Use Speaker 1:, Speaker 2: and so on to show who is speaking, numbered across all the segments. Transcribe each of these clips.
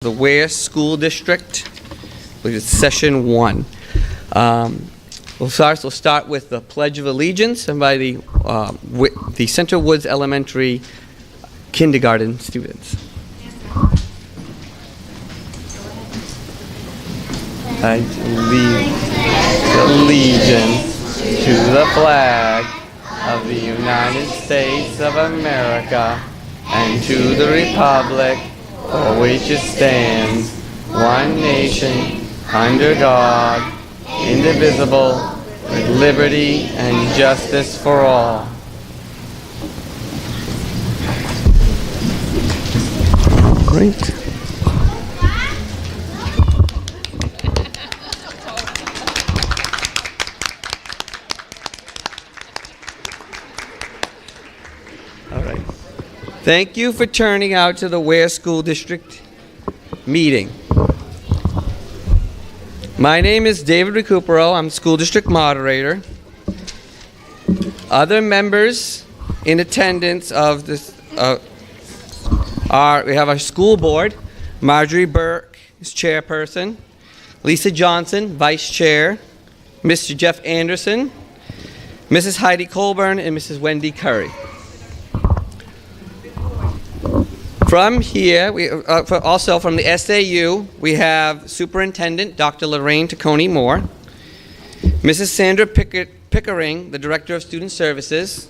Speaker 1: The Weare School District, which is session 1. We'll start with the Pledge of Allegiance and by the Center Woods Elementary kindergarten students. I allegiance to the flag of the United States of America and to the republic for which it stands, one nation, under God, indivisible, with liberty and justice for all. Great. All right. Thank you for turning out to the Weare School District meeting. My name is David Recupero. I'm school district moderator. Other members in attendance of this we have our school board. Marjorie Burke is chairperson. Lisa Johnson, vice chair. Mr. Jeff Anderson, Mrs. Heidi Colburn, and Mrs. Wendy Curry. From here, also from the SAU, we have Superintendent Dr. Lorraine Taccone Moore, Mrs. Sandra Pickering, the Director of Student Services,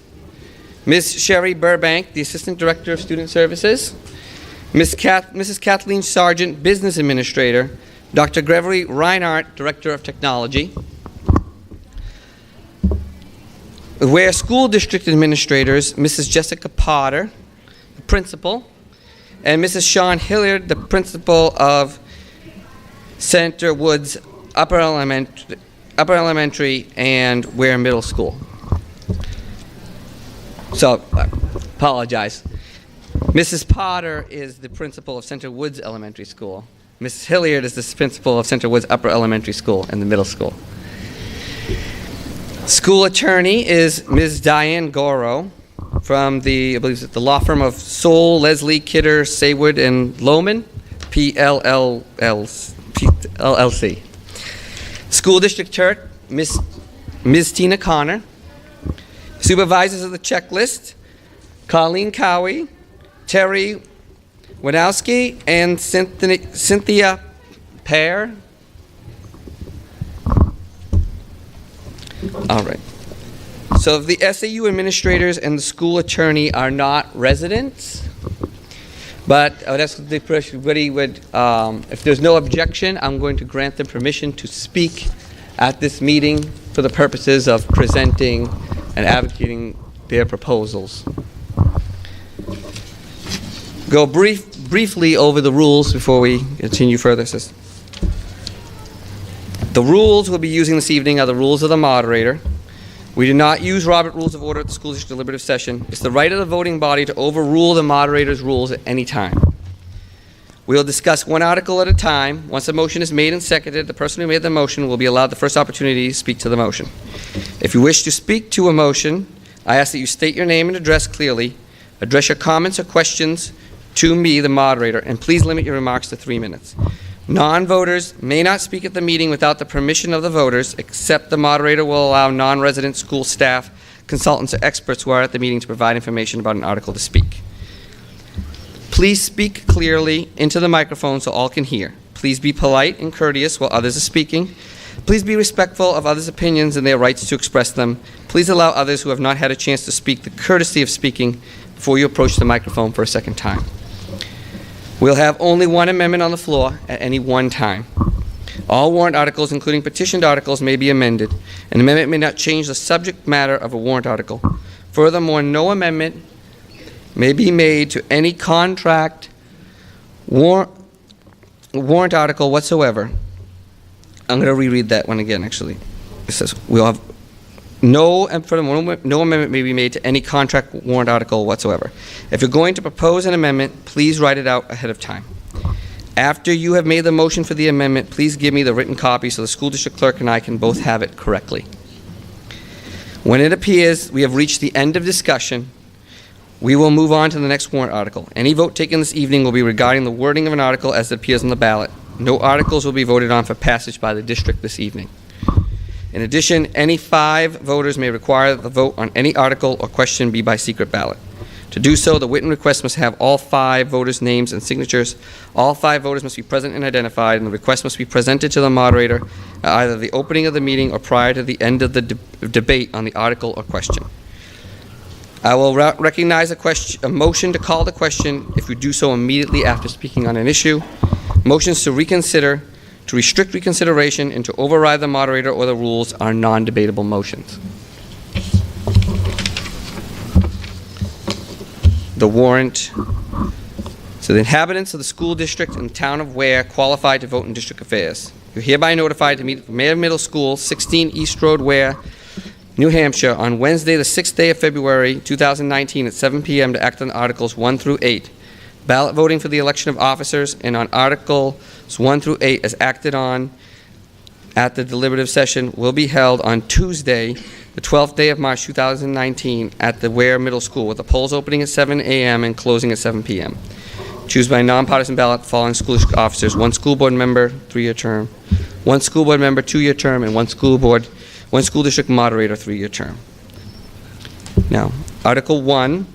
Speaker 1: Ms. Sherry Burbank, the Assistant Director of Student Services, Mrs. Kathleen Sargent, Business Administrator, Dr. Gregory Reinhardt, Director of Technology, Weare School District Administrators, Mrs. Jessica Potter, the Principal, and Mrs. Sean Hilliard, the principal of Center Woods Upper Elementary and Weare Middle School. So, apologize. Mrs. Potter is the principal of Center Woods Elementary School. Mrs. Hilliard is the principal of Center Woods Upper Elementary School and the middle school. School attorney is Ms. Diane Goro, from the law firm of Soul, Leslie, Kidder, Saywood, and Lohman, LLC. School District Clerk, Ms. Tina Connor. Supervisors of the checklist, Colleen Cowie, Terry Wanowski, and Cynthia Pear. All right. So the SAU administrators and the school attorney are not residents, but I would ask if everybody would, if there's no objection, I'm going to grant them permission to speak at this meeting for the purposes of presenting and advocating their proposals. Go briefly over the rules before we continue further. The rules we'll be using this evening are the rules of the moderator. We do not use Robert Rules of Order at the school district deliberative session. It's the right of the voting body to overrule the moderator's rules at any time. We'll discuss one article at a time. Once a motion is made and seconded, the person who made the motion will be allowed the first opportunity to speak to the motion. If you wish to speak to a motion, I ask that you state your name and address clearly, address your comments or questions to me, the moderator, and please limit your remarks to 3 minutes. Non-voters may not speak at the meeting without the permission of the voters, except the moderator will allow non-resident school staff, consultants, or experts who are at the meeting to provide information about an article to speak. Please speak clearly into the microphone so all can hear. Please be polite and courteous while others are speaking. Please be respectful of others' opinions and their rights to express them. Please allow others who have not had a chance to speak the courtesy of speaking before you approach the microphone for a second time. We'll have only one amendment on the floor at any one time. All warrant articles, including petitioned articles, may be amended. An amendment may not change the subject matter of a warrant article. Furthermore, no amendment may be made to any contract warrant article whatsoever. I'm going to reread that one again, actually. It says, we'll have no amendment may be made to any contract warrant article whatsoever. If you're going to propose an amendment, please write it out ahead of time. After you have made the motion for the amendment, please give me the written copy so the school district clerk and I can both have it correctly. When it appears we have reached the end of discussion, We will move on to the next warrant article. Any vote taken this evening will be regarding the wording of an article as it appears on the ballot. No articles will be voted on for passage by the district this evening. In addition, any 5 voters may require that the vote on any article or question be by secret ballot. To do so, the written request must have all 5 voters' names and signatures. All 5 voters must be present and identified, and the request must be presented to the moderator at either the opening of the meeting or prior to the end of the debate on the article or question. I will recognize a motion to call the question if you do so immediately after speaking on an issue. Motions to reconsider, to restrict reconsideration, and to override the moderator or the rules are non-debatable motions. The warrant. So the inhabitants of the school district and the town of Weare qualify to vote in district affairs. You're hereby notified to meet at the Weare Middle School, 16 East Road, Weare, New Hampshire, on Wednesday, the 6th day of February, 2019, at 7 p.m. to act on Articles 1 through 8. Ballot voting for the election of officers and on Articles 1 through 8 as acted on at the deliberative session will be held on Tuesday, the 12th day of March 2019 at the Weare Middle School, with the polls opening at 7 a.m. and closing at 7 p.m. Choose by nonpartisan ballot following school district officers: 1 school board member, 3-year term; 1 school board member, 2-year term; and 1 school district moderator, 3-year term. Now, Article 1.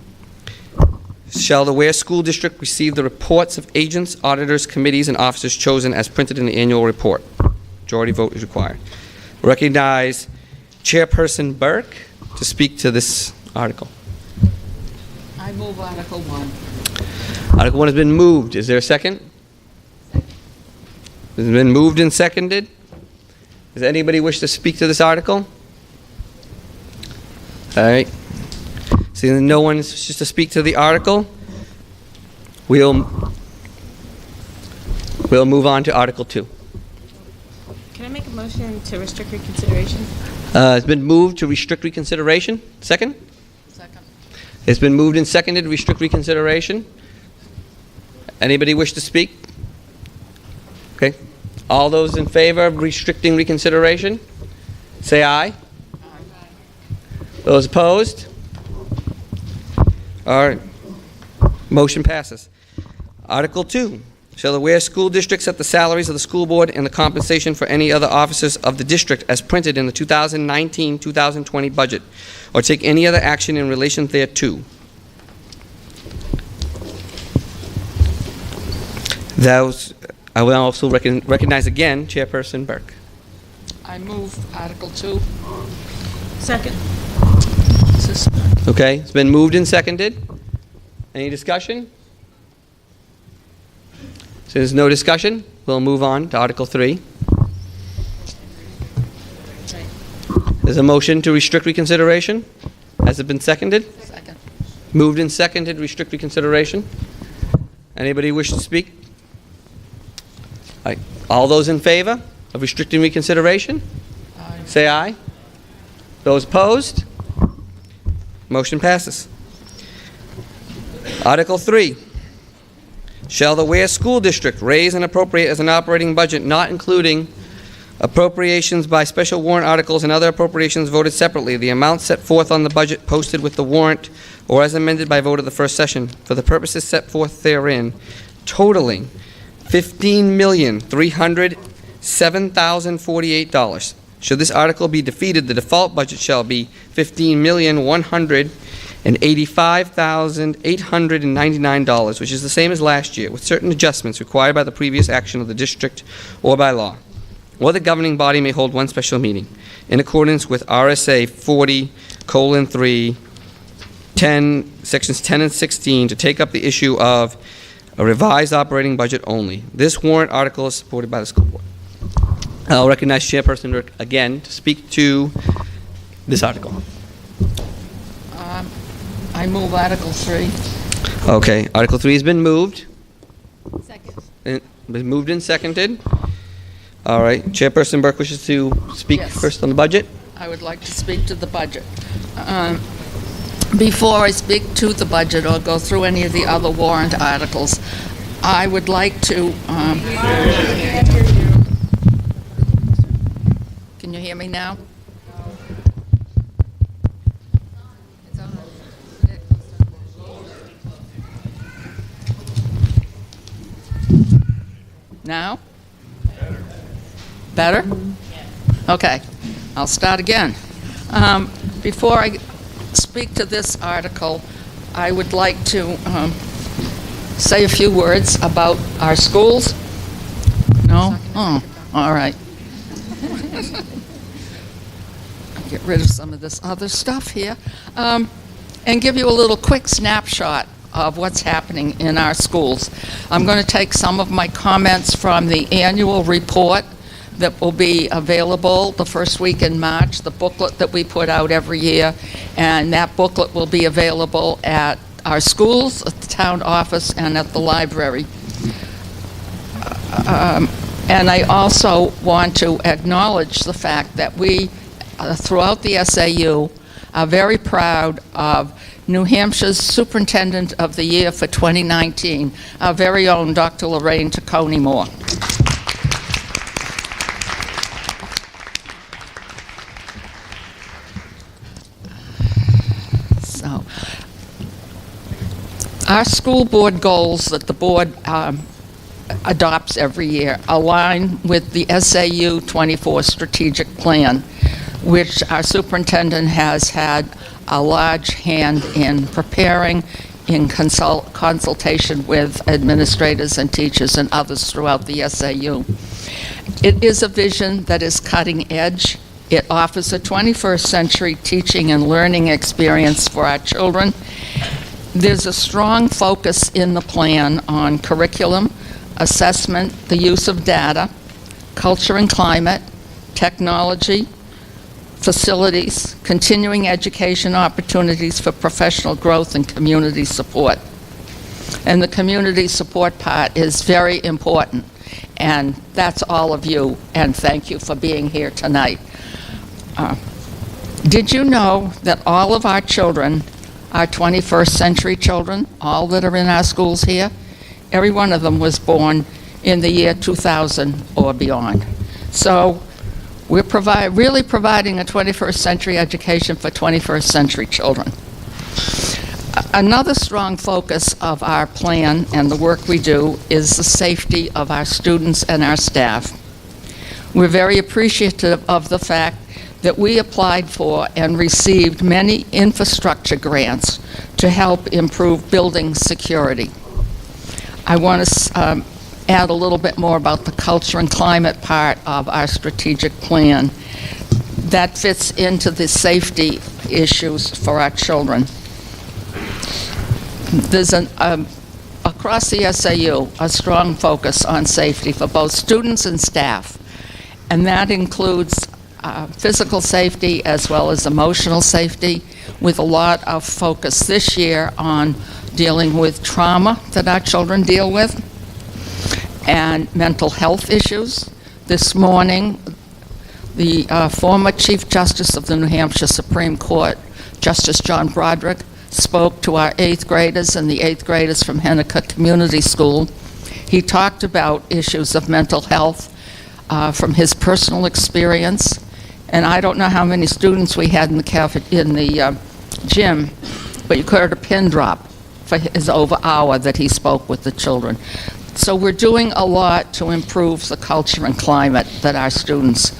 Speaker 1: Shall the Weare School District receive the reports of agents, auditors, committees, and officers chosen as printed in the annual report? Majority vote is required. Recognize Chairperson Burke to speak to this article.
Speaker 2: I move Article 1.
Speaker 1: Article 1 has been moved. Is there a second? Second. It has been moved and seconded. Does anybody wish to speak to this article? All right. Seeing no one wishes to speak to the article, we'll move on to Article 2.
Speaker 3: Can I make a motion to restrict reconsideration?
Speaker 1: It's been moved to restrict reconsideration. Second?
Speaker 2: Second.
Speaker 1: It's been moved and seconded to restrict reconsideration. Anybody wish to speak? Okay. All those in favor of restricting reconsideration, say aye. Aye. Those opposed? All right. Motion passes. Article 2. Shall the Weare School District set the salaries of the school board and the compensation for any other officers of the district as printed in the 2019-2020 budget, or take any other action in relation thereto? I will also recognize again Chairperson Burke.
Speaker 2: I move Article 2.
Speaker 3: Second.
Speaker 1: Okay, it's been moved and seconded. Any discussion? So there's no discussion, we'll move on to Article 3. There's a motion to restrict reconsideration. Has it been seconded?
Speaker 2: Second.
Speaker 1: Moved and seconded, restrict reconsideration. Anybody wish to speak? All right. All those in favor of restricting reconsideration?
Speaker 2: Aye.
Speaker 1: Say aye. Those opposed? Motion passes. Article 3. Shall the Weare School District raise and appropriate as an operating budget, not including appropriations by special warrant articles and other appropriations voted separately, the amount set forth on the budget posted with the warrant or as amended by vote of the first session for the purposes set forth therein, totaling $15,307,048. Should this article be defeated, the default budget shall be $15,185,899, which is the same as last year, with certain adjustments required by the previous action of the district or by law. Or the governing body may hold one special meeting in accordance with RSA 40:3, sections 10 and 16, to take up the issue of a revised operating budget only. This warrant article is supported by the school board. I'll recognize Chairperson Rick again to speak to this article.
Speaker 2: I move Article 3.
Speaker 1: Okay, Article 3 has been moved.
Speaker 3: Second.
Speaker 1: Been moved and seconded. All right, Chairperson Burke wishes to speak
Speaker 2: Yes.
Speaker 1: first on the budget.
Speaker 2: I would like to speak to the budget. Before I speak to the budget or go through any of the other warrant articles, I would like to... Can you hear me now? Now? Better? Okay, I'll start again. Before I speak to this article, I would like to say a few words about our schools. No? Oh, all right. Get rid of some of this other stuff here, and give you a little quick snapshot of what's happening in our schools. I'm going to take some of my comments from the annual report that will be available the first week in March, the booklet that we put out every year, and that booklet will be available at our schools, at the town office, and at the library. And I also want to acknowledge the fact that we, throughout the SAU, are very proud of New Hampshire's Superintendent of the Year for 2019, our very own Dr. Lorraine Taccone-Moore. So, our school board goals that the board adopts every year align with the SAU 24 strategic plan, which our superintendent has had a large hand in preparing in consultation with administrators and teachers and others throughout the SAU. It is a vision that is cutting edge. It offers a 21st century teaching and learning experience for our children. There's a strong focus in the plan on curriculum, assessment, the use of data, culture and climate, technology, facilities, continuing education opportunities for professional growth, and community support. And the community support part is very important, and that's all of you, and thank you for being here tonight. Did you know that all of our children are 21st century children, all that are in our schools here? Every one of them was born in the year 2000 or beyond. So we're really providing a 21st century education for 21st century children. Another strong focus of our plan and the work we do is the safety of our students and our staff. We're very appreciative of the fact that we applied for and received many infrastructure grants to help improve building security. I want to add a little bit more about the culture and climate part of our strategic plan. That fits into the safety issues for our children. There's across the SAU a strong focus on safety for both students and staff, and that includes physical safety as well as emotional safety, with a lot of focus this year on dealing with trauma that our children deal with and mental health issues. This morning, the former Chief Justice of the New Hampshire Supreme Court, Justice John Broderick, spoke to our 8th graders and the 8th graders from Henniker Community School. He talked about issues of mental health from his personal experience, and I don't know how many students we had in the gym, but you could have heard a pin drop for his over hour that he spoke with the children. So we're doing a lot to improve the culture and climate that our students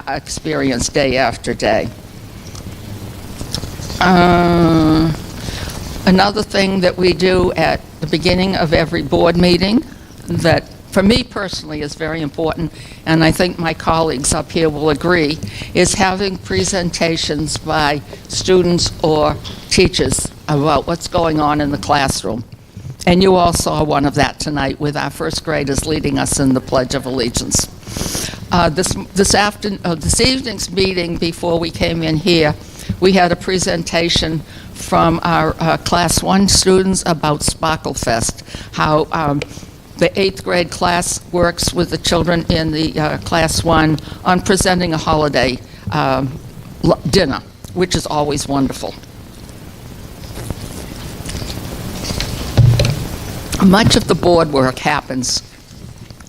Speaker 2: experience day after day. Another thing that we do at the beginning of every board meeting that for me personally is very important, and I think my colleagues up here will agree, is having presentations by students or teachers about what's going on in the classroom. And you all saw one of that tonight with our first graders leading us in the Pledge of Allegiance. This evening's meeting, before we came in here, we had a presentation from our Class 1 students about Sparkle Fest, how the 8th grade class works with the children in the Class 1 on presenting a holiday dinner, which is always wonderful. Much of the board work happens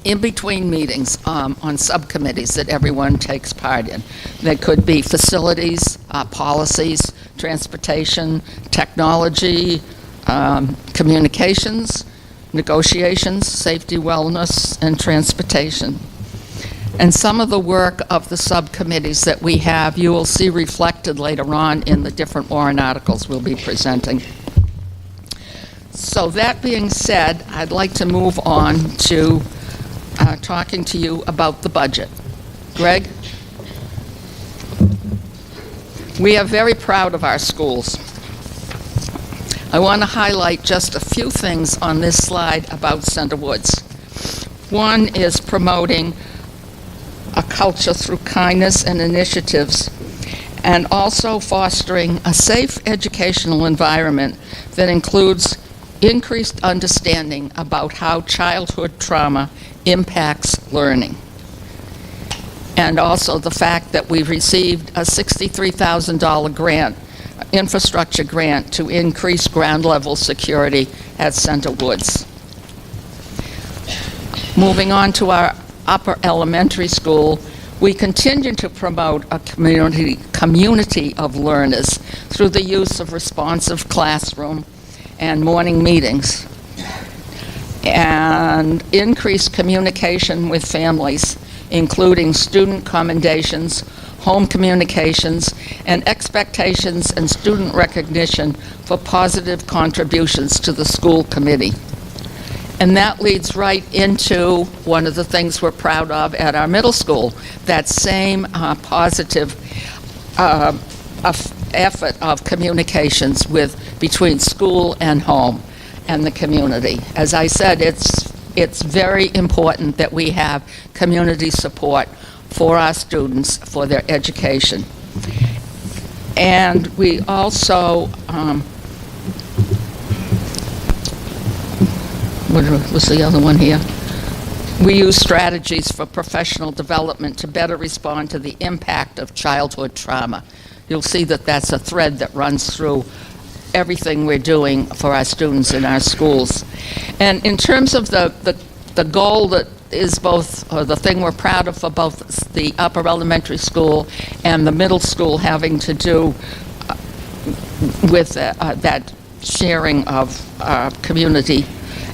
Speaker 2: in between meetings on subcommittees that everyone takes part in. They could be facilities, policies, transportation, technology, communications, negotiations, safety, wellness, and transportation. And some of the work of the subcommittees that we have, you will see reflected later on in the different warrant articles we'll be presenting. So that being said, I'd like to move on to talking to you about the budget. Greg? We are very proud of our schools. I want to highlight just a few things on this slide about Center Woods. One is promoting a culture through kindness and initiatives, and also fostering a safe educational environment that includes increased understanding about how childhood trauma impacts learning. And also the fact that we received a $63,000 grant, infrastructure grant, to increase ground level security at Center Woods. Moving on to our upper elementary school, we continue to promote a community of learners through the use of responsive classroom and morning meetings, and increased communication with families, including student commendations, home communications, and expectations and student recognition for positive contributions to the school committee. And that leads right into one of the things we're proud of at our middle school, that same positive effort of communications between school and home and the community. As I said, it's very important that we have community support for our students for their education. And we also, what was the other one here? We use strategies for professional development to better respond to the impact of childhood trauma. You'll see that that's a thread that runs through everything we're doing for our students in our schools. And in terms of the goal that is both, or the thing we're proud of for both the upper elementary school and the middle school, having to do with that sharing of community.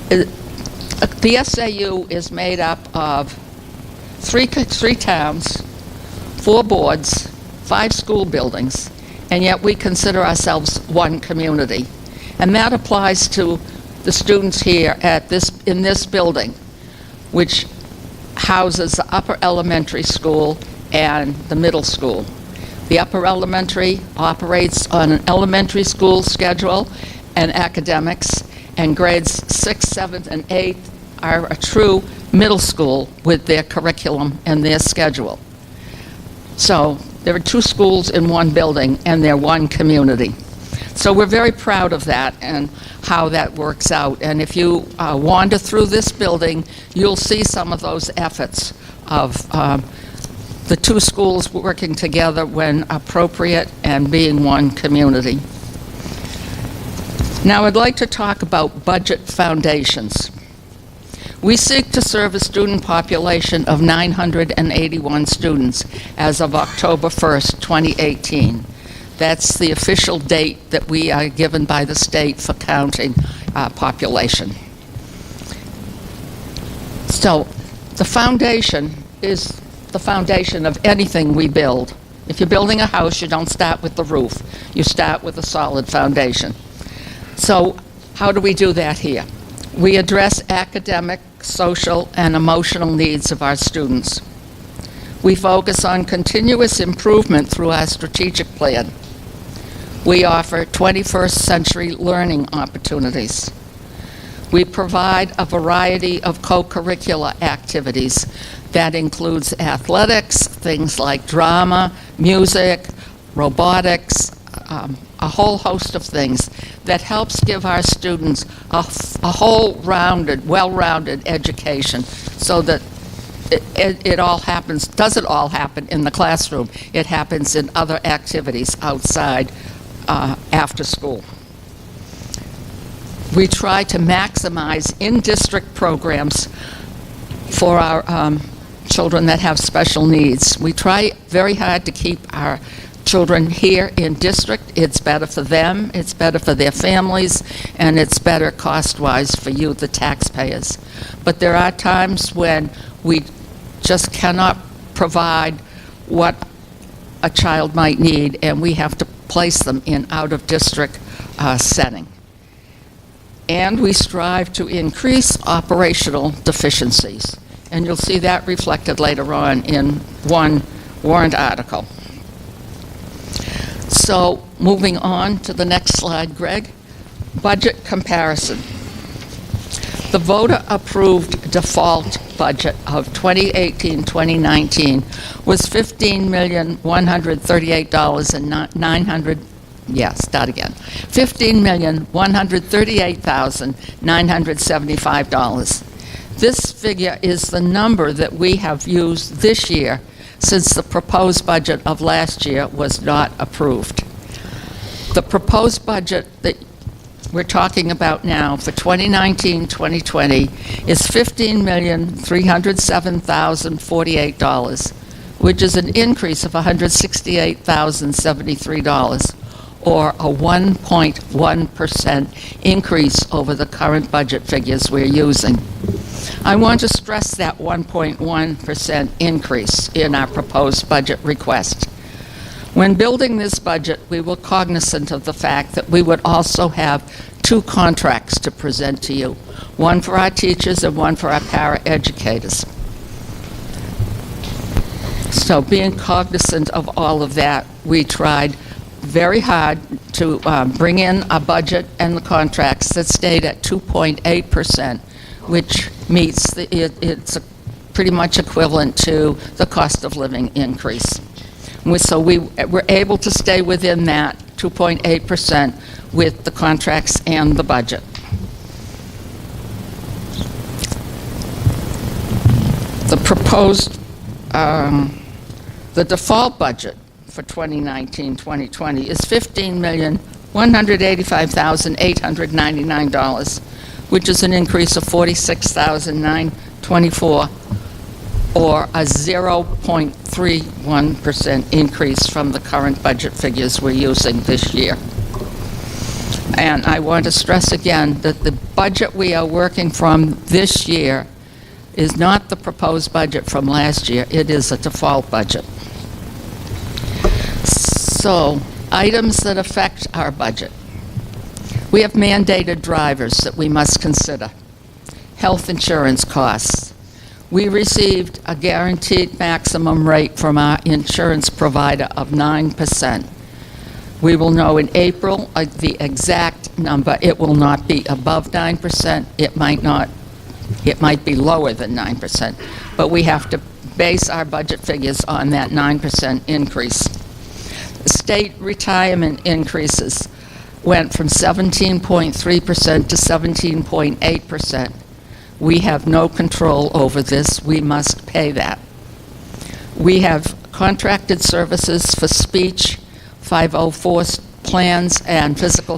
Speaker 2: The SAU is made up of three towns, 4 boards, 5 school buildings, and yet we consider ourselves one community. And that applies to the students here in this building, which houses the upper elementary school and the middle school. The upper elementary operates on an elementary school schedule and academics, and grades 6th, 7th, and 8th are a true middle school with their curriculum and their schedule. So there are 2 schools in one building, and they're one community. So we're very proud of that and how that works out. And if you wander through this building, you'll see some of those efforts of the 2 schools working together when appropriate and being one community. Now I'd like to talk about budget foundations. We seek to serve a student population of 981 students as of October 1st, 2018. That's the official date that we are given by the state for counting population. So the foundation is the foundation of anything we build. If you're building a house, you don't start with the roof. You start with a solid foundation. So how do we do that here? We address academic, social, and emotional needs of our students. We focus on continuous improvement through our strategic plan. We offer 21st century learning opportunities. We provide a variety of co-curricular activities that includes athletics, things like drama, music, robotics, a whole host of things that helps give our students a whole rounded, well-rounded education, so that it all happens, doesn't all happen in the classroom. It happens in other activities outside after school. We try to maximize in-district programs for our children that have special needs. We try very hard to keep our children here in district. It's better for them, it's better for their families, and it's better cost-wise for you, the taxpayers. But there are times when we just cannot provide what a child might need, and we have to place them in out-of-district setting. And we strive to increase operational deficiencies. And you'll see that reflected later on in one warrant article. So, moving on to the next slide, Greg. Budget comparison. The voter-approved default budget of 2018-2019 was $15,138,975. This figure is the number that we have used this year since the proposed budget of last year was not approved. The proposed budget that we're talking about now for 2019-2020 is $15,307,048, which is an increase of $168,073, or a 1.1% increase over the current budget figures we're using. I want to stress that 1.1% increase in our proposed budget request. When building this budget, we were cognizant of the fact that we would also have two contracts to present to you, one for our teachers and one for our paraeducators. So being cognizant of all of that, we tried very hard to bring in a budget and the contracts that stayed at 2.8%, which meets, it's pretty much equivalent to the cost of living increase. So we were able to stay within that 2.8% with the contracts and the budget. The proposed, the default budget for 2019-2020 is $15,185,899, which is an increase of $46,924, or a 0.31% increase from the current budget figures we're using this year. And I want to stress again that the budget we are working from this year is not the proposed budget from last year. It is a default budget. So, items that affect our budget. We have mandated drivers that we must consider. Health insurance costs. We received a guaranteed maximum rate from our insurance provider of 9%. We will know in April the exact number. It will not be above 9%. It might be lower than 9%. But we have to base our budget figures on that 9% increase. State retirement increases went from 17.3% to 17.8%. We have no control over this. We must pay that. We have contracted services for speech, 504 plans, and physical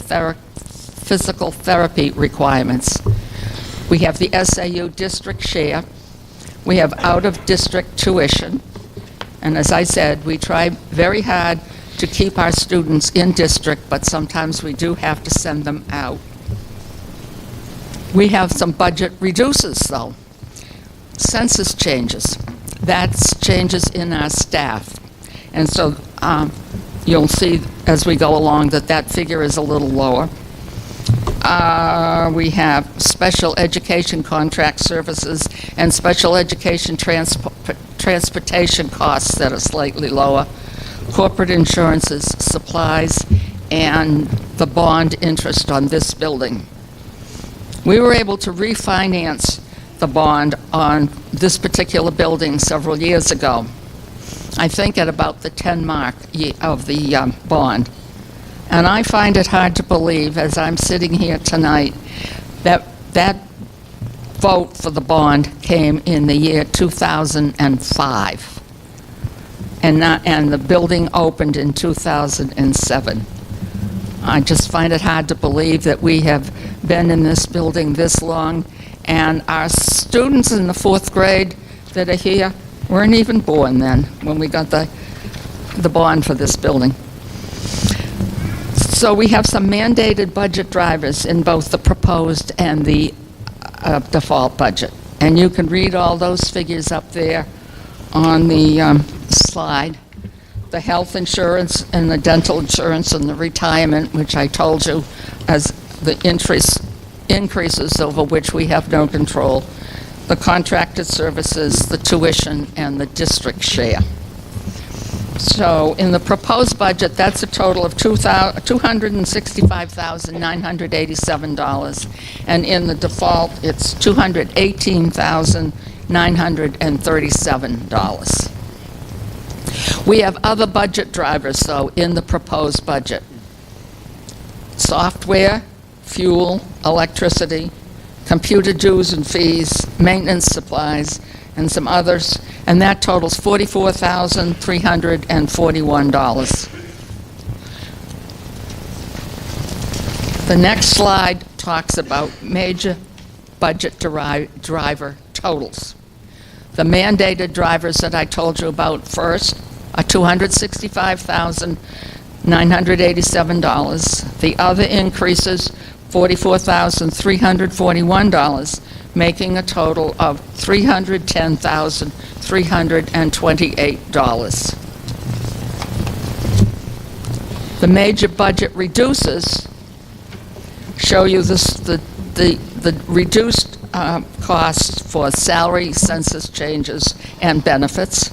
Speaker 2: therapy requirements. We have the SAU district share. We have out-of-district tuition. And as I said, we try very hard to keep our students in district, but sometimes we do have to send them out. We have some budget reduces, though. Census changes. That's changes in our staff. And so you'll see as we go along that figure is a little lower. We have special education contract services and special education transportation costs that are slightly lower. Corporate insurances, supplies, and the bond interest on this building. We were able to refinance the bond on this particular building several years ago, I think at about the 10 mark of the bond. And I find it hard to believe, as I'm sitting here tonight, that that vote for the bond came in the year 2005. And the building opened in 2007. I just find it hard to believe that we have been in this building this long, and our students in the 4th grade that are here weren't even born then when we got the the bond for this building. So we have some mandated budget drivers in both the proposed and the default budget. And you can read all those figures up there on the slide. The health insurance and the dental insurance and the retirement, which I told you as the increases over which we have no control, the contracted services, the tuition, and the district share. So in the proposed budget, that's a total of $265,987, and in the default, it's $218,937. We have other budget drivers, though, in the proposed budget. Software, fuel, electricity, computer dues and fees, maintenance supplies, and some others, and that totals $44,341. The next slide talks about major budget driver totals. The mandated drivers that I told you about first are $265,987. The other increases, $44,341, making a total of $310,328. The major budget reduces show you the reduced costs for salary, census changes, and benefits,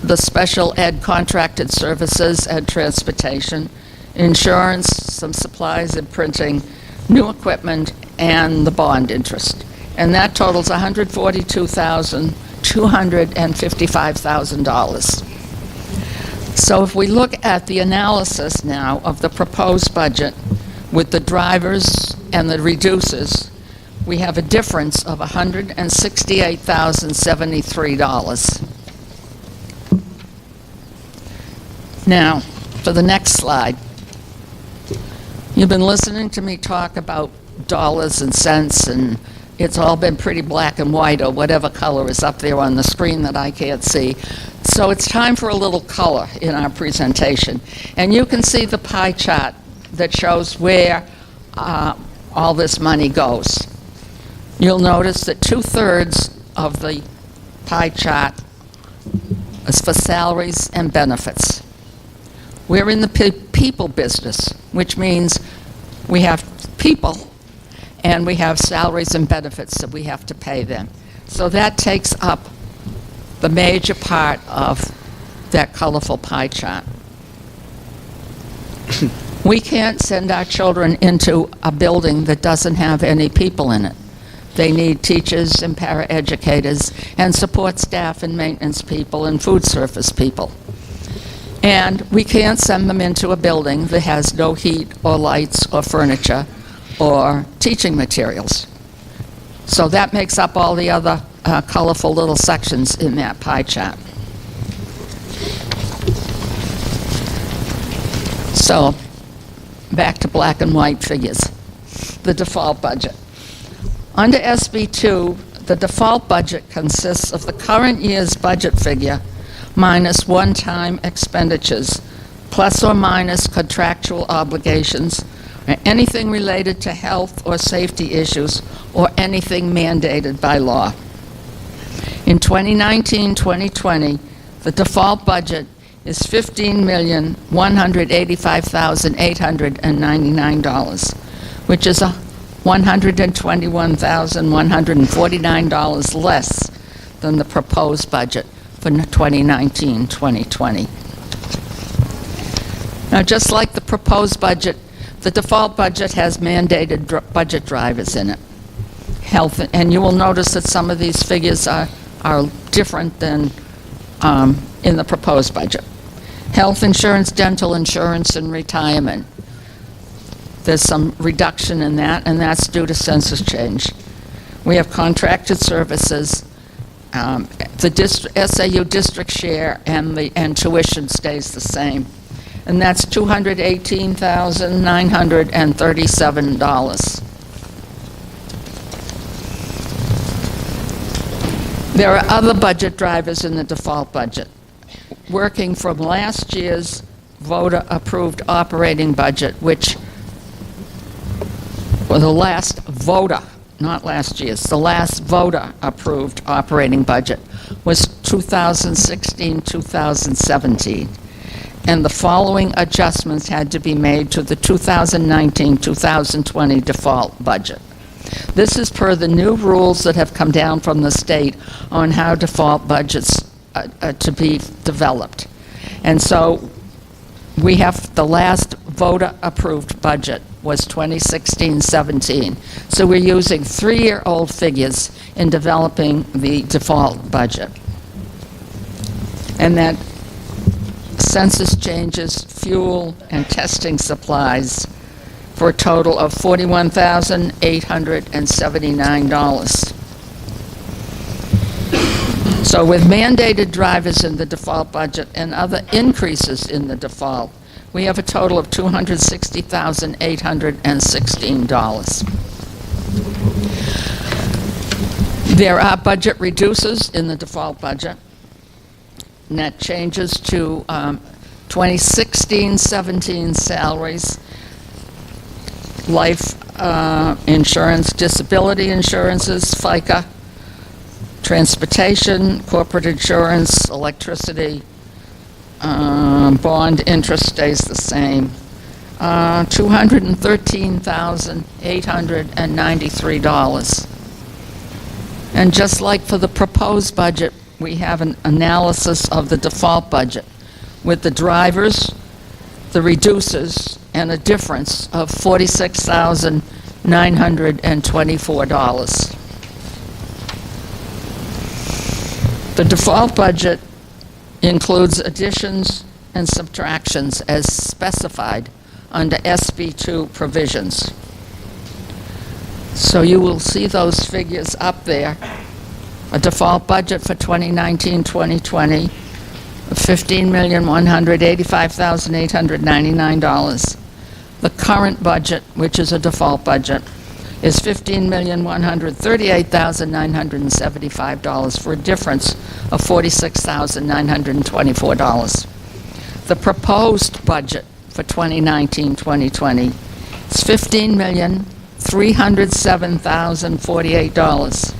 Speaker 2: the special ed contracted services and transportation, insurance, some supplies and printing, new equipment, and the bond interest. And that totals $142,255,000. So if we look at the analysis now of the proposed budget with the drivers and the reduces, we have a difference of $168,073. Now, for the next slide. You've been listening to me talk about dollars and cents, and it's all been pretty black and white, or whatever color is up there on the screen that I can't see. So it's time for a little color in our presentation. And you can see the pie chart that shows where all this money goes. You'll notice that 2/3 of the pie chart is for salaries and benefits. We're in the people business, which means we have people and we have salaries and benefits that we have to pay them. So that takes up the major part of that colorful pie chart. We can't send our children into a building that doesn't have any people in it. They need teachers and paraeducators and support staff and maintenance people and food service people. And we can't send them into a building that has no heat or lights or furniture or teaching materials. So that makes up all the other colorful little sections in that pie chart. So back to black and white figures. The default budget. Under SB2, the default budget consists of the current year's budget figure minus one-time expenditures, plus or minus contractual obligations, or anything related to health or safety issues, or anything mandated by law. In 2019-2020, the default budget is $15,185,899, which is $121,149 less than the proposed budget for 2019-2020. Now, just like the proposed budget, the default budget has mandated budget drivers in it. Health, and you will notice that some of these figures are different than in the proposed budget. Health insurance, dental insurance, and retirement. There's some reduction in that, and that's due to census change. We have contracted services. The SAU district share and tuition stays the same, and that's $218,937. There are other budget drivers in the default budget. working from last year's voter-approved operating budget, which, well, the last voter, not last year's, the last voter-approved operating budget was 2016-2017. And the following adjustments had to be made to the 2019-2020 default budget. This is per the new rules that have come down from the state on how default budgets to be developed. And so we have the last voter-approved budget was 2016-17. So we're using 3-year-old figures in developing the default budget. And that census changes, fuel, and testing supplies for a total of $41,879. So with mandated drivers in the default budget and other increases in the default, we have a total of $260,816. There are budget reducers in the default budget. Net changes to 2016-17 salaries, life insurance, disability insurances, FICA, transportation, corporate insurance, electricity, bond interest stays the same. $213,893. And just like for the proposed budget, we have an analysis of the default budget with the drivers, the reducers, and a difference of $46,924. The default budget includes additions and subtractions as specified under SB2 provisions. So you will see those figures up there. A default budget for 2019-2020 of $15,185,899. The current budget, which is a default budget, is $15,138,975 for a difference of $46,924. The proposed budget for 2019-2020 is $15,307,048.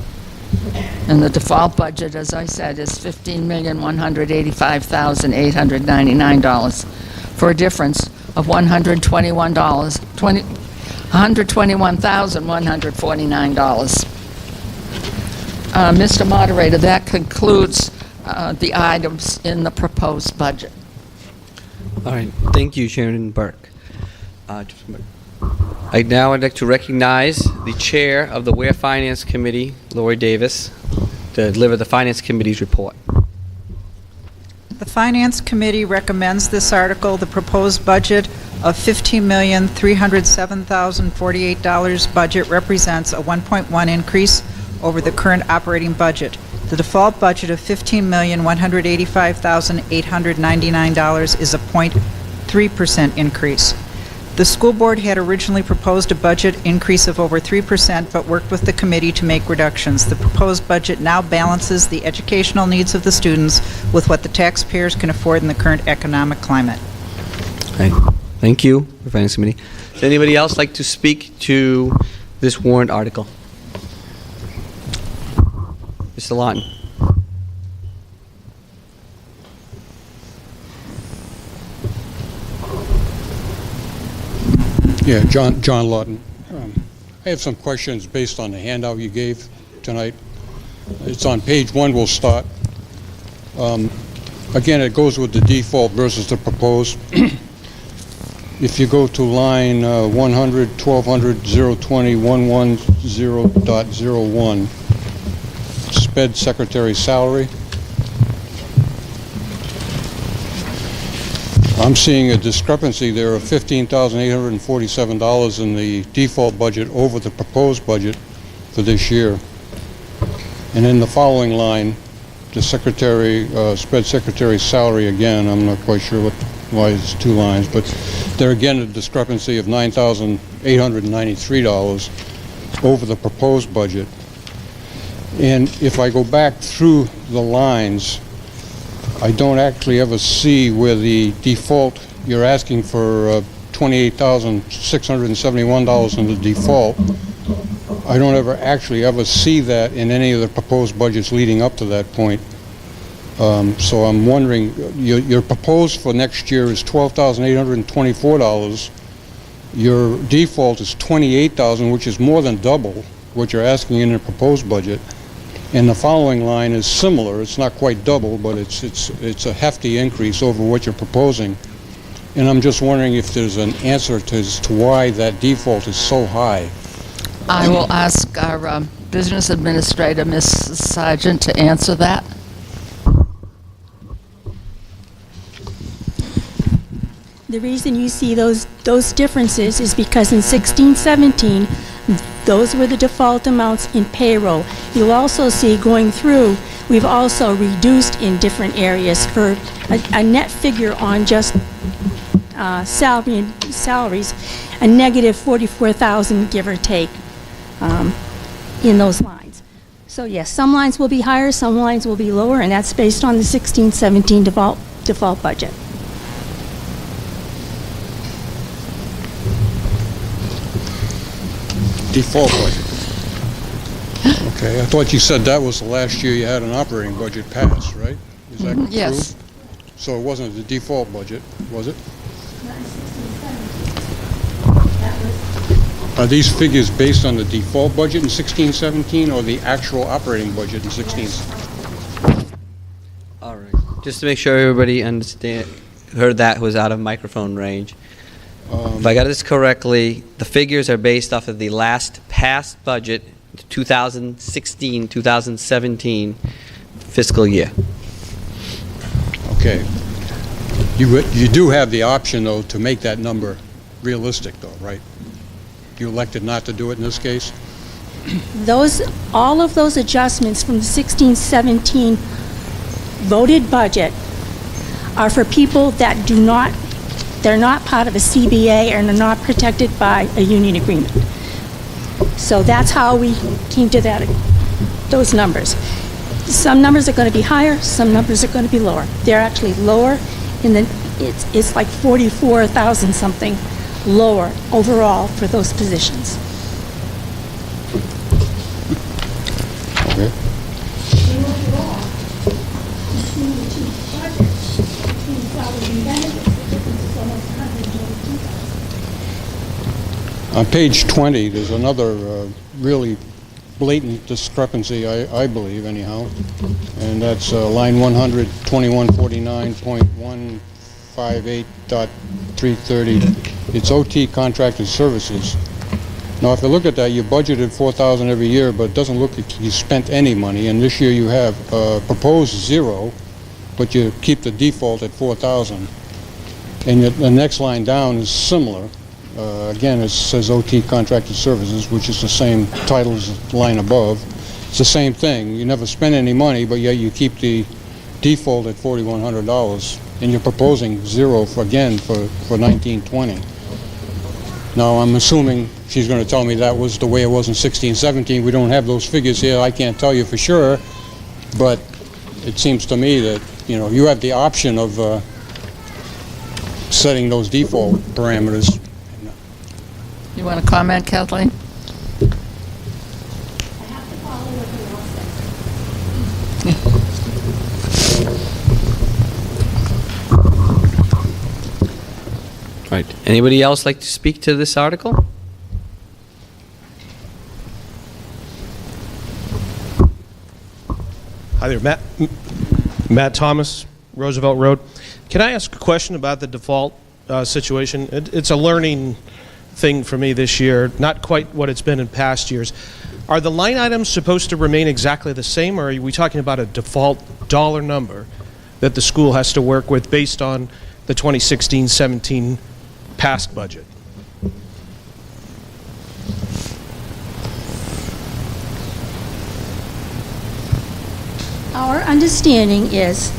Speaker 2: And the default budget, as I said, is $15,185,899 for a difference of $121,149. Mr. Moderator, that concludes the items in the proposed budget.
Speaker 1: All right, thank you, Chairman Burke. I'd like to recognize the Chair of the Weare Finance Committee, Lori Davis, to deliver the Finance Committee's report.
Speaker 4: The Finance Committee recommends this article. The proposed budget of $15,307,048 budget represents a 1.1 increase over the current operating budget. The default budget of $15,185,899 is a 0.3% increase. The school board had originally proposed a budget increase of over 3%, but worked with the committee to make reductions. The proposed budget now balances the educational needs of the students with what the taxpayers can afford in the current economic climate.
Speaker 1: Okay. Thank you, the Finance Committee. Does anybody else like to speak to this warrant article? Mr. Lawton.
Speaker 5: Yeah, John Lawton. I have some questions based on the handout you gave tonight. It's on page 1, we'll start. Again, it goes with the default versus the proposed. If you go to line 100, 1200, 020, 110.01, SPED Secretary Salary, I'm seeing a discrepancy there of $15,847 in the default budget over the proposed budget for this year. And in the following line, the Secretary, SPED Secretary Salary again, I'm not quite sure why it's 2 lines, but there again a discrepancy of $9,893 over the proposed budget. And if I go back through the lines, I don't actually ever see where the default, you're asking for $28,671 in the default. I don't ever see that in any of the proposed budgets leading up to that point. So I'm wondering, your proposed for next year is $12,824. Your default is $28,000, which is more than double what you're asking in the proposed budget. And the following line is similar. It's not quite double, but it's a hefty increase over what you're proposing. And I'm just wondering if there's an answer as to why that default is so high.
Speaker 2: I will ask our business administrator, Ms. Sargent, to answer that.
Speaker 6: The reason you see those differences is because in 16-17, those were the default amounts in payroll. You'll also see going through, we've also reduced in different areas for a net figure on just salaries, a negative 44,000, give or take, in those lines. So yes, some lines will be higher, some lines will be lower, and that's based on the 16-17 default budget.
Speaker 5: Default budget. Okay, I thought you said that was the last year you had an operating budget passed, right? Is that true?
Speaker 2: Yes.
Speaker 5: So it wasn't the default budget, was it? Are these figures based on the default budget in 16-17 or the actual operating budget in 16?
Speaker 1: All right. Just to make sure everybody heard that was out of microphone range. If I got this correctly, the figures are based off of the last passed budget, 2016-2017 fiscal year.
Speaker 5: Okay. You do have the option, though, to make that number realistic, though, right? You elected not to do it in this case?
Speaker 6: All of those adjustments from the 16-17 voted budget are for people that they're not part of a CBA and are not protected by a union agreement. So that's how we came to those numbers. Some numbers are going to be higher, some numbers are going to be lower. They're actually lower, it's like 44,000 something lower overall for those positions.
Speaker 5: Okay. On page 20, there's another really blatant discrepancy, I believe, anyhow, and that's line 100, 2149.158.330. It's OT contracted services. Now, if you look at that, you budgeted $4,000 every year, but it doesn't look like you spent any money, and this year you have proposed zero, but you keep the default at $4,000. And the next line down is similar. Again, it says OT contracted services, which is the same title as the line above. It's the same thing. You never spend any money, but yet you keep the default at $4,100, and you're proposing zero for 1920. Now, I'm assuming she's going to tell me that was the way it was in 16-17. We don't have those figures here. I can't tell you for sure, but it seems to me that, you have the option of setting those default parameters.
Speaker 2: You want to comment, Kathleen?
Speaker 6: I have to follow what you all said.
Speaker 1: Right. Anybody else like to speak to this article?
Speaker 7: Hi there, Matt Thomas, Roosevelt Road. Can I ask a question about the default situation? It's a learning thing for me this year, not quite what it's been in past years. Are the line items supposed to remain exactly the same, or are we talking about a default dollar number that the school has to work with based on the 2016-17 past budget?
Speaker 6: Our understanding is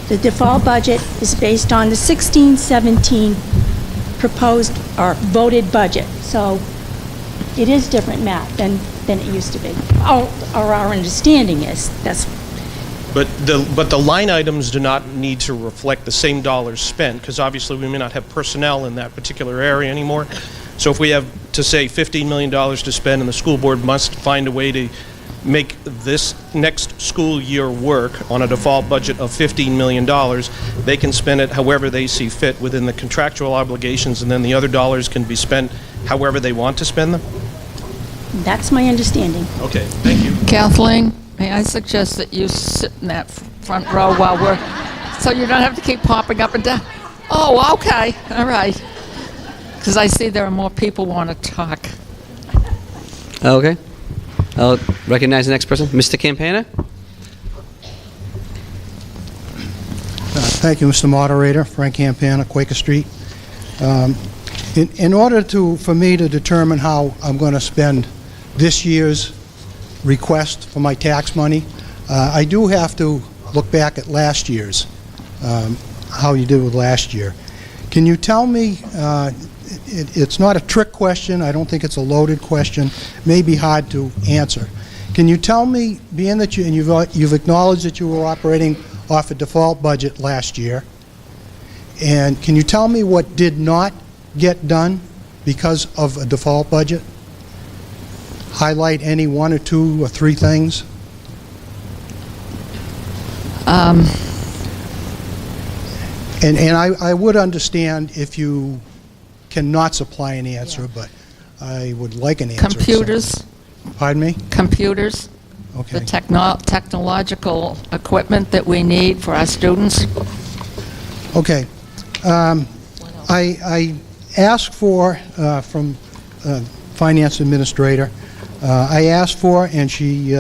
Speaker 6: the default budget is based on the 16-17 proposed or voted budget. So it is different, Matt, than it used to be. Our understanding is
Speaker 7: But the line items do not need to reflect the same dollars spent, because obviously we may not have personnel in that particular area anymore. So if we have, to say, $15 million to spend, and the school board must find a way to make this next school year work on a default budget of $15 million, they can spend it however they see fit within the contractual obligations, and then the other dollars can be spent however they want to spend them?
Speaker 6: That's my understanding.
Speaker 7: Okay, thank you.
Speaker 2: Kathleen, may I suggest that you sit in that front row while so you don't have to keep popping up and down? Oh, okay, all right. Because I see there are more people want to talk.
Speaker 1: Okay. I'll recognize the next person. Mr. Campana?
Speaker 8: Thank you, Mr. Moderator. Frank Campana, Quaker Street. In order for me to determine how I'm going to spend this year's request for my tax money, I do have to look back at last year's, how you did with last year. Can you tell me, it's not a trick question, I don't think it's a loaded question, may be hard to answer. Can you tell me, being that you've acknowledged that you were operating off a default budget last year, and can you tell me what did not get done because of a default budget? Highlight any one or two or three things. And I would understand if you cannot supply an answer, but I would like an answer.
Speaker 2: Computers,
Speaker 8: Pardon me?
Speaker 2: computers,
Speaker 8: Okay.
Speaker 2: the technological equipment that we need for our students.
Speaker 8: Okay. I asked for, from Finance Administrator, I asked for, and she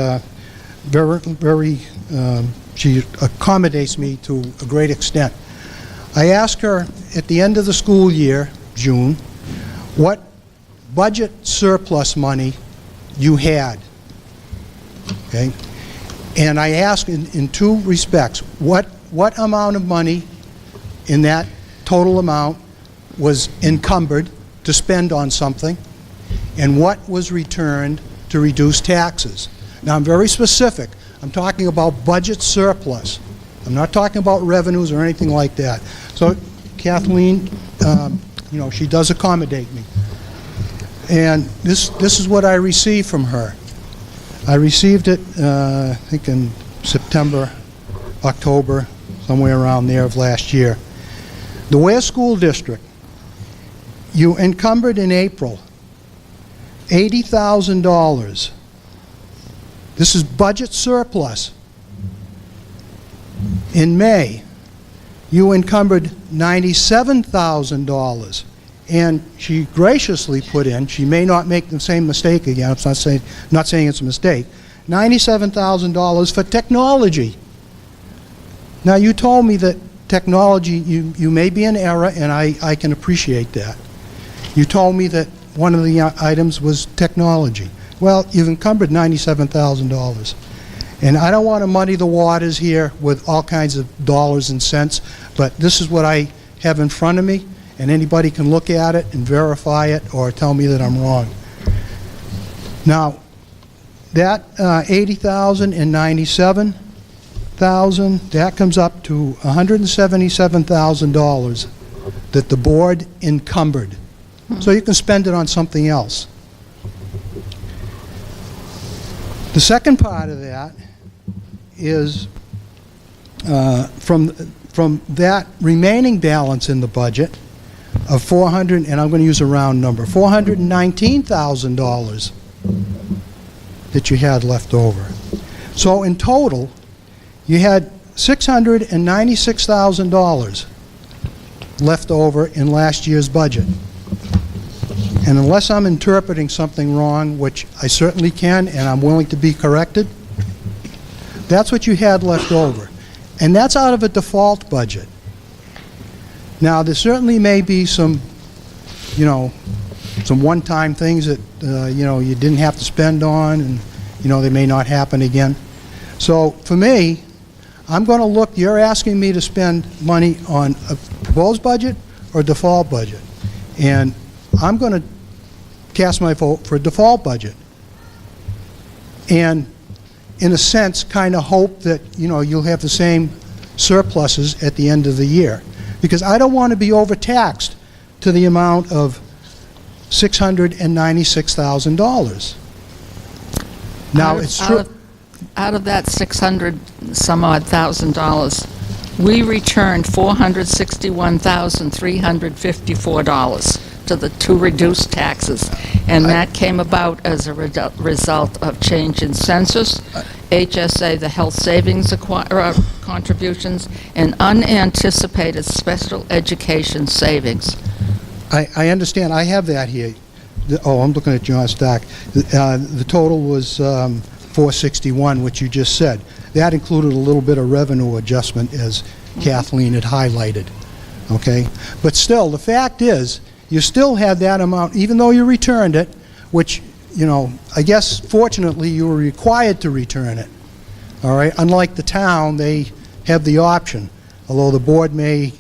Speaker 8: she accommodates me to a great extent. I asked her at the end of the school year, June, what budget surplus money you had. Okay? And I asked in two respects, what amount of money in that total amount was encumbered to spend on something, and what was returned to reduce taxes. Now, I'm very specific. I'm talking about budget surplus. I'm not talking about revenues or anything like that. So, Kathleen, you know, she does accommodate me. And this is what I received from her. I received it, I think in September, October, somewhere around there of last year. The Weare School District, you encumbered in April $80,000. This is budget surplus. In May, you encumbered $97,000. And she graciously put in, she may not make the same mistake again, I'm not saying it's a mistake, $97,000 for technology. Now, you told me that technology, you may be in error, and I can appreciate that. You told me that one of the items was technology. Well, you've encumbered $97,000. And I don't want to muddy the waters here with all kinds of dollars and cents, but this is what I have in front of me, and anybody can look at it and verify it or tell me that I'm wrong. Now, that $80,000 and $97,000, that comes up to $177,000 that the board encumbered. So you can spend it on something else. The second part of that is from that remaining balance in the budget of $400, and I'm going to use a round number, $419,000 that you had left over. So in total, you had $696,000 left over in last year's budget. And unless I'm interpreting something wrong, which I certainly can, and I'm willing to be corrected, that's what you had left over. And that's out of a default budget. Now, there certainly may be some, you know, some one-time things that, you know, you didn't have to spend on, and, you know, they may not happen again. So, for me, I'm going to look, you're asking me to spend money on a proposed budget or default budget. And I'm going to cast my vote for a default budget. And in a sense, kind of hope that, you'll have the same surpluses at the end of the year. Because I don't want to be overtaxed to the amount of $696,000. Now, it's true.
Speaker 2: Out of that 600 some odd $1,000, we returned $461,354 to the two reduced taxes, and that came about as a result of change in census, HSA, the health savings contributions, and unanticipated special education savings.
Speaker 8: I understand. I have that here. I'm looking at John Stark. The total was 461, which you just said. That included a little bit of revenue adjustment, as Kathleen had highlighted. Okay? But still, the fact is, you still had that amount, even though you returned it, which, I guess, fortunately, you were required to return it. All right? Unlike the town, they have the option, although the board may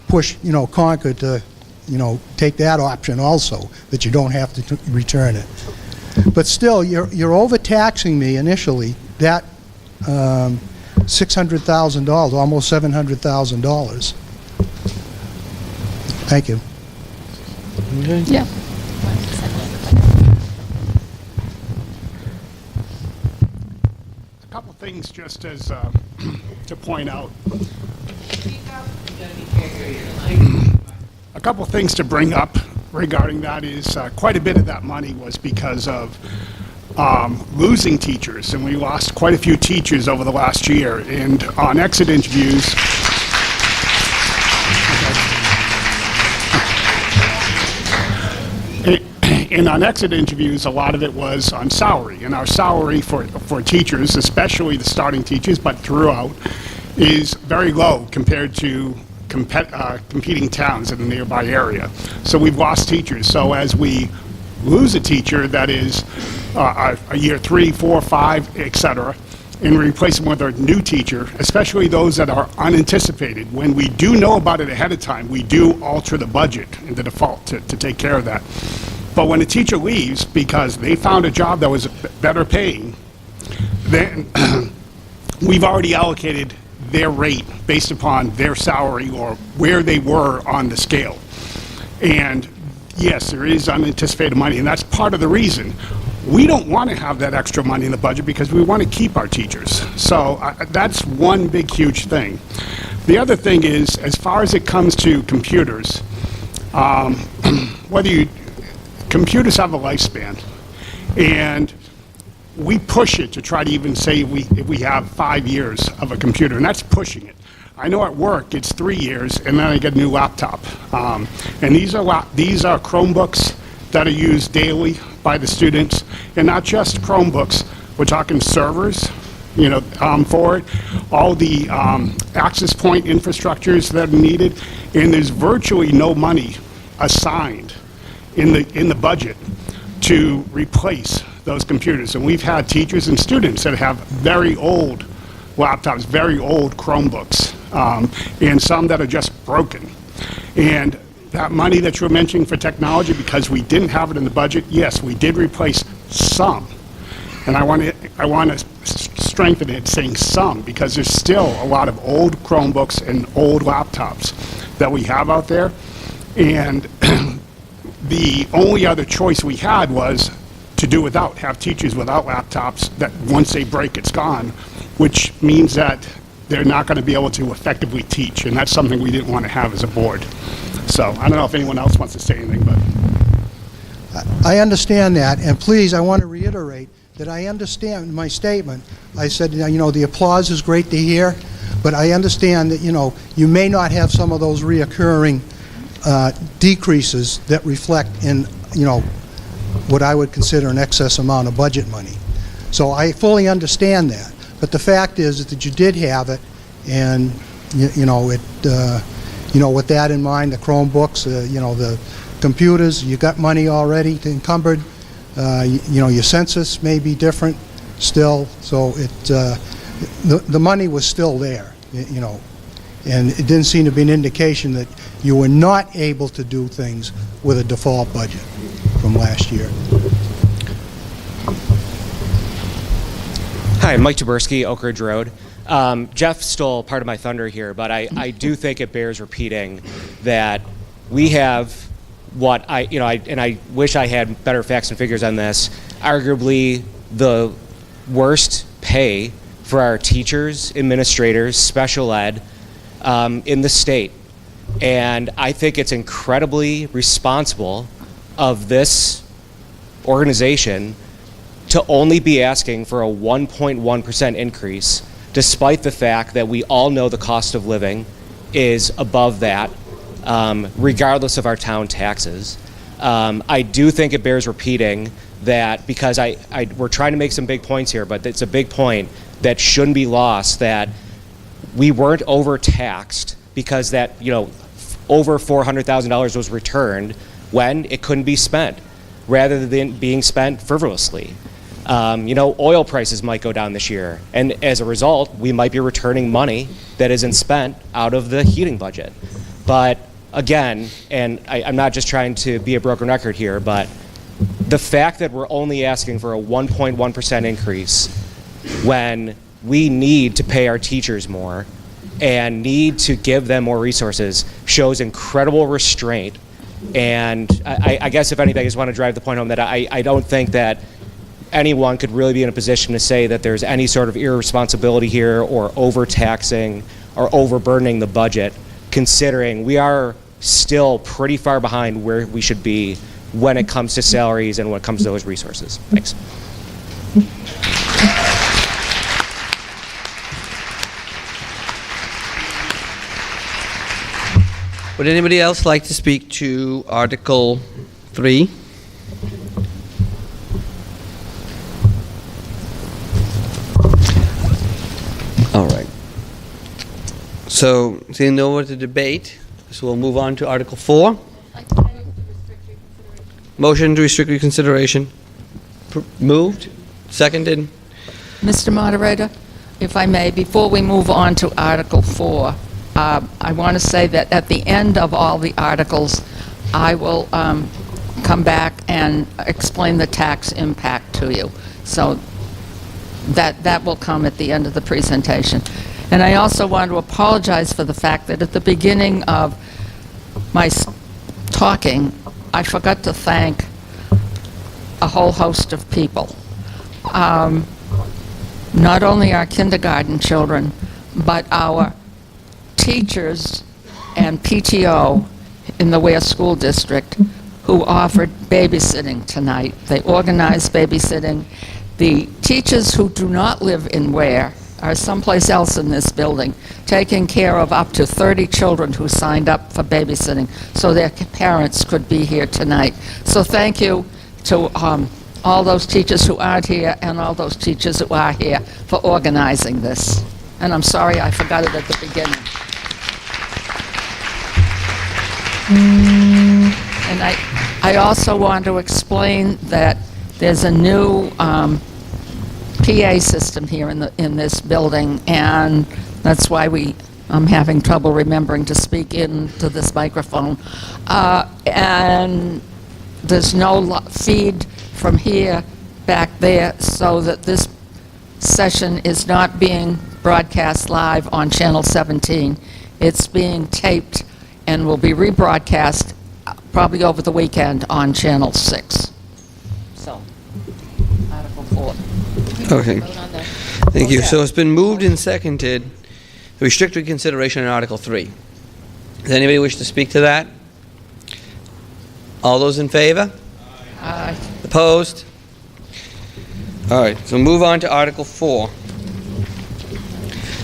Speaker 8: push, Concord to, take that option also, that you don't have to return it. But still, you're overtaxing me initially, that $600,000, almost $700,000. Thank you.
Speaker 2: Yeah.
Speaker 9: A couple of things just as to point out. A couple of things to bring up regarding that is quite a bit of that money was because of losing teachers, and we lost quite a few teachers over the last year. And on exit interviews, a lot of it was on salary, and our salary for teachers, especially the starting teachers, but throughout, is very low compared to competing towns in the nearby area. So we've lost teachers. So as we lose a teacher that is a year 3, 4, 5, etc., and replace them with a new teacher, especially those that are unanticipated, when we do know about it ahead of time, we do alter the budget in the default to take care of that. But when a teacher leaves because they found a job that was better paying, then we've already allocated their rate based upon their salary or where they were on the scale. And yes, there is unanticipated money, and that's part of the reason. We don't want to have that extra money in the budget because we want to keep our teachers. So that's one big, huge thing. The other thing is, as far as it comes to computers, computers have a lifespan, and we push it to try to even say if we have 5 years of a computer, and that's pushing it. I know at work it's 3 years, and then I get a new laptop. And these are Chromebooks that are used daily by the students, and not just Chromebooks. We're talking servers, for it, all the access point infrastructures that are needed, and there's virtually no money assigned in the budget to replace those computers. And we've had teachers and students that have very old laptops, very old Chromebooks, and some that are just broken. And that money that you're mentioning for technology, because we didn't have it in the budget, yes, we did replace some. And I want to strengthen it, saying some, because there's still a lot of old Chromebooks and old laptops that we have out there. And the only other choice we had was to do without, have teachers without laptops that once they break, it's gone, which means that they're not going to be able to effectively teach, and that's something we didn't want to have as a board. So I don't know if anyone else wants to say anything, but
Speaker 8: I understand that, and please, I want to reiterate that I understand my statement. I said, the applause is great to hear, but I understand that, you may not have some of those reoccurring decreases that reflect in, what I would consider an excess amount of budget money. So I fully understand that. But the fact is that you did have it, and, with that in mind, the Chromebooks, the computers, you got money already encumbered. Your census may be different still, so the money was still there, and it didn't seem to be an indication that you were not able to do things with a default budget from last year.
Speaker 10: Hi, Mike Taberski, Oak Ridge Road. Jeff stole part of my thunder here, but I do think it bears repeating that we have what I wish I had better facts and figures on this, arguably the worst pay for our teachers, administrators, special ed in the state. And I think it's incredibly responsible of this organization to only be asking for a 1.1% increase, despite the fact that we all know the cost of living is above that, regardless of our town taxes. I do think it bears repeating that, because we're trying to make some big points here, but it's a big point that shouldn't be lost, that we weren't overtaxed because that, over $400,000 was returned when it couldn't be spent, rather than being spent frivolously. Oil prices might go down this year, and as a result, we might be returning money that isn't spent out of the heating budget. But again, and I'm not just trying to be a broken record here, but the fact that we're only asking for a 1.1% increase when we need to pay our teachers more and need to give them more resources shows incredible restraint. And I guess, if anything, I just want to drive the point home that I don't think that anyone could really be in a position to say that there's any sort of irresponsibility here or overtaxing or overburdening the budget, considering we are still pretty far behind where we should be when it comes to salaries and when it comes to those resources. Thanks.
Speaker 1: Would anybody else like to speak to Article 3? All right. So, seeing no one to debate, so we'll move on to Article 4. Motion to restrict reconsideration. Moved? Seconded?
Speaker 2: Mr. Moderator, if I may, before we move on to Article 4, I want to say that at the end of all the articles, I will come back and explain the tax impact to you. So that will come at the end of the presentation. And I also want to apologize for the fact that at the beginning of my talking, I forgot to thank a whole host of people. Not only our kindergarten children, but our teachers and PTO in the Weare School District who offered babysitting tonight. They organized babysitting. The teachers who do not live in Weare are someplace else in this building, taking care of up to 30 children who signed up for babysitting so their parents could be here tonight. So thank you to all those teachers who aren't here and all those teachers who are here for organizing this. And I'm sorry I forgot it at the beginning. And I also want to explain that there's a new PA system here in this building, and that's why I'm having trouble remembering to speak into this microphone. And there's no feed from here back there, so that this session is not being broadcast live on Channel 17. It's being taped and will be rebroadcast probably over the weekend on Channel 6. So, Article 4.
Speaker 1: Okay. Thank you. So it's been moved and seconded to restrict reconsideration on Article 3. Does anybody wish to speak to that? All those in favor?
Speaker 2: Aye.
Speaker 1: Opposed? All right, so move on to Article 4.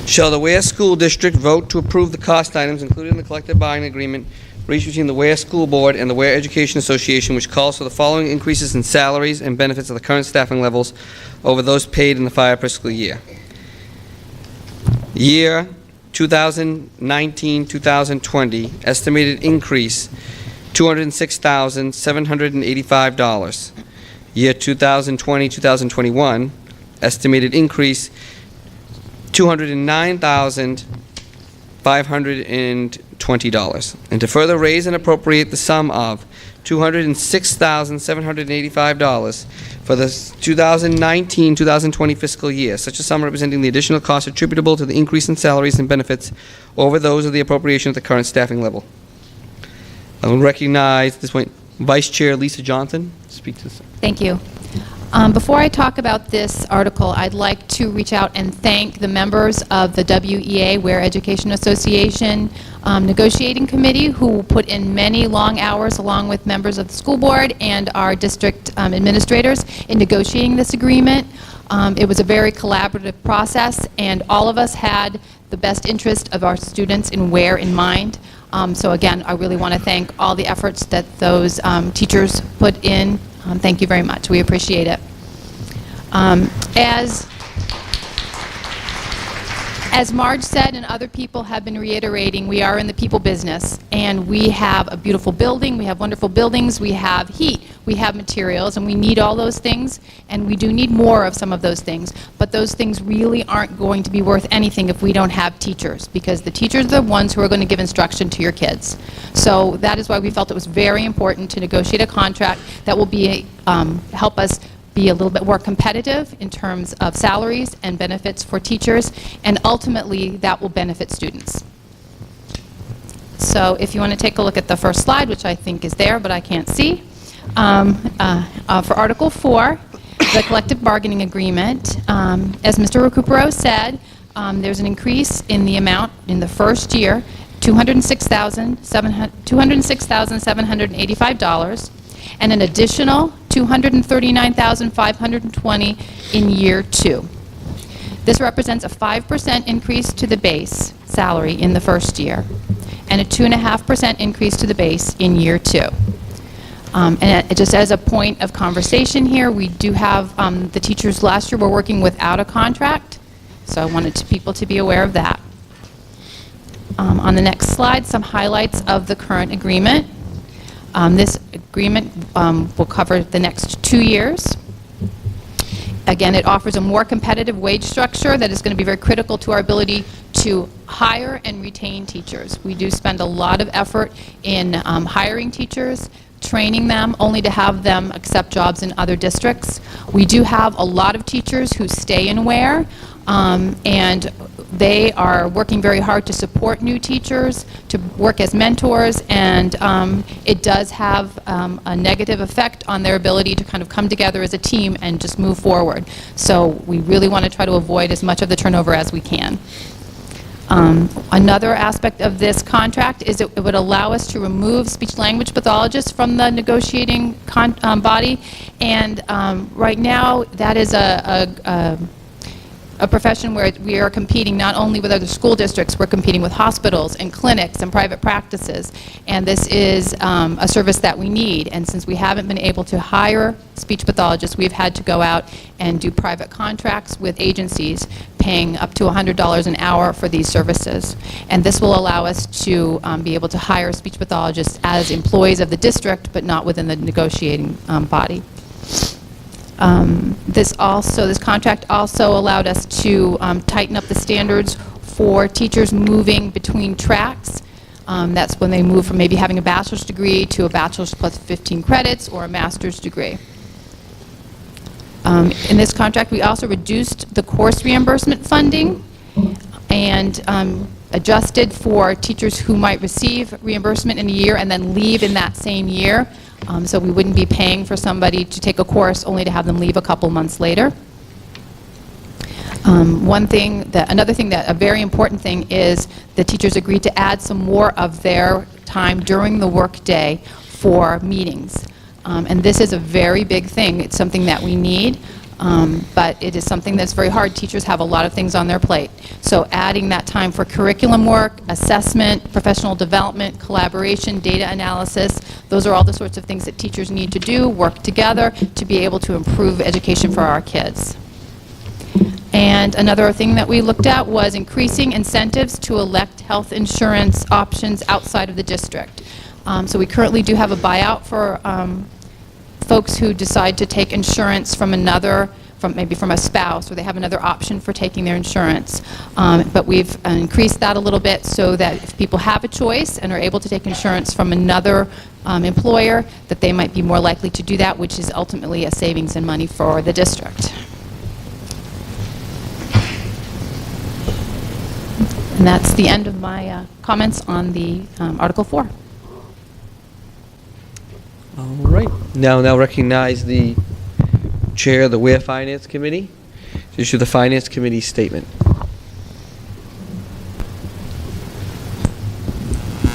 Speaker 1: Shall the Weare School District vote to approve the cost items included in the collective bargaining agreement reached between the Weare School Board and the Weare Education Association, which calls for the following increases in salaries and benefits of the current staffing levels over those paid in the prior fiscal year? Year 2019-2020, estimated increase $206,785. Year 2020-2021, estimated increase $209,520. And to further raise and appropriate the sum of $206,785 for the 2019-2020 fiscal year. Such a sum representing the additional cost attributable to the increase in salaries and benefits over those of the appropriation at the current staffing level. I will recognize at this point Vice Chair Lisa Johnson to speak to this.
Speaker 11: Thank you. Before I talk about this article, I'd like to reach out and thank the members of the WEA, Weare Education Association Negotiating Committee, who put in many long hours along with members of the school board and our district administrators in negotiating this agreement. It was a very collaborative process, and all of us had the best interest of our students in Weare in mind. So again, I really want to thank all the efforts that those teachers put in. Thank you very much. We appreciate it. As Marge said and other people have been reiterating, we are in the people business, and we have a beautiful building, we have wonderful buildings, we have heat, we have materials, and we need all those things, and we do need more of some of those things, but those things really aren't going to be worth anything if we don't have teachers, because the teachers are the ones who are going to give instruction to your kids. So that is why we felt it was very important to negotiate a contract that will be help us be a little bit more competitive in terms of salaries and benefits for teachers, and ultimately that will benefit students. So if you want to take a look at the first slide, which I think is there but I can't see, for Article 4, the collective bargaining agreement, as Mr. Recupero said, there's an increase in the amount in the first year, $206,785, and an additional $239,520 in year 2. This represents a 5% increase to the base salary in the first year, and a 2.5% increase to the base in year 2. And just as a point of conversation here, we do have the teachers last year were working without a contract, so I wanted people to be aware of that. On the next slide, some highlights of the current agreement. This agreement will cover the next 2 years. Again, it offers a more competitive wage structure that is going to be very critical to our ability to hire and retain teachers. We do spend a lot of effort in hiring teachers, training them, only to have them accept jobs in other districts. We do have a lot of teachers who stay in Weare, and they are working very hard to support new teachers, to work as mentors, and it does have a negative effect on their ability to kind of come together as a team and just move forward. So we really want to try to avoid as much of the turnover as we can. Another aspect of this contract is it would allow us to remove speech-language pathologists from the negotiating body, and right now that is a profession where we are competing not only with other school districts, we're competing with hospitals and clinics and private practices, and this is a service that we need. And since we haven't been able to hire speech pathologists, we've had to go out and do private contracts with agencies paying up to $100 an hour for these services. And this will allow us to be able to hire speech pathologists as employees of the district, but not within the negotiating body. This contract also allowed us to tighten up the standards for teachers moving between tracks. That's when they move from maybe having a bachelor's degree to a bachelor's plus 15 credits or a master's degree. In this contract, we also reduced the course reimbursement funding and adjusted for teachers who might receive reimbursement in a year and then leave in that same year. So we wouldn't be paying for somebody to take a course only to have them leave a couple months later. A very important thing is the teachers agreed to add some more of their time during the workday for meetings. And this is a very big thing. It's something that we need, but it is something that's very hard. Teachers have a lot of things on their plate. So adding that time for curriculum work, assessment, professional development, collaboration, data analysis, those are all the sorts of things that teachers need to do, work together to be able to improve education for our kids. And another thing that we looked at was increasing incentives to elect health insurance options outside of the district. So we currently do have a buyout for folks who decide to take insurance from another maybe from a spouse, or they have another option for taking their insurance. But we've increased that a little bit so that if people have a choice and are able to take insurance from another employer, that they might be more likely to do that, which is ultimately a savings in money for the district. And that's the end of my comments on the Article 4.
Speaker 1: All right. Now recognize the chair of the Weare Finance Committee to issue the Finance Committee statement.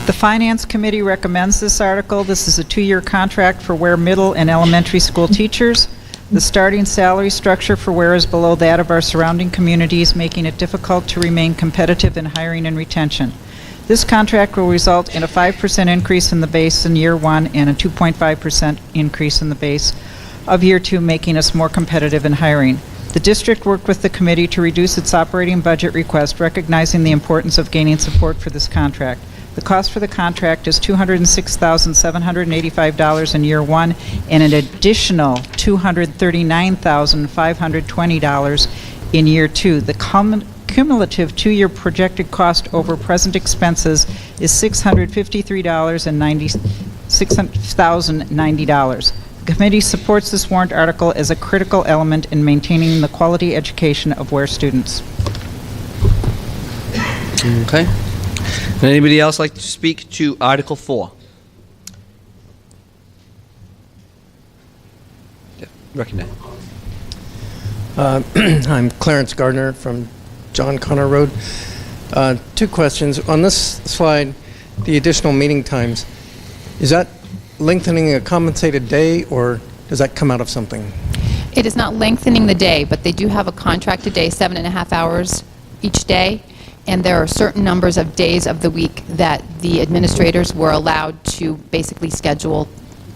Speaker 4: The Finance Committee recommends this article. This is a 2-year contract for Weare middle and elementary school teachers. The starting salary structure for Weare is below that of our surrounding communities, making it difficult to remain competitive in hiring and retention. This contract will result in a 5% increase in the base in year 1 and a 2.5% increase in the base of year 2, making us more competitive in hiring. The district worked with the committee to reduce its operating budget request, recognizing the importance of gaining support for this contract. The cost for the contract is $206,785 in year 1 and an additional $239,520 in year 2. The cumulative 2-year projected cost over present expenses is $653,090. The committee supports this warrant article as a critical element in maintaining the quality education of Weare students.
Speaker 1: Okay. Would anybody else like to speak to Article 4? Yeah, recognize.
Speaker 12: I'm Clarence Gardner from John Connor Road. 2 questions. On this slide, the additional meeting times, is that lengthening a compensated day, or does that come out of something?
Speaker 11: It is not lengthening the day, but they do have a contracted day, 7.5 hours each day, and there are certain numbers of days of the week that the administrators were allowed to basically schedule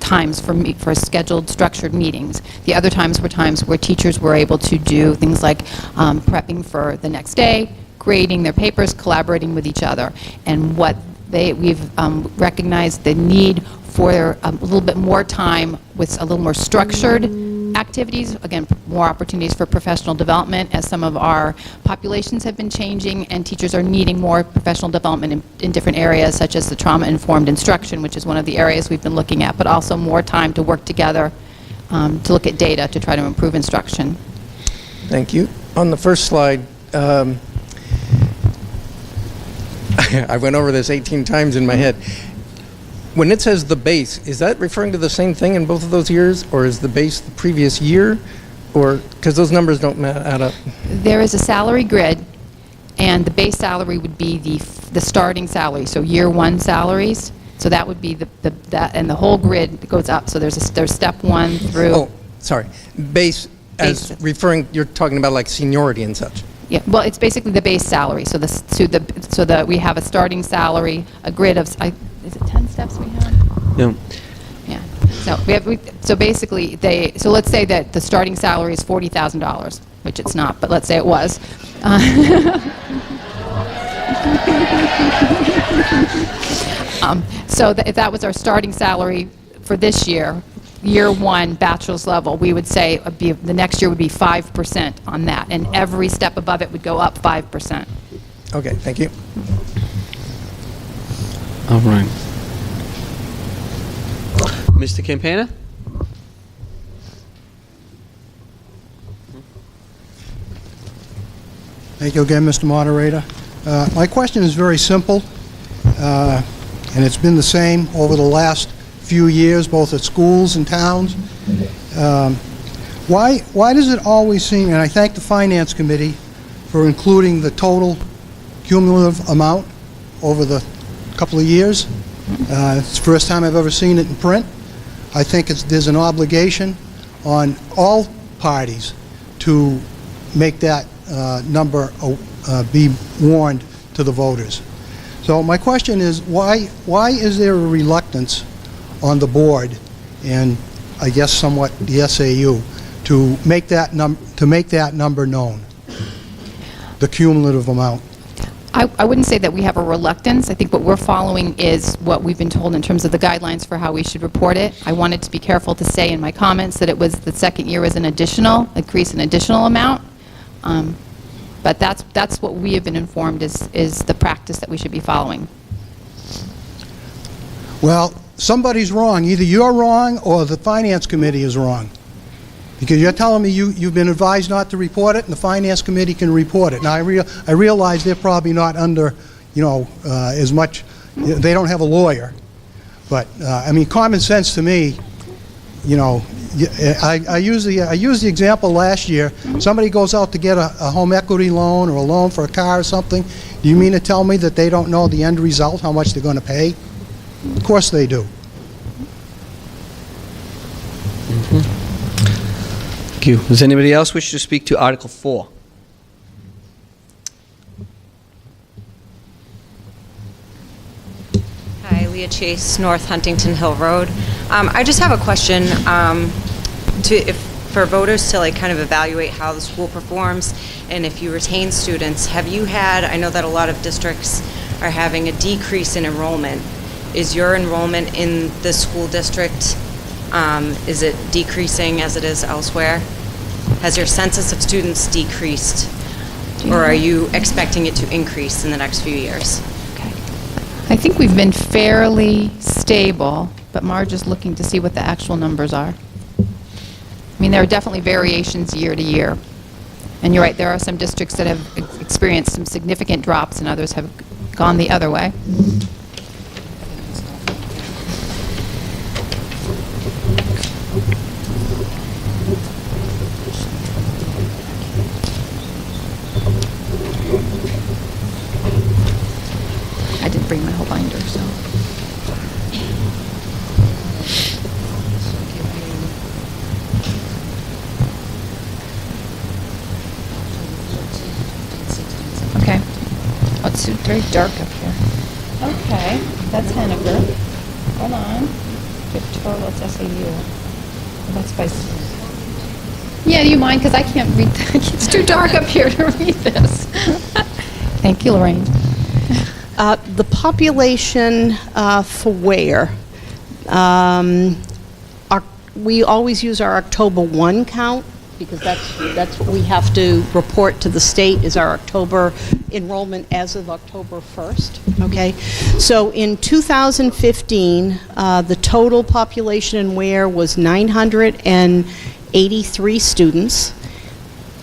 Speaker 11: times for scheduled structured meetings. The other times were times where teachers were able to do things like prepping for the next day, grading their papers, collaborating with each other. And we've recognized the need for a little bit more time with a little more structured activities, again, more opportunities for professional development as some of our populations have been changing and teachers are needing more professional development in different areas, such as the trauma-informed instruction, which is one of the areas we've been looking at, but also more time to work together to look at data to try to improve instruction.
Speaker 12: Thank you. On the first slide, I went over this 18 times in my head. When it says the base, is that referring to the same thing in both of those years, or is the base the previous year? Or, because those numbers don't add up.
Speaker 11: There is a salary grid, and the base salary would be the starting salary, so year 1 salaries. So that would be that, and the whole grid goes up. So there's step 1 through.
Speaker 12: Oh, sorry. Base as referring, you're talking about like seniority and such.
Speaker 11: Yeah, well, it's basically the base salary. So we have a starting salary, a grid of, is it 10 steps we have?
Speaker 1: No.
Speaker 11: Yeah. So so basically so let's say that the starting salary is $40,000, which it's not, but let's say it was. So if that was our starting salary for this year, year 1 bachelor's level, we would say the next year would be 5% on that, and every step above it would go up 5%.
Speaker 12: Okay, thank you.
Speaker 1: All right. Mr. Campana?
Speaker 8: Thank you again, Mr. Moderator. My question is very simple, and it's been the same over the last few years, both at schools and towns. Why does it always seem, and I thank the Finance Committee for including the total cumulative amount over the couple of years. It's the first time I've ever seen it in print. I think there's an obligation on all parties to make that number be warned to the voters. So my question is, why is there a reluctance on the board and I guess somewhat the SAU to make that number known, the cumulative amount?
Speaker 11: I wouldn't say that we have a reluctance. I think what we're following is what we've been told in terms of the guidelines for how we should report it. I wanted to be careful to say in my comments that it was the second year was an additional amount. But that's what we have been informed is the practice that we should be following.
Speaker 8: Well, somebody's wrong. Either you're wrong or the Finance Committee is wrong. Because you're telling me you've been advised not to report it, and the Finance Committee can report it. Now, I realize they're probably not under, as much, they don't have a lawyer. But, I mean, common sense to me, I used the example last year. Somebody goes out to get a home equity loan or a loan for a car or something. Do you mean to tell me that they don't know the end result, how much they're going to pay? Of course they do.
Speaker 1: Thank you. Does anybody else wish to speak to Article 4?
Speaker 13: Hi, Leah Chase, North Huntington Hill Road. I just have a question for voters to kind of evaluate how the school performs, and if you retain students. Have you had, I know that a lot of districts are having a decrease in enrollment. Is your enrollment in the school district, is it decreasing as it is elsewhere? Has your census of students decreased, or are you expecting it to increase in the next few years?
Speaker 11: I think we've been fairly stable, but Marge is looking to see what the actual numbers are. I mean, there are definitely variations year to year. And you're right, there are some districts that have experienced some significant drops and others have gone the other way. I didn't bring my whole binder, so. Okay. Oh, it's very dark up here. Okay, that's Henniger. Hold on. Victoria, it's SAU. That's by... Yeah, do you mind? Because I can't read that. It's too dark up here to read this. Thank you, Lorraine.
Speaker 14: The population for Weare, we always use our October 1 count because that's what we have to report to the state is our October enrollment as of October 1st, okay? So in 2015, the total population in Weare was 983 students.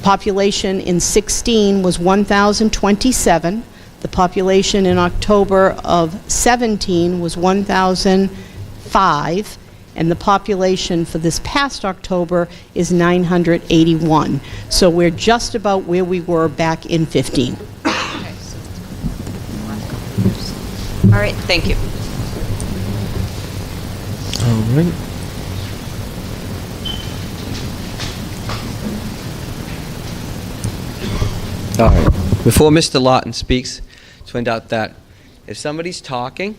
Speaker 14: Population in 16 was 1,027. The population in October of 17 was 1,005, and the population for this past October is 981. So we're just about where we were back in 15.
Speaker 13: All right, thank you.
Speaker 1: All right. All right. Before Mr. Lawton speaks, just find out that if somebody's speaking,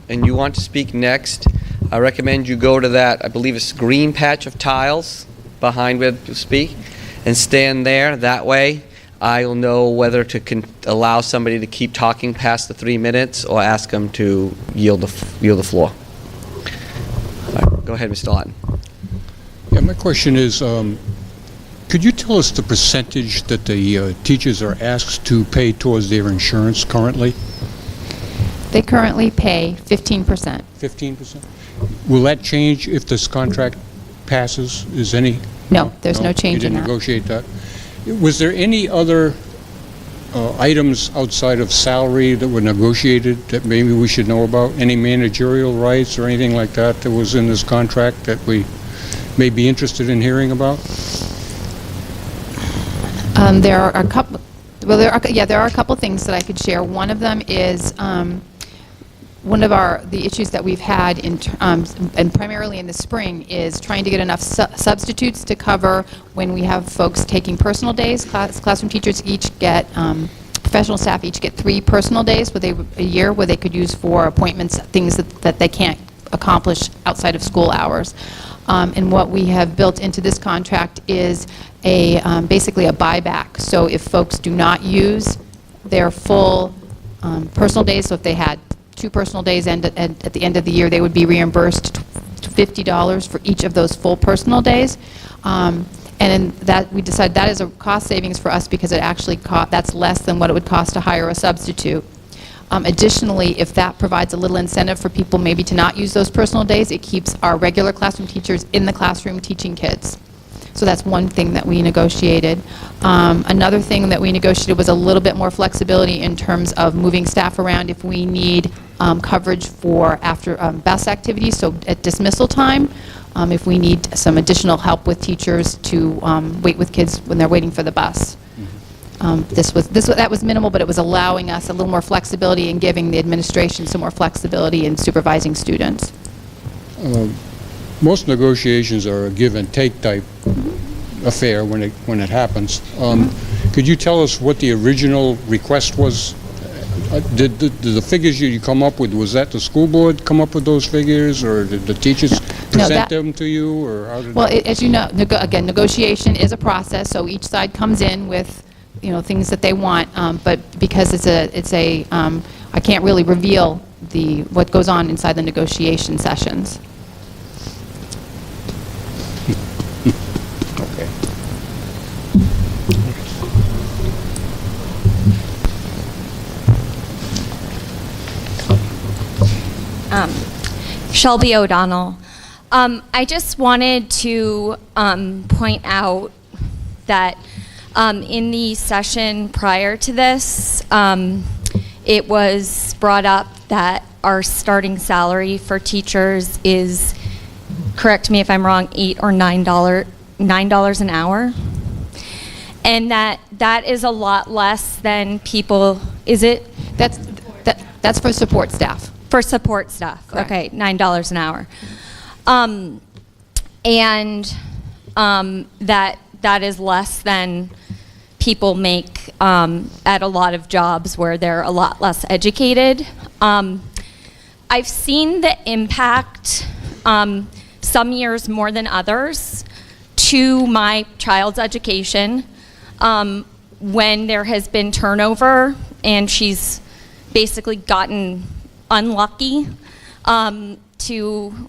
Speaker 1: and you want to speak next, I recommend you go to that, I believe it's green patch of tiles behind where you speak, and stand there. That way, I'll know whether to allow somebody to keep talking past the 3 minutes or ask them to yield the floor. All right, go ahead, Mr. Lawton.
Speaker 5: Yeah, my question is, could you tell us the percentage that the teachers are asked to pay towards their insurance currently?
Speaker 11: They currently pay 15%.
Speaker 5: 15%? Will that change if this contract passes? Is any?
Speaker 11: No, there's no change in that.
Speaker 5: You didn't negotiate that? Was there any other items outside of salary that were negotiated that maybe we should know about? Any managerial rights or anything like that that was in this contract that we may be interested in hearing about?
Speaker 11: There are a couple. Well, there are a couple things that I could share. One of them is one of the issues that we've had and primarily in the spring is trying to get enough substitutes to cover when we have folks taking personal days. Classroom teachers each get professional staff each get 3 personal days a year where they could use for appointments, things that they can't accomplish outside of school hours. And what we have built into this contract is basically a buyback. So if folks do not use their full personal days. So if they had 2 personal days and at the end of the year, they would be reimbursed $50 for each of those full personal days. And in that, we decided that is a cost savings for us because it actually that's less than what it would cost to hire a substitute. Additionally, if that provides a little incentive for people maybe to not use those personal days, it keeps our regular classroom teachers in the classroom teaching kids. So that's one thing that we negotiated. Another thing that we negotiated was a little bit more flexibility in terms of moving staff around if we need coverage for after bus activities, so at dismissal time, if we need some additional help with teachers to wait with kids when they're waiting for the bus. That was minimal, but it was allowing us a little more flexibility and giving the administration some more flexibility in supervising students.
Speaker 5: Most negotiations are a give and take type affair when it happens. Could you tell us what the original request was? Did the figures you come up with, was that the school board come up with those figures, or did the teachers present them to you, or how did
Speaker 11: Well, as you know, again, negotiation is a process, so each side comes in with things that they want, but because it's a I can't really reveal what goes on inside the negotiation sessions.
Speaker 5: Okay.
Speaker 15: Shelby O'Donnell. I just wanted to point out that in the session prior to this, it was brought up that our starting salary for teachers is, correct me if I'm wrong, $8 or $9 an hour, and that is a lot less than people. Is it?
Speaker 11: That's for support staff.
Speaker 15: For support staff, correct. Okay, $9 an hour, and that is less than people make at a lot of jobs where they're a lot less educated. I've seen the impact, some years more than others, to my child's education when there has been turnover and she's basically gotten unlucky to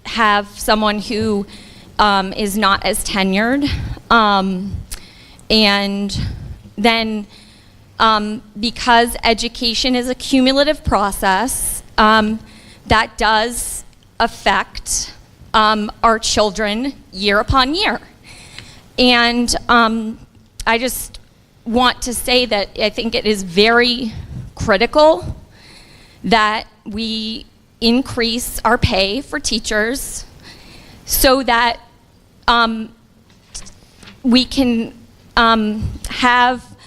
Speaker 15: have someone who is not as tenured. And then because education is a cumulative process, that does affect our children year upon year. And I just want to say that I think it is very critical that we increase our pay for teachers so that we can have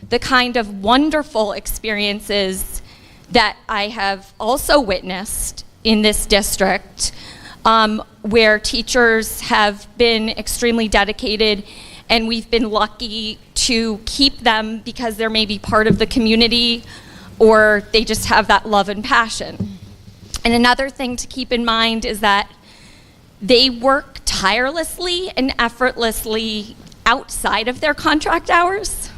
Speaker 15: the kind of wonderful experiences that I have also witnessed in this district, where teachers have been extremely dedicated, and we've been lucky to keep them because they're maybe part of the community or they just have that love and passion. And another thing to keep in mind is that they work tirelessly and effortlessly outside of their contract hours.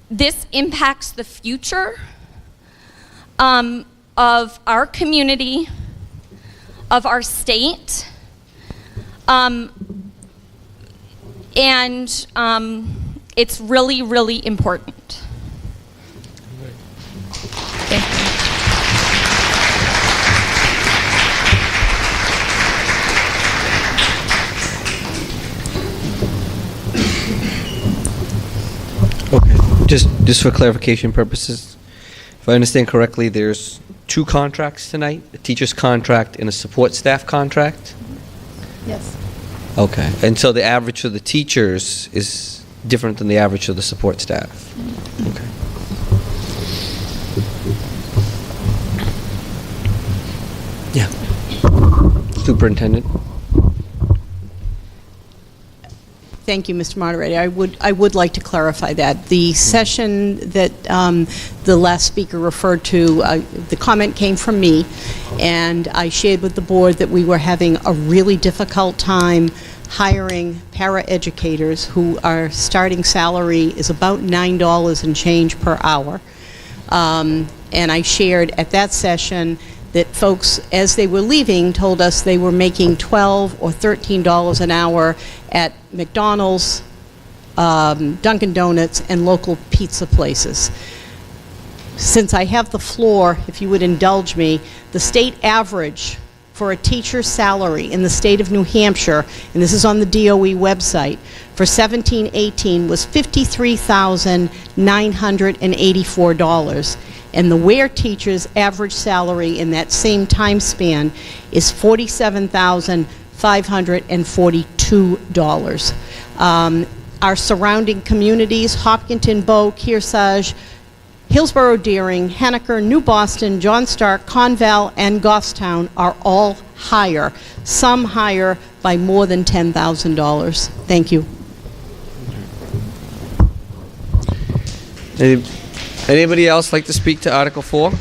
Speaker 15: This impacts the future of our community, of our state, and it's really, really important. Thank you.
Speaker 1: Okay, just for clarification purposes, if I understand correctly, there's 2 contracts tonight, a teacher's contract and a support staff contract?
Speaker 11: Yes.
Speaker 1: Okay, and so the average for the teachers is different than the average for the support staff? Okay. Yeah. Superintendent?
Speaker 14: Thank you, Mr. Moderator. I would like to clarify that. The session that the last speaker referred to, the comment came from me, and I shared with the board that we were having a really difficult time hiring paraeducators who are starting salary is about $9 and change per hour. And I shared at that session that folks, as they were leaving, told us they were making $12 or $13 an hour at McDonald's, Dunkin' Donuts, and local pizza places. Since I have the floor, if you would indulge me, the state average for a teacher's salary in the state of New Hampshire, and this is on the DOE website, for 17-18 was $53,984. And the Weare teacher's average salary in that same time span is $47,542. Our surrounding communities, Hopkinton, Bow, Kearsarge, Hillsborough, Deering, Henniker, New Boston, John Stark, Conval, and Goffstown are all higher, some higher by more than $10,000. Thank you.
Speaker 1: Anybody else like to speak to Article 4?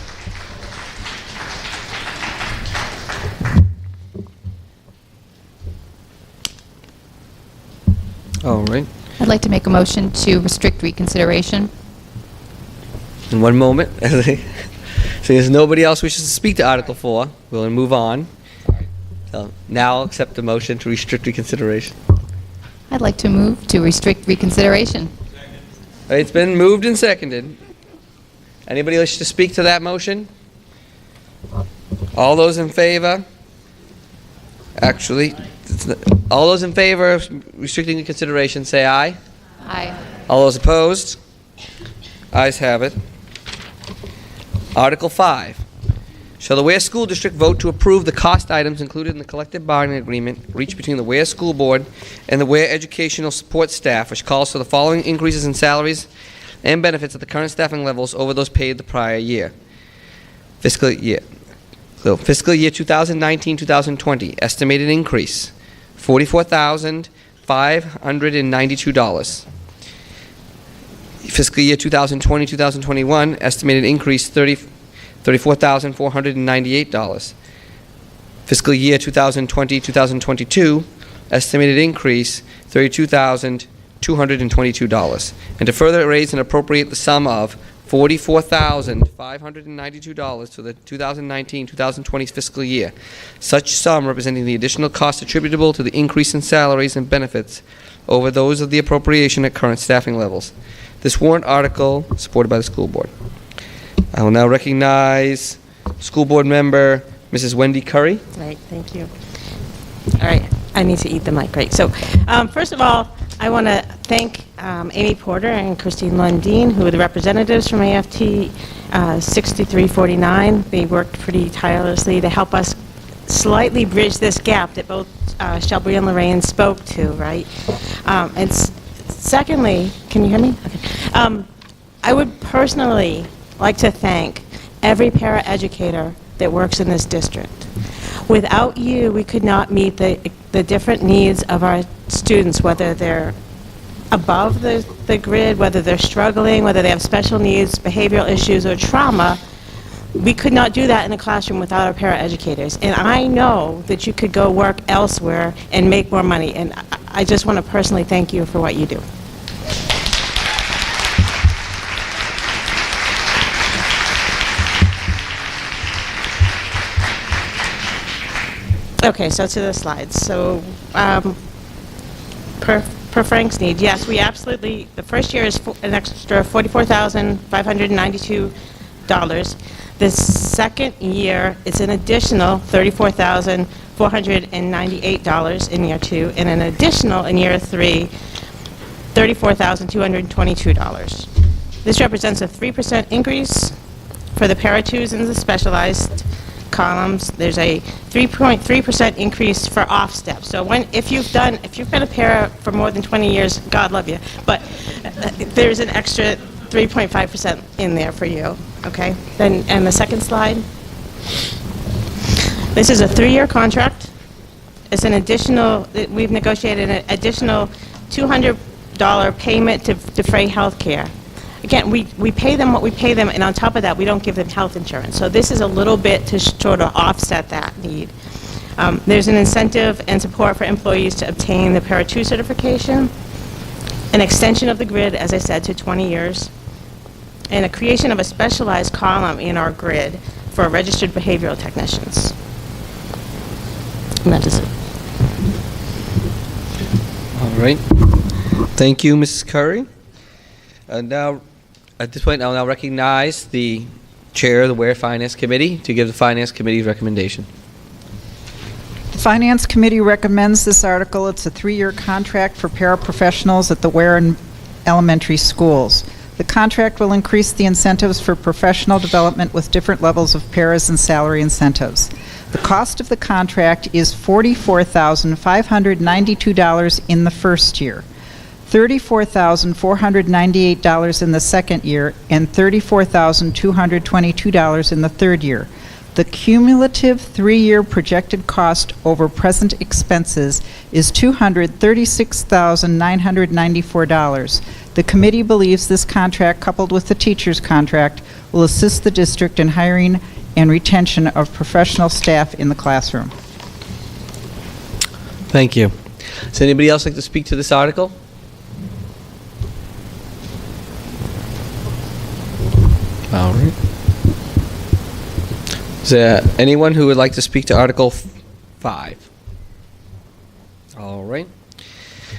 Speaker 1: All right.
Speaker 11: I'd like to make a motion to restrict reconsideration.
Speaker 1: In one moment. Seeing as nobody else wishes to speak to Article 4, we'll move on. So now I'll accept the motion to restrict reconsideration.
Speaker 11: I'd like to move to restrict reconsideration.
Speaker 1: It's been moved and seconded. Anybody wish to speak to that motion? All those in favor? Actually, all those in favor of restricting reconsideration say aye.
Speaker 11: Aye.
Speaker 1: All those opposed? Ayes have it. Article 5. Shall the Weare School District vote to approve the cost items included in the collective bargaining agreement reached between the Weare School Board and the Weare Educational Support Staff, which calls for the following increases in salaries and benefits at the current staffing levels over those paid the prior year. Fiscal year 2019-2020, estimated increase, $44,592. Fiscal year 2020-2021, estimated increase, $34,498. Fiscal year 2020-2022, estimated increase, $32,222. And to further raise and appropriate the sum of $44,592 to the 2019-2020 fiscal year. Such sum representing the additional cost attributable to the increase in salaries and benefits over those of the appropriation at current staffing levels. This warrant article supported by the school board. I will now recognize school board member Mrs. Wendy Curry.
Speaker 3: Right, thank you. All right, I need to eat the mic, right? So, first of all, I want to thank Amy Porter and Christine Lundeen, who are the representatives from AFT 6349. They worked pretty tirelessly to help us slightly bridge this gap that both Shelby and Lorraine spoke to, right? And secondly, can you hear me? Okay. I would personally like to thank every paraeducator that works in this district. Without you, we could not meet the different needs of our students, whether they're above the grid, whether they're struggling, whether they have special needs, behavioral issues, or trauma. We could not do that in a classroom without our paraeducators. And I know that you could go work elsewhere and make more money. And I just want to personally thank you for what you do. Okay, so to the slides. So per Frank's need, yes, we absolutely, the first year is an extra $44,592. The second year, it's an additional $34,498 in year 2, and an additional in year 3, $34,222. This represents a 3% increase for the para 2s and the specialized columns. There's a 3.3% increase for off-step. So if you've been a para for more than 20 years, God love you, but there's an extra 3.5% in there for you, okay? Then, and the second slide. This is a 3-year contract. It's an additional, we've negotiated an additional $200 payment to defray health care. Again, we pay them what we pay them, and on top of that, we don't give them health insurance. So this is a little bit to sort of offset that need. There's an incentive and support for employees to obtain the Para 2 certification, an extension of the grid, as I said, to 20 years, and a creation of a specialized column in our grid for registered behavioral technicians. And that is it.
Speaker 1: All right. Thank you, Mrs. Curry. Now, at this point, I'll now recognize the Chair of the Weare Finance Committee to give the Finance Committee's recommendation.
Speaker 4: The Finance Committee recommends this article. It's a 3-year contract for paraprofessionals at the Weare Elementary Schools. The contract will increase the incentives for professional development with different levels of paras and salary incentives. The cost of the contract is $44,592 in the first year, $34,498 in the second year, and $34,222 in the third year. The cumulative 3-year projected cost over present expenses is $236,994. The committee believes this contract, coupled with the teacher's contract, will assist the district in hiring and retention of professional staff in the classroom.
Speaker 1: Thank you. Does anybody else like to speak to this article? All right. Is there anyone who would like to speak to Article 5? All right.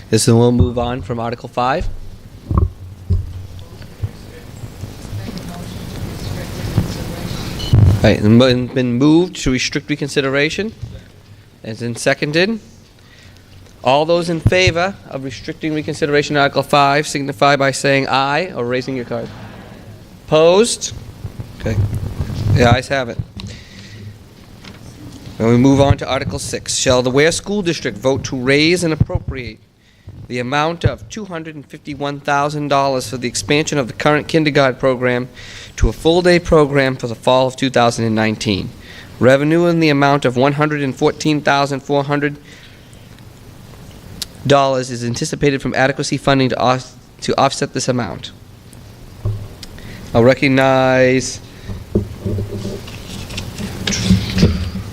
Speaker 1: This is we'll move on from Article 5. All right, and been moved to restrict reconsideration. It's been seconded. All those in favor of restricting reconsideration Article 5 signify by saying aye or raising your card. Opposed? Okay. The ayes have it. And we move on to Article 6. Shall the Weare School District vote to raise and appropriate the amount of $251,000 for the expansion of the current kindergarten program to a full-day program for the fall of 2019? Revenue in the amount of $114,400 is anticipated from adequacy funding to offset this amount. I'll recognize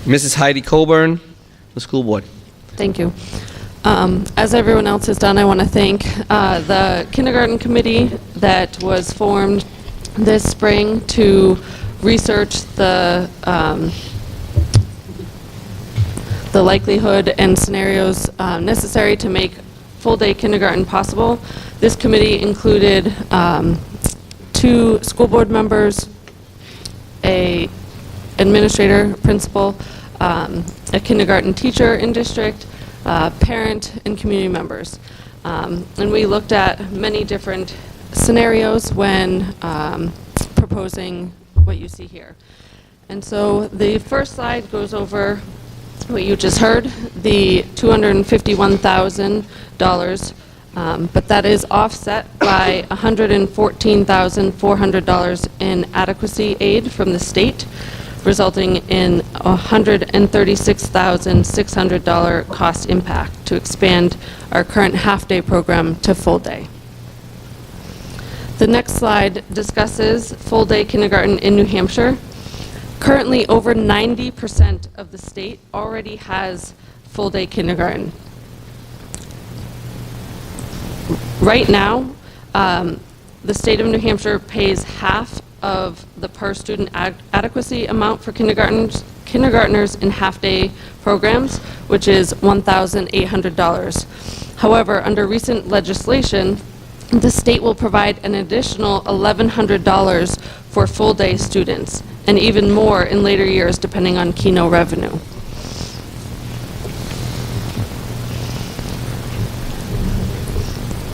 Speaker 1: Mrs. Heidi Colburn, the school board.
Speaker 16: Thank you. As everyone else has done, I want to thank the kindergarten committee that was formed this spring to research the likelihood and scenarios necessary to make full-day kindergarten possible. This committee included 2 school board members, a administrator, principal, a kindergarten teacher in district, parent, and community members. And we looked at many different scenarios when proposing what you see here. And so the first slide goes over what you just heard, the $251,000, but that is offset by $114,400 in adequacy aid from the state, resulting in $136,600 cost impact to expand our current half-day program to full-day. The next slide discusses full-day kindergarten in New Hampshire. Currently, over 90% of the state already has full-day kindergarten. Right now, the state of New Hampshire pays half of the per-student adequacy amount for kindergartners in half-day programs, which is $1,800. However, under recent legislation, the state will provide an additional $1,100 for full-day students, and even more in later years depending on Keno revenue.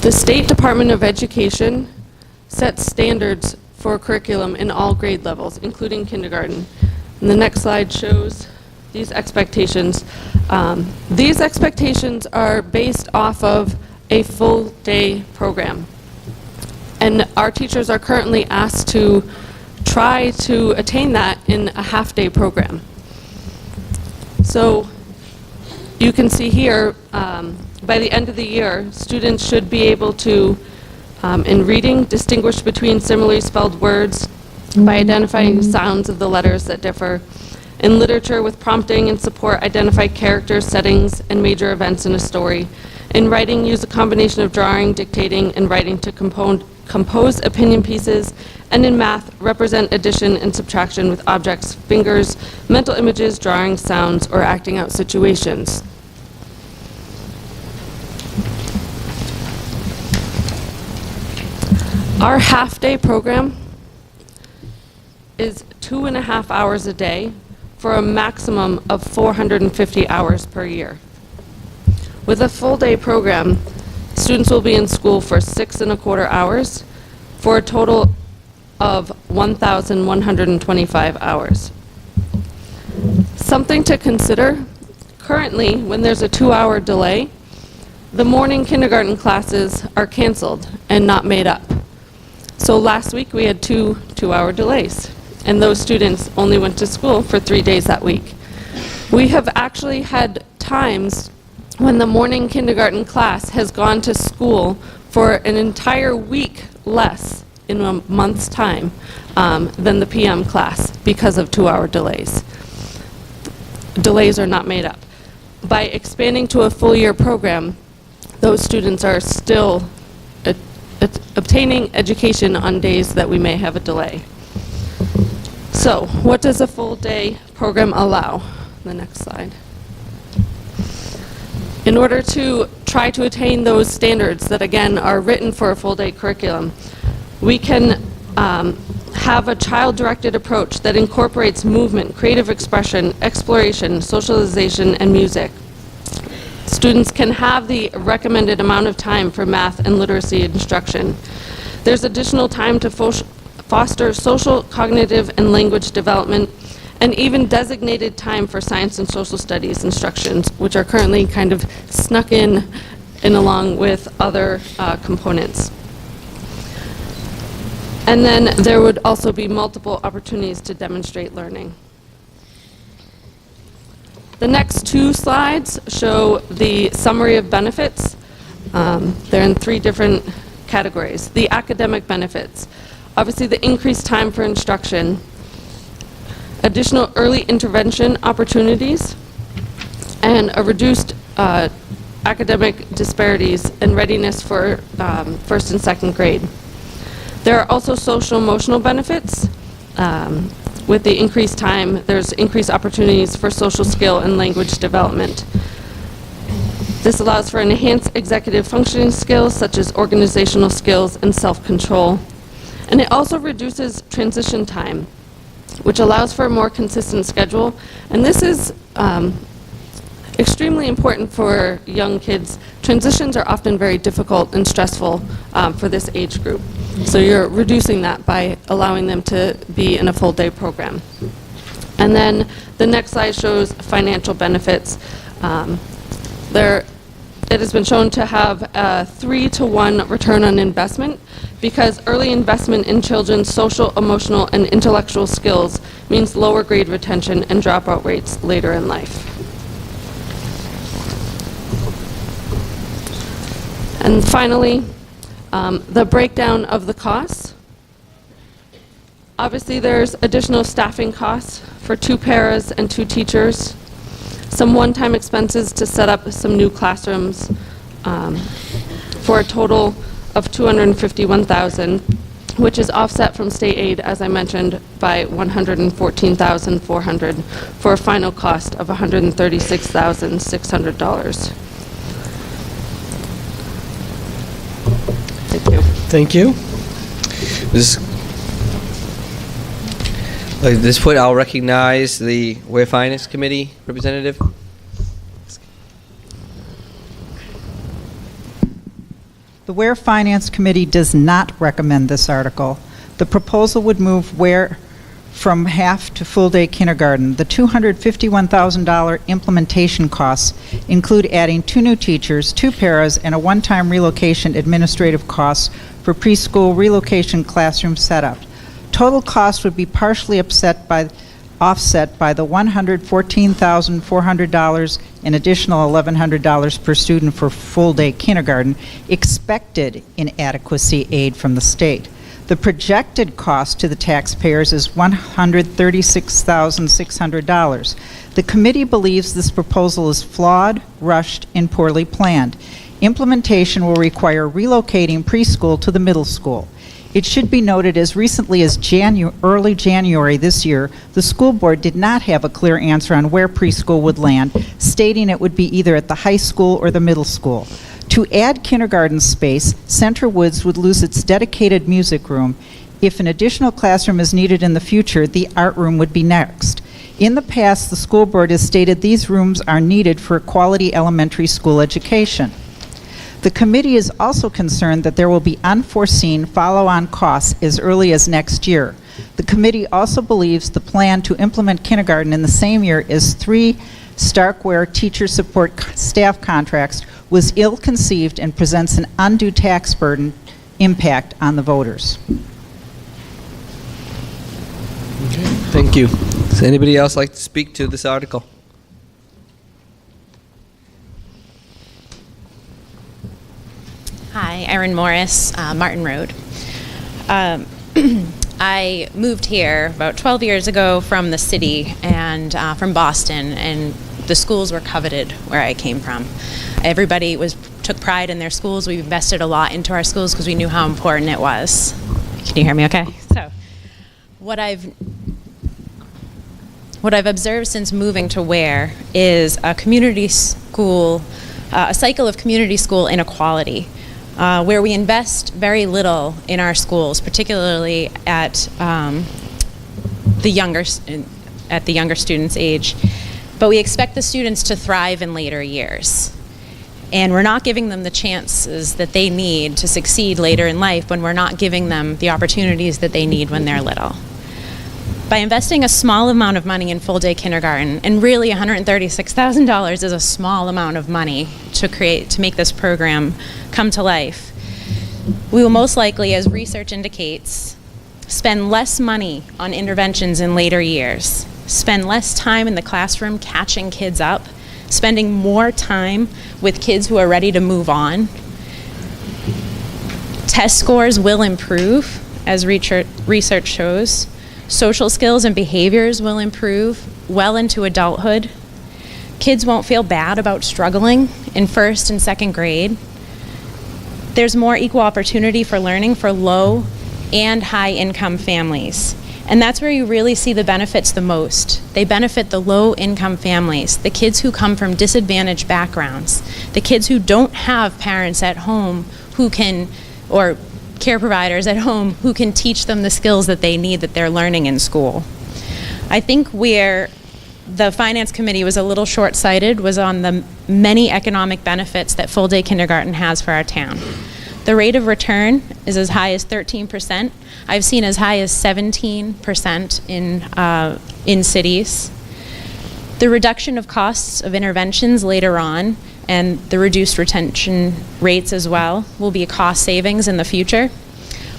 Speaker 16: The State Department of Education sets standards for curriculum in all grade levels, including kindergarten. And the next slide shows these expectations. These expectations are based off of a full-day program. And our teachers are currently asked to try to attain that in a half-day program. So you can see here, by the end of the year, students should be able to, in reading, distinguish between similarly spelled words by identifying sounds of the letters that differ, In literature, with prompting and support, identify characters, settings, and major events in a story. In writing, use a combination of drawing, dictating, and writing to compose opinion pieces. And in math, represent addition and subtraction with objects, fingers, mental images, drawing, sounds, or acting out situations. Our half-day program is 2.5 hours a day for a maximum of 450 hours per year. With a full-day program, students will be in school for 6.25 hours for a total of 1,125 hours. Something to consider, currently, when there's a 2-hour delay, the morning kindergarten classes are canceled and not made up. So last week we had 2 2-hour delays, and those students only went to school for 3 days that week. We have actually had times when the morning kindergarten class has gone to school for an entire week less in a month's time than the PM class because of 2-hour delays. Delays are not made up. By expanding to a full year program, those students are still obtaining education on days that we may have a delay. So, what does a full day program allow? The next slide. In order to try to attain those standards that, again, are written for a full day curriculum, we can have a child-directed approach that incorporates movement, creative expression, exploration, socialization, and music. Students can have the recommended amount of time for math and literacy instruction. There's additional time to foster social, cognitive, and language development, and even designated time for science and social studies instructions, which are currently kind of snuck in along with other components. And then there would also be multiple opportunities to demonstrate learning. The next 2 slides show the summary of benefits. They're in 3 different categories. The academic benefits, obviously the increased time for instruction, additional early intervention opportunities, and a reduced academic disparities and readiness for 1st and 2nd grade. There are also social emotional benefits. With the increased time, there's increased opportunities for social skill and language development. This allows for enhanced executive functioning skills such as organizational skills and self-control. And it also reduces transition time, which allows for a more consistent schedule. And this is extremely important for young kids. Transitions are often very difficult and stressful for this age group. So you're reducing that by allowing them to be in a full day program. And then the next slide shows financial benefits. It has been shown to have a 3-to-1 return on investment because early investment in children's social, emotional, and intellectual skills means lower grade retention and dropout rates later in life. And finally, the breakdown of the costs. Obviously, there's additional staffing costs for 2 paras and 2 teachers, some one-time expenses to set up some new classrooms for a total of $251,000, which is offset from state aid, as I mentioned, by $114,400 for a final cost of $136,600. Thank you.
Speaker 1: Thank you. At this point, I'll recognize the Weare Finance Committee representative.
Speaker 4: The Weare Finance Committee does not recommend this article. The proposal would move Weare from half to full-day kindergarten. The $251,000 implementation costs include adding 2 new teachers, 2 paras, and a one-time relocation administrative costs for preschool relocation classroom setup. Total cost would be partially offset by the $114,400 and additional $1,100 per student for full-day kindergarten expected inadequacy aid from the state. The projected cost to the taxpayers is $136,600. The committee believes this proposal is flawed, rushed, and poorly planned. Implementation will require relocating preschool to the middle school. It should be noted as recently as early January this year, the school board did not have a clear answer on where preschool would land, stating it would be either at the high school or the middle school. To add kindergarten space, Central Woods would lose its dedicated music room. If an additional classroom is needed in the future, the art room would be next. In the past, the school board has stated these rooms are needed for quality elementary school education. The committee is also concerned that there will be unforeseen follow-on costs as early as next year. The committee also believes the plan to implement kindergarten in the same year as 3 Weare teacher support staff contracts was ill-conceived and presents an undue tax burden impact on the voters.
Speaker 1: Thank you. Does anybody else like to speak to this article?
Speaker 17: Hi, Erin Morris, Martin Road. I moved here about 12 years ago from the city and from Boston, and the schools were coveted where I came from. Everybody took pride in their schools. We invested a lot into our schools because we knew how important it was. Can you hear me okay? So what I've observed since moving to Weare is a community school, a cycle of community school inequality. Where we invest very little in our schools, particularly at the younger students' age, but we expect the students to thrive in later years. And we're not giving them the chances that they need to succeed later in life when we're not giving them the opportunities that they need when they're little. By investing a small amount of money in full-day kindergarten, and really $136,000 is a small amount of money to make this program come to life, we will most likely, as research indicates, spend less money on interventions in later years, spend less time in the classroom catching kids up, spending more time with kids who are ready to move on. Test scores will improve, as research shows. Social skills and behaviors will improve well into adulthood. Kids won't feel bad about struggling in first and second grade. There's more equal opportunity for learning for low and high income families. And that's where you really see the benefits the most. They benefit the low income families, the kids who come from disadvantaged backgrounds, the kids who don't have parents at home who can, or care providers at home who can teach them the skills that they need that they're learning in school. I think where the Finance Committee was a little short-sighted was on the many economic benefits that full-day kindergarten has for our town. The rate of return is as high as 13%. I've seen as high as 17% in cities. The reduction of costs of interventions later on and the reduced retention rates as well will be a cost savings in the future.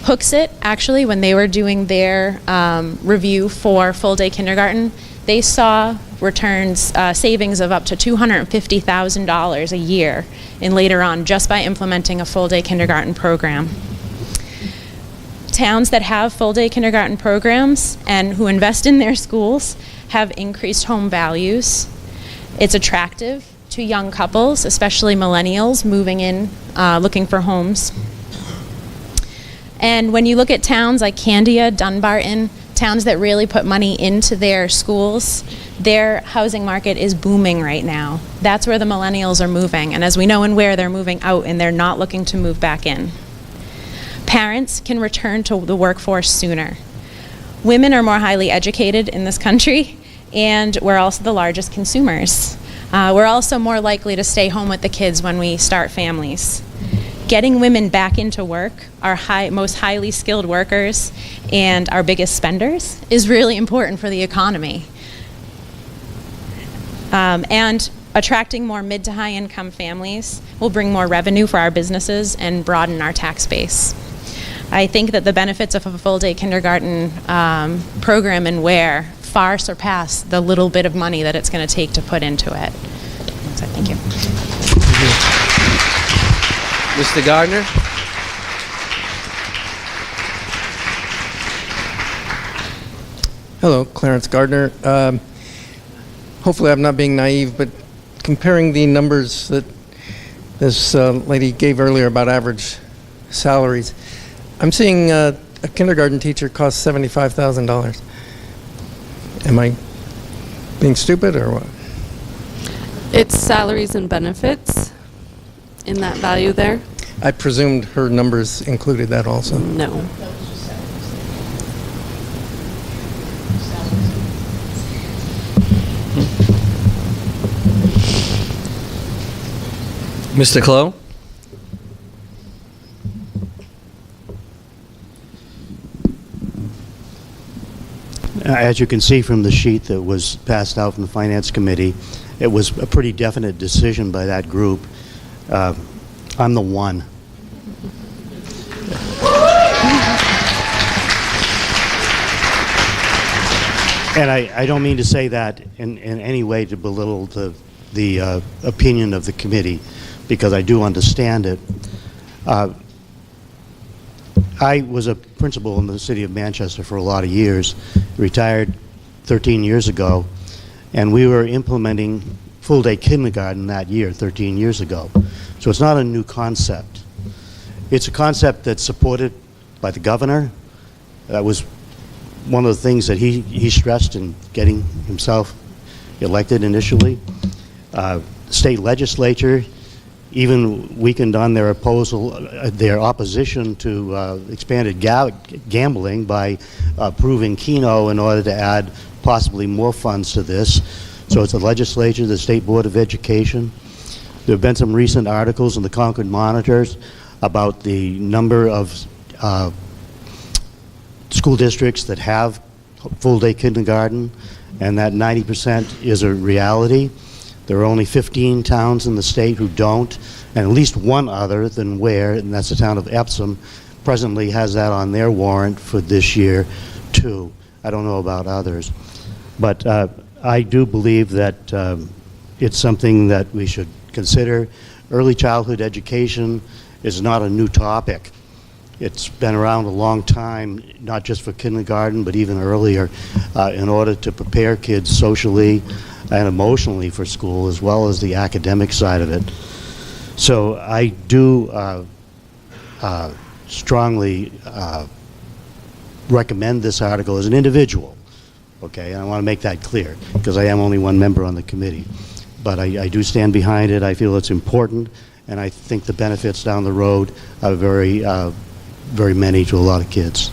Speaker 17: Hooksett, actually, when they were doing their review for full-day kindergarten, they saw returns, savings of up to $250,000 a year and later on just by implementing a full-day kindergarten program. Towns that have full-day kindergarten programs and who invest in their schools have increased home values. It's attractive to young couples, especially millennials, moving in, looking for homes. And when you look at towns like Candia, Dunbarton, towns that really put money into their schools, their housing market is booming right now. That's where the millennials are moving. And as we know in Weare, they're moving out and they're not looking to move back in. Parents can return to the workforce sooner. Women are more highly educated in this country, and we're also the largest consumers. We're also more likely to stay home with the kids when we start families. Getting women back into work, our most highly skilled workers and our biggest spenders, is really important for the economy. And attracting more mid to high income families will bring more revenue for our businesses and broaden our tax base. I think that the benefits of a full-day kindergarten program in Weare far surpass the little bit of money that it's going to take to put into it. So, thank you.
Speaker 1: Mr. Gardner?
Speaker 12: Hello, Clarence Gardner. Hopefully I'm not being naive, but comparing the numbers that this lady gave earlier about average salaries, I'm seeing a kindergarten teacher costs $75,000. Am I being stupid or what?
Speaker 16: It's salaries and benefits in that value there.
Speaker 12: I presumed her numbers included that also.
Speaker 16: No.
Speaker 1: Mr. Clow?
Speaker 18: As you can see from the sheet that was passed out from the Finance Committee, it was a pretty definite decision by that group. I'm the one. And I don't mean to say that in any way to belittle the opinion of the committee, because I do understand it. I was a principal in the city of Manchester for a lot of years, retired 13 years ago, and we were implementing full-day kindergarten that year, 13 years ago. So it's not a new concept. It's a concept that's supported by the governor. That was one of the things that he stressed in getting himself elected initially. State legislature even weakened on their their opposition to expanded gambling by approving Keno in order to add possibly more funds to this. So it's the legislature, the State Board of Education. There have been some recent articles in the Concord Monitors about the number of school districts that have full-day kindergarten, and that 90% is a reality. There are only 15 towns in the state who don't, and at least one other than Weare, and that's the town of Epsom, presently has that on their warrant for this year, too. I don't know about others. But I do believe that it's something that we should consider. Early childhood education is not a new topic. It's been around a long time, not just for kindergarten, but even earlier, in order to prepare kids socially and emotionally for school, as well as the academic side of it. So I do strongly recommend this article as an individual, okay? And I want to make that clear, because I am only one member on the committee. But I do stand behind it. I feel it's important, and I think the benefits down the road are very, very many to a lot of kids.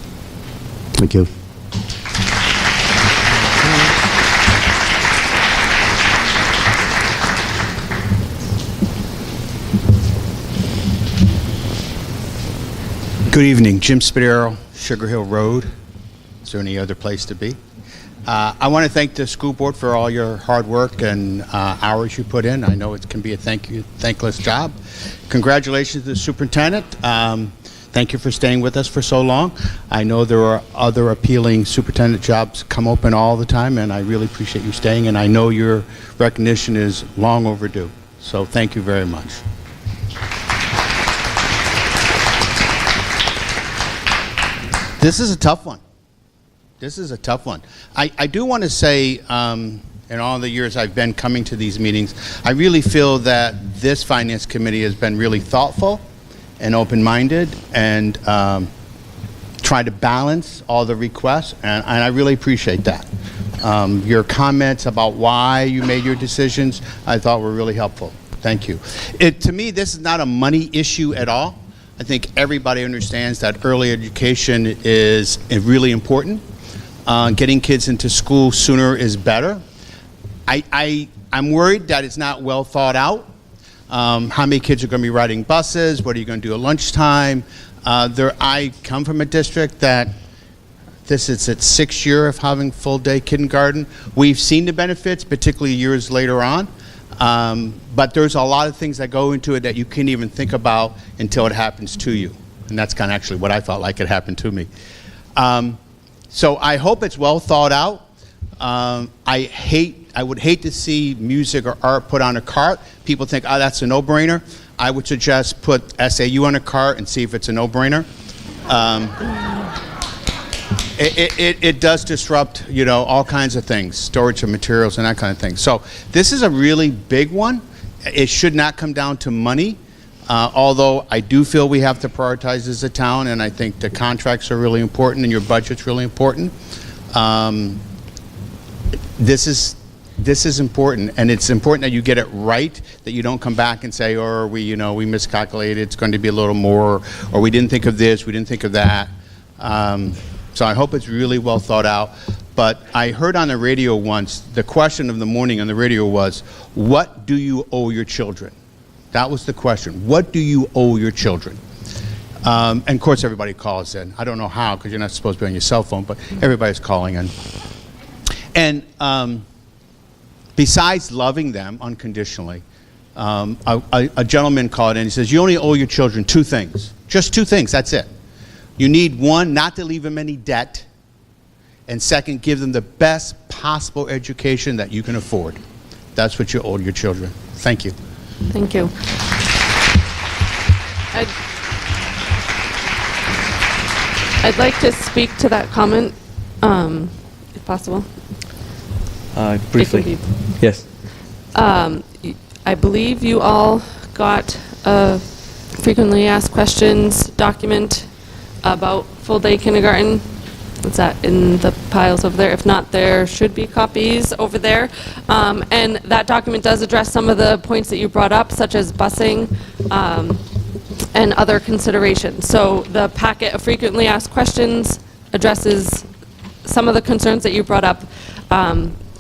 Speaker 18: Thank you.
Speaker 19: Good evening, Jim Spadero, Sugar Hill Road. Is there any other place to be? I want to thank the school board for all your hard work and hours you put in. I know it can be a thankless job. Congratulations to the superintendent. Thank you for staying with us for so long. I know there are other appealing superintendent jobs come open all the time, and I really appreciate you staying, and I know your recognition is long overdue. So thank you very much. This is a tough one. This is a tough one. I do want to say, in all the years I've been coming to these meetings, I really feel that this Finance Committee has been really thoughtful and open-minded and try to balance all the requests, and I really appreciate that. Your comments about why you made your decisions, I thought were really helpful. Thank you. To me, this is not a money issue at all. I think everybody understands that early education is really important. Getting kids into school sooner is better. I'm worried that it's not well thought out. How many kids are going to be riding buses? What are you going to do at lunchtime? I come from a district that this is its 6th year of having full-day kindergarten. We've seen the benefits, particularly years later on. But there's a lot of things that go into it that you can't even think about until it happens to you. And that's kind of actually what I felt like it happened to me. So I hope it's well thought out. I would hate to see music or art put on a cart. People think, oh, that's a no-brainer. I would suggest put SAU on a cart and see if it's a no-brainer. it does disrupt, you know, all kinds of things, storage of materials and that kind of thing. So this is a really big one. It should not come down to money, although I do feel we have to prioritize as a town, and I think the contracts are really important and your budget's really important. This is important, and it's important that you get it right, that you don't come back and say, oh, we miscalculated, it's going to be a little more, or we didn't think of this, we didn't think of that. So I hope it's really well thought out. But I heard on the radio once, the question of the morning on the radio was, what do you owe your children? That was the question. What do you owe your children? And of course everybody calls in. I don't know how, because you're not supposed to be on your cell phone, but everybody's calling in. And besides loving them unconditionally, a gentleman called in. He says, you only owe your children 2 things. Just 2 things, that's it. You need, 1, not to leave them any debt, and 2nd, give them the best possible education that you can afford. That's what you owe your children. Thank you.
Speaker 16: Thank you. I'd like to speak to that comment, if possible.
Speaker 1: Briefly. Yes.
Speaker 16: I believe you all got a frequently asked questions document about full-day kindergarten. Is that in the piles over there? If not, there should be copies over there. And that document does address some of the points that you brought up, such as busing and other considerations. So the packet of frequently asked questions addresses some of the concerns that you brought up.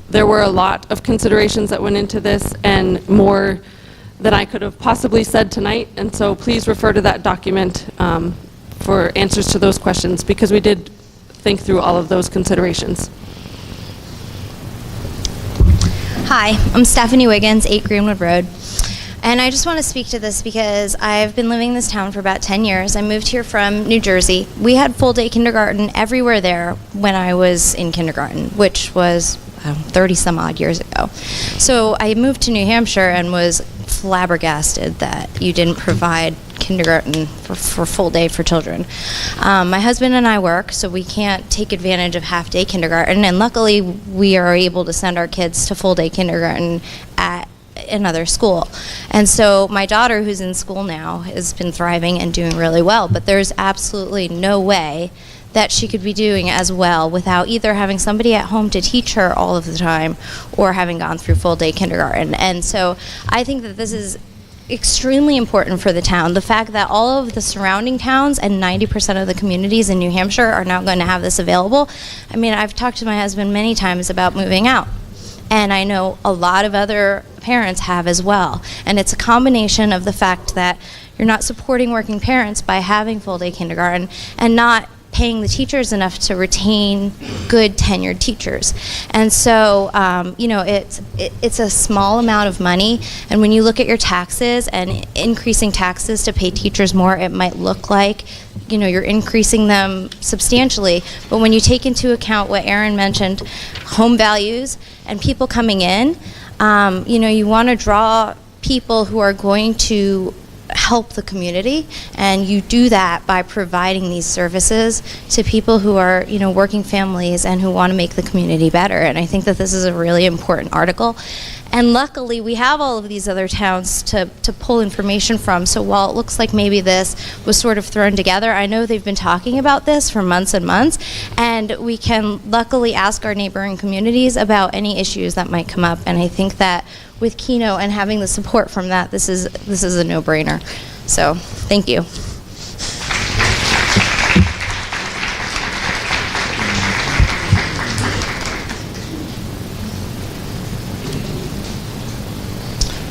Speaker 16: There were a lot of considerations that went into this, and more than I could have possibly said tonight. And so please refer to that document for answers to those questions, because we did think through all of those considerations.
Speaker 20: Hi, I'm Stephanie Wiggins, 8 Greenwood Road. And I just want to speak to this because I've been living in this town for about 10 years. I moved here from New Jersey. We had full-day kindergarten everywhere there when I was in kindergarten, which was 30-some-odd years ago. So I moved to New Hampshire and was flabbergasted that you didn't provide kindergarten for full day for children. My husband and I work, so we can't take advantage of half-day kindergarten, and luckily we are able to send our kids to full-day kindergarten at another school. And so my daughter, who's in school now, has been thriving and doing really well, but there's absolutely no way that she could be doing as well without either having somebody at home to teach her all of the time or having gone through full-day kindergarten. And so I think that this is extremely important for the town. The fact that all of the surrounding towns and 90% of the communities in New Hampshire are now going to have this available. I mean, I've talked to my husband many times about moving out, and I know a lot of other parents have as well. And it's a combination of the fact that you're not supporting working parents by having full-day kindergarten and not paying the teachers enough to retain good tenured teachers. And so, you know, it's a small amount of money, and when you look at your taxes and increasing taxes to pay teachers more, it might look like, you know, you're increasing them substantially. But when you take into account what Aaron mentioned, home values and people coming in, you know, you want to draw people who are going to help the community, and you do that by providing these services to people who are, you know, working families and who want to make the community better. And I think that this is a really important article. And luckily, we have all of these other towns to pull information from. So while it looks like maybe this was sort of thrown together, I know they've been talking about this for months and months, and we can luckily ask our neighboring communities about any issues that might come up. And I think that with Keno and having the support from that, this is a no-brainer. So, thank you.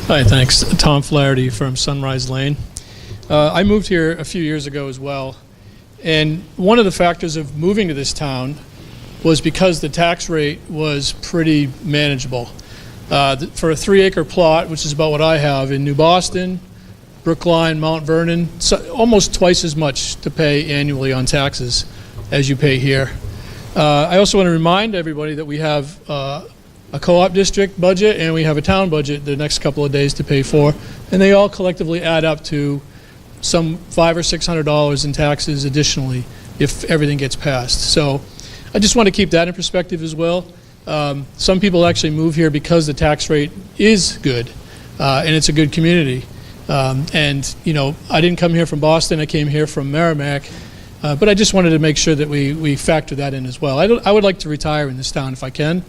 Speaker 21: Hi, thanks. Tom Flaherty from Sunrise Lane. I moved here a few years ago as well, and one of the factors of moving to this town was because the tax rate was pretty manageable. For a 3-acre plot, which is about what I have in New Boston, Brookline, Mount Vernon, so almost twice as much to pay annually on taxes as you pay here. I also want to remind everybody that we have a co-op district budget and we have a town budget the next couple of days to pay for, and they all collectively add up to some $500 or $600 in taxes additionally if everything gets passed. So I just want to keep that in perspective as well. Some people actually move here because the tax rate is good, and it's a good community. And, you know, I didn't come here from Boston, I came here from Merrimack, but I just wanted to make sure that we factor that in as well. I would like to retire in this town if I can,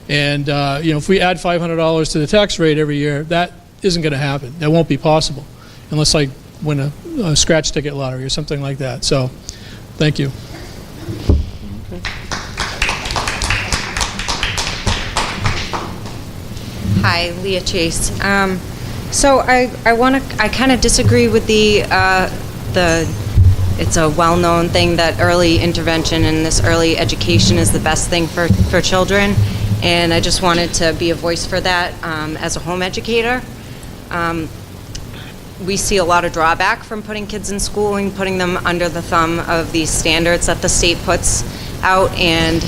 Speaker 21: and, you know, if we add $500 to the tax rate every year, that isn't going to happen. That won't be possible unless I win a scratch ticket lottery or something like that. So, thank you.
Speaker 13: Hi, Leah Chase. So I kind of disagree with it's a well-known thing that early intervention and this early education is the best thing for children, and I just wanted to be a voice for that as a home educator. We see a lot of drawback from putting kids in school and putting them under the thumb of these standards that the state puts out, and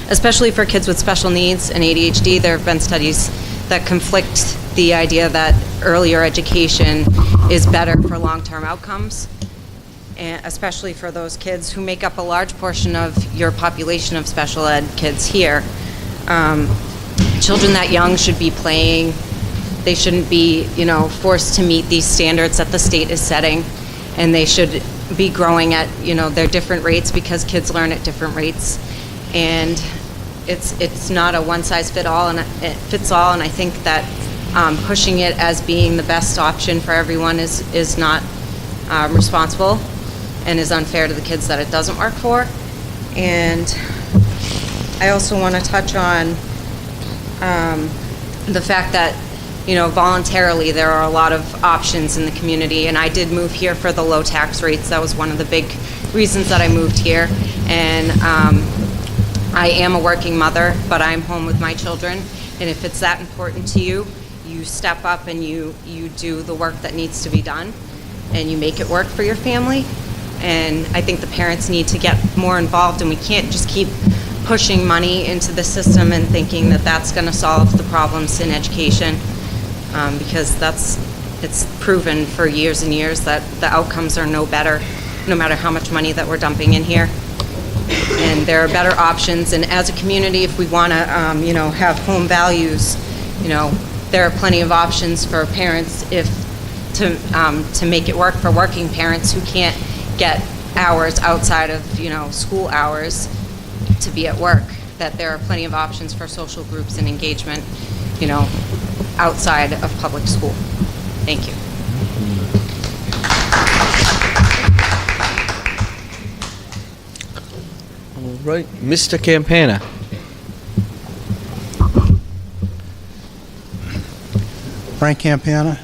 Speaker 13: especially for kids with special needs and ADHD, there have been studies that conflict the idea that earlier education is better for long-term outcomes, and especially for those kids who make up a large portion of your population of special ed kids here. Children that young should be playing. They shouldn't be, you know, forced to meet these standards that the state is setting, and they should be growing at, you know, their different rates because kids learn at different rates. And it's not a one-size-fits-all, and I think that pushing it as being the best option for everyone is not responsible and is unfair to the kids that it doesn't work for. And I also want to touch on the fact that, you know, voluntarily there are a lot of options in the community, and I did move here for the low tax rates. That was one of the big reasons that I moved here. And I am a working mother, but I'm home with my children, and if it's that important to you, you step up and you do the work that needs to be done, and you make it work for your family. And I think the parents need to get more involved, and we can't just keep pushing money into the system and thinking that that's going to solve the problems in education, because it's proven for years and years that the outcomes are no better, no matter how much money that we're dumping in here. And there are better options, and as a community, if we want to, you know, have home values, you know, there are plenty of options for parents to make it work for working parents who can't get hours outside of, you know, school hours to be at work. That there are plenty of options for social groups and engagement, you know, outside of public school. Thank you.
Speaker 1: All right, Mr. Campana.
Speaker 8: Frank Campana.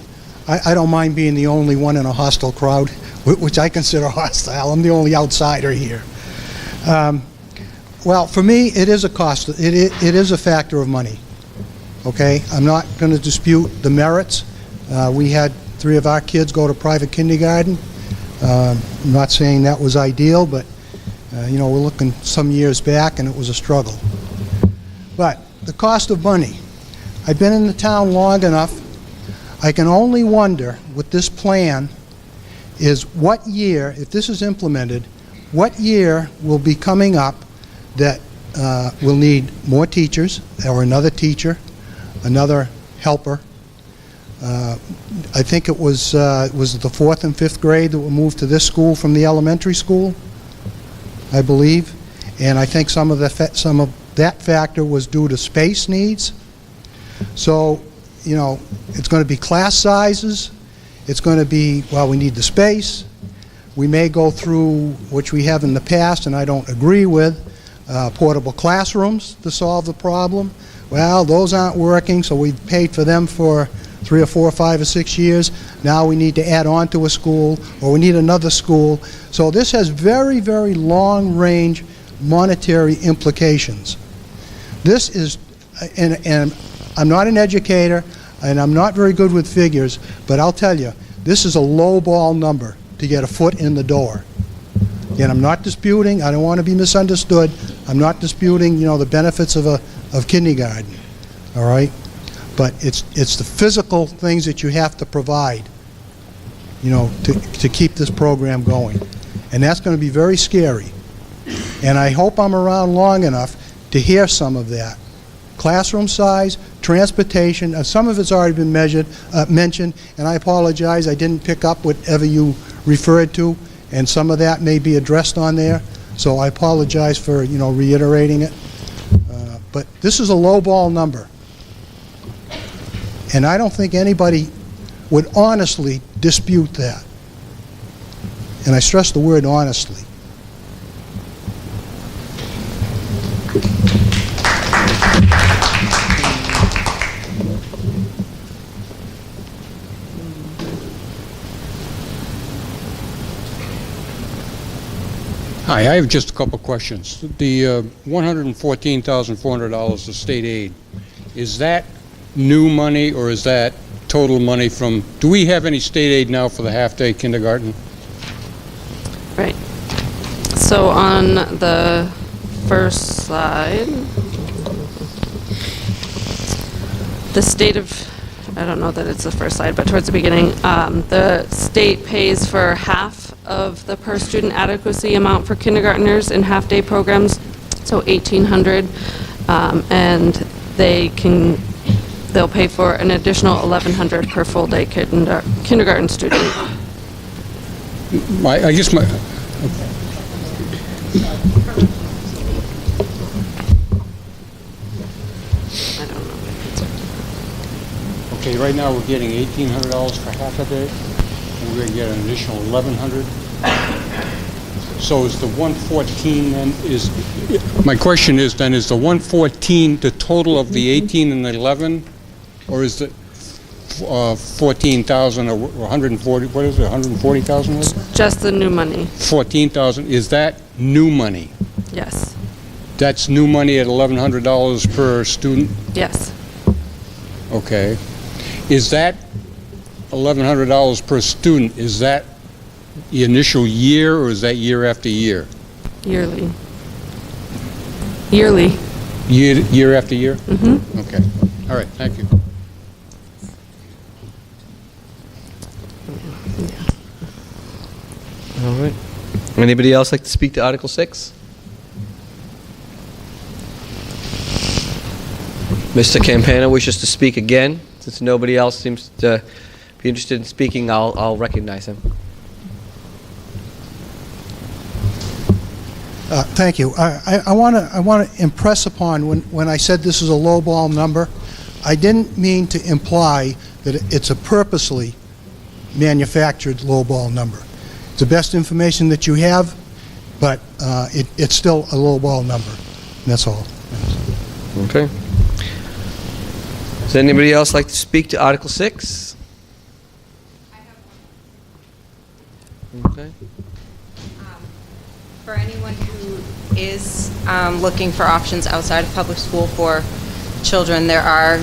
Speaker 8: I don't mind being the only one in a hostile crowd, which I consider hostile. I'm the only outsider here. Well, for me, it is a cost. It is a factor of money. Okay, I'm not going to dispute the merits. We had 3 of our kids go to private kindergarten. I'm not saying that was ideal, but you know, we're looking some years back, and it was a struggle. But the cost of money. I've been in the town long enough. I can only wonder with this plan is what year, if this is implemented, what year will be coming up that will need more teachers or another teacher, another helper. I think it was the 4th and 5th grade that were moved to this school from the elementary school, I believe, and I think some of that factor was due to space needs. So, you know, it's going to be class sizes. It's going to be, well, we need the space. We may go through, which we have in the past, and I don't agree with, portable classrooms to solve the problem. Well, those aren't working, so we've paid for them for 3 or 4 or 5 or 6 years. Now we need to add on to a school, or we need another school. So this has very, very long-range monetary implications. This is, and I'm not an educator, and I'm not very good with figures, but I'll tell you, this is a low-ball number to get a foot in the door. And I'm not disputing, I don't want to be misunderstood, I'm not disputing, you know, the benefits of kindergarten, all right? But it's the physical things that you have to provide, you know, to keep this program going. And that's going to be very scary. And I hope I'm around long enough to hear some of that. Classroom size, transportation, some of it's already been mentioned, and I apologize, I didn't pick up whatever you referred to, and some of that may be addressed on there, so I apologize for, reiterating it. But this is a lowball number. And I don't think anybody would honestly dispute that. And I stress the word honestly.
Speaker 5: Hi, I have just a couple questions. The $114,400 of state aid, is that new money or is that total money from, do we have any state aid now for the half-day kindergarten?
Speaker 16: Right. So on the first slide, the state of, I don't know that it's the first slide, but towards the beginning, the state pays for half of the per student adequacy amount for kindergartners in half-day programs, so $1,800, and they'll pay for an additional $1,100 per full-day kindergarten student.
Speaker 5: Okay, right now we're getting $1,800 for half a day, and we're going to get an additional $1,100. So is the 114 then, my question is then, is the 114 the total of the 18 and the 11, or is it 14,000 or 140, what is it, 140,000?
Speaker 16: Just the new money.
Speaker 5: 14,000, is that new money?
Speaker 16: Yes.
Speaker 5: That's new money at $1,100 per student?
Speaker 16: Yes.
Speaker 5: Okay. Is that $1,100 per student, is that the initial year or is that year after year?
Speaker 16: Yearly. Yearly.
Speaker 5: Year after year?
Speaker 16: Mm-hmm.
Speaker 5: Okay. All right, thank you.
Speaker 1: All right. Anybody else like to speak to Article 6? Mr. Campana wishes to speak again. Since nobody else seems to be interested in speaking, I'll recognize him.
Speaker 8: Thank you. I want to impress upon, when I said this is a lowball number, I didn't mean to imply that it's a purposely manufactured lowball number. It's the best information that you have, but it's still a lowball number. And that's all.
Speaker 1: Okay. Does anybody else like to speak to Article 6? Okay.
Speaker 13: For anyone who is looking for options outside of public school for children, there are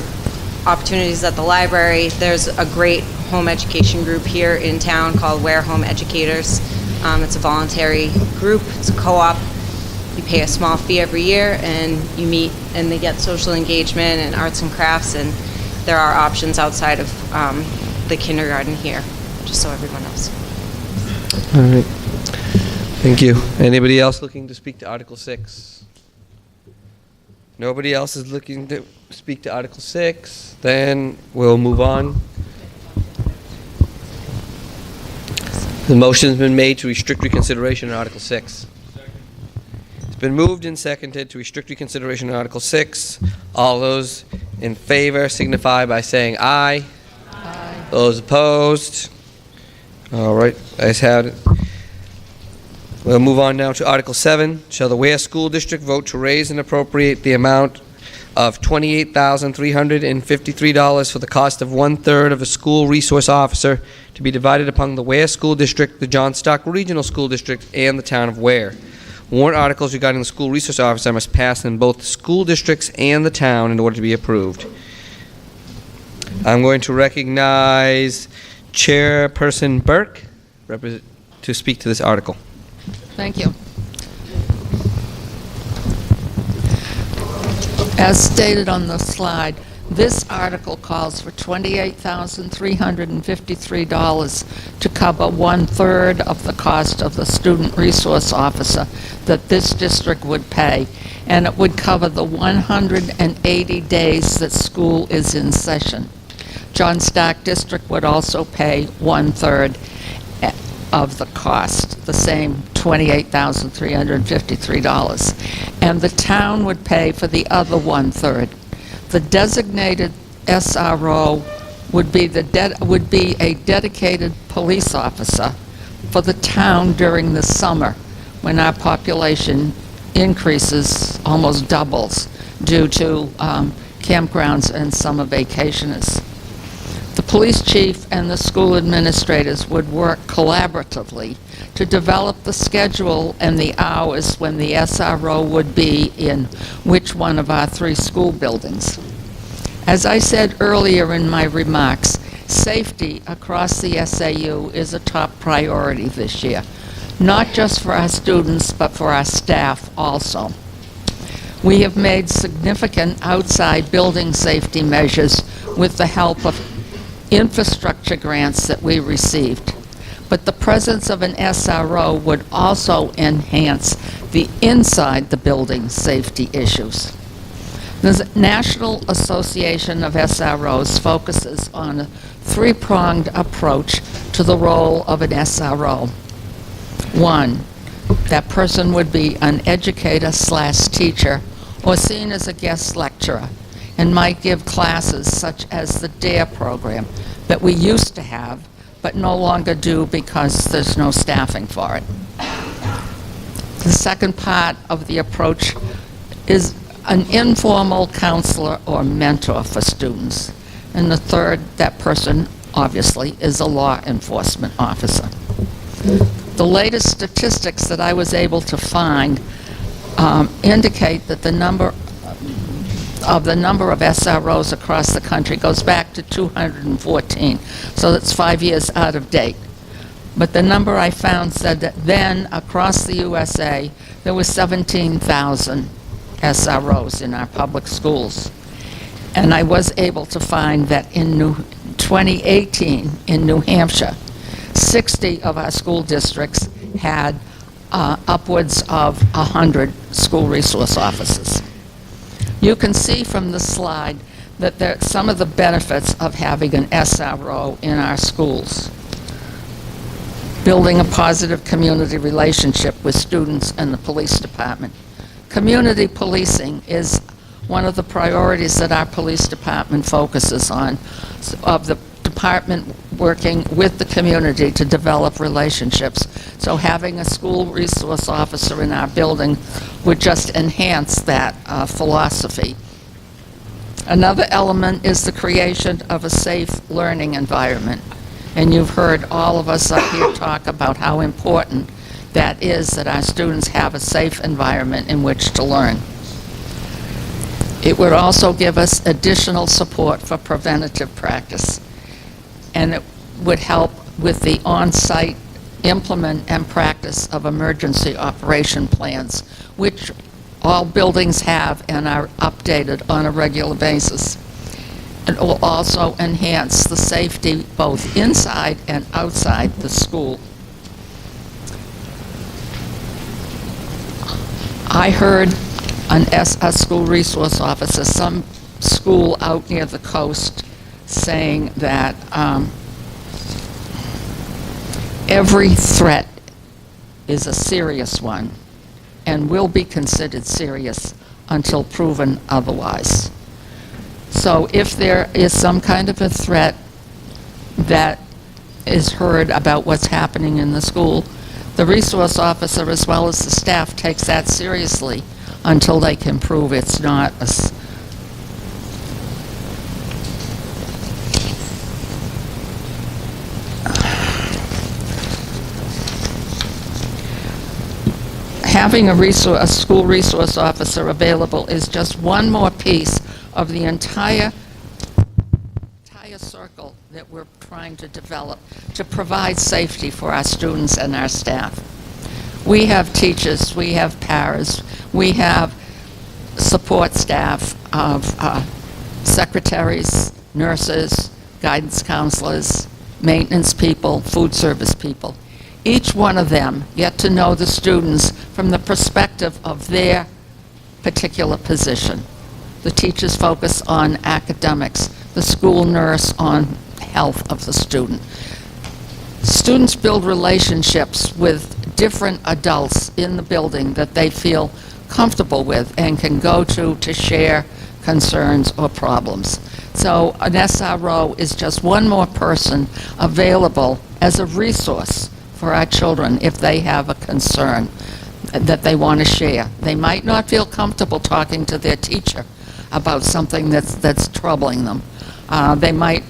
Speaker 13: opportunities at the library. There's a great home education group here in town called Weare Home Educators. It's a voluntary group. It's a co-op. You pay a small fee every year, and you meet, and they get social engagement and arts and crafts, and there are options outside of the kindergarten here, just so everyone knows.
Speaker 1: All right. Thank you. Anybody else looking to speak to Article 6? Nobody else is looking to speak to Article 6? Then we'll move on. The motion's been made to restrict reconsideration on Article 6. It's been moved and seconded to restrict reconsideration on Article 6. All those in favor signify by saying aye. Aye. Those opposed? All right, ayes have it. We'll move on now to Article 7. Shall the Weare School District vote to raise and appropriate the amount of $28,353 for the cost of 1/3 of a school resource officer to be divided among the Weare School District, the John Stock Regional School District, and the town of Weare. Warrant articles regarding the school resource officer must pass in both the school districts and the town in order to be approved. I'm going to recognize Chairperson Burke to speak to this article.
Speaker 2: Thank you. As stated on the slide, This article calls for $28,353 to cover 1/3 of the cost of the student resource officer that this district would pay, and it would cover the 180 days that school is in session. John Stark District would also pay 1/3 of the cost, the same $28,353. And the town would pay for the other 1/3. The designated SRO would be a dedicated police officer for the town during the summer, when our population increases, almost doubles, due to campgrounds and summer vacationers. The police chief and the school administrators would work collaboratively to develop the schedule and the hours when the SRO would be in which one of our 3 school buildings. As I said earlier in my remarks, safety across the SAU is a top priority this year, not just for our students, but for our staff also. We have made significant outside building safety measures with the help of infrastructure grants that we received. But the presence of an SRO would also enhance the inside the building safety issues. The National Association of SROs focuses on a 3-pronged approach to the role of an SRO. 1, that person would be an educator/teacher or seen as a guest lecturer and might give classes such as the DARE program that we used to have but no longer do because there's no staffing for it. The second part of the approach is an informal counselor or mentor for students. And the third, that person obviously is a law enforcement officer. The latest statistics that I was able to find indicate that the number of SROs across the country goes back to 214, so that's 5 years out of date. But the number I found said that then, across the USA, there were 17,000 SROs in our public schools. And I was able to find that in 2018, in New Hampshire, 60 of our school districts had upwards of 100 school resource officers. You can see from the slide that there are some of the benefits of having an SRO in our schools. Building a positive community relationship with students and the police department. Community policing is one of the priorities that our police department focuses on, of the department working with the community to develop relationships. So having a school resource officer in our building would just enhance that philosophy. Another element is the creation of a safe learning environment. And you've heard all of us up here talk about how important that is, that our students have a safe environment in which to learn. It would also give us additional support for preventative practice. And it would help with the on-site implement and practice of emergency operation plans, which all buildings have and are updated on a regular basis. It will also enhance the safety both inside and outside the school. I heard a school resource officer, some school out near the coast, saying that every threat is a serious one and will be considered serious until proven otherwise. So if there is some kind of a threat that is heard about what's happening in the school, the resource officer as well as the staff takes that seriously until they can prove it's not a having a school resource officer available is just one more piece of the entire circle that we're trying to develop to provide safety for our students and our staff. We have teachers, we have paras, we have support staff of secretaries, nurses, guidance counselors, maintenance people, food service people. Each one of them get to know the students from the perspective of their particular position. The teachers focus on academics, the school nurse on health of the student. Students build relationships with different adults in the building that they feel comfortable with and can go to share concerns or problems. So an SRO is just one more person available as a resource for our children if they have a concern that they want to share. They might not feel comfortable talking to their teacher about something that's troubling them. They might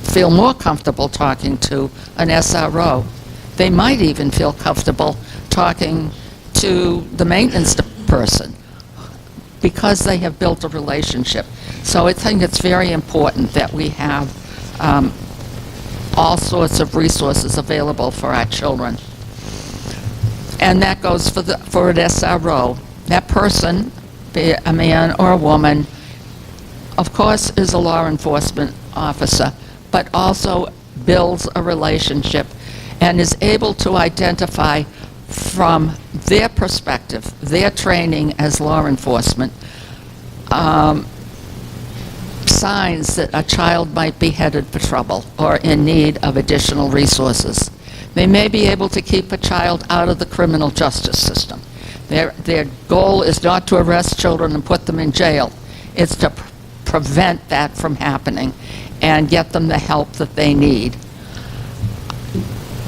Speaker 2: feel more comfortable talking to an SRO. They might even feel comfortable talking to the maintenance person because they have built a relationship. So I think it's very important that we have all sorts of resources available for our children. And that goes for an SRO. That person, be it a man or a woman, of course is a law enforcement officer, but also builds a relationship and is able to identify from their perspective, their training as law enforcement, signs that a child might be headed for trouble or in need of additional resources. They may be able to keep a child out of the criminal justice system. Their goal is not to arrest children and put them in jail. It's to prevent that from happening and get them the help that they need.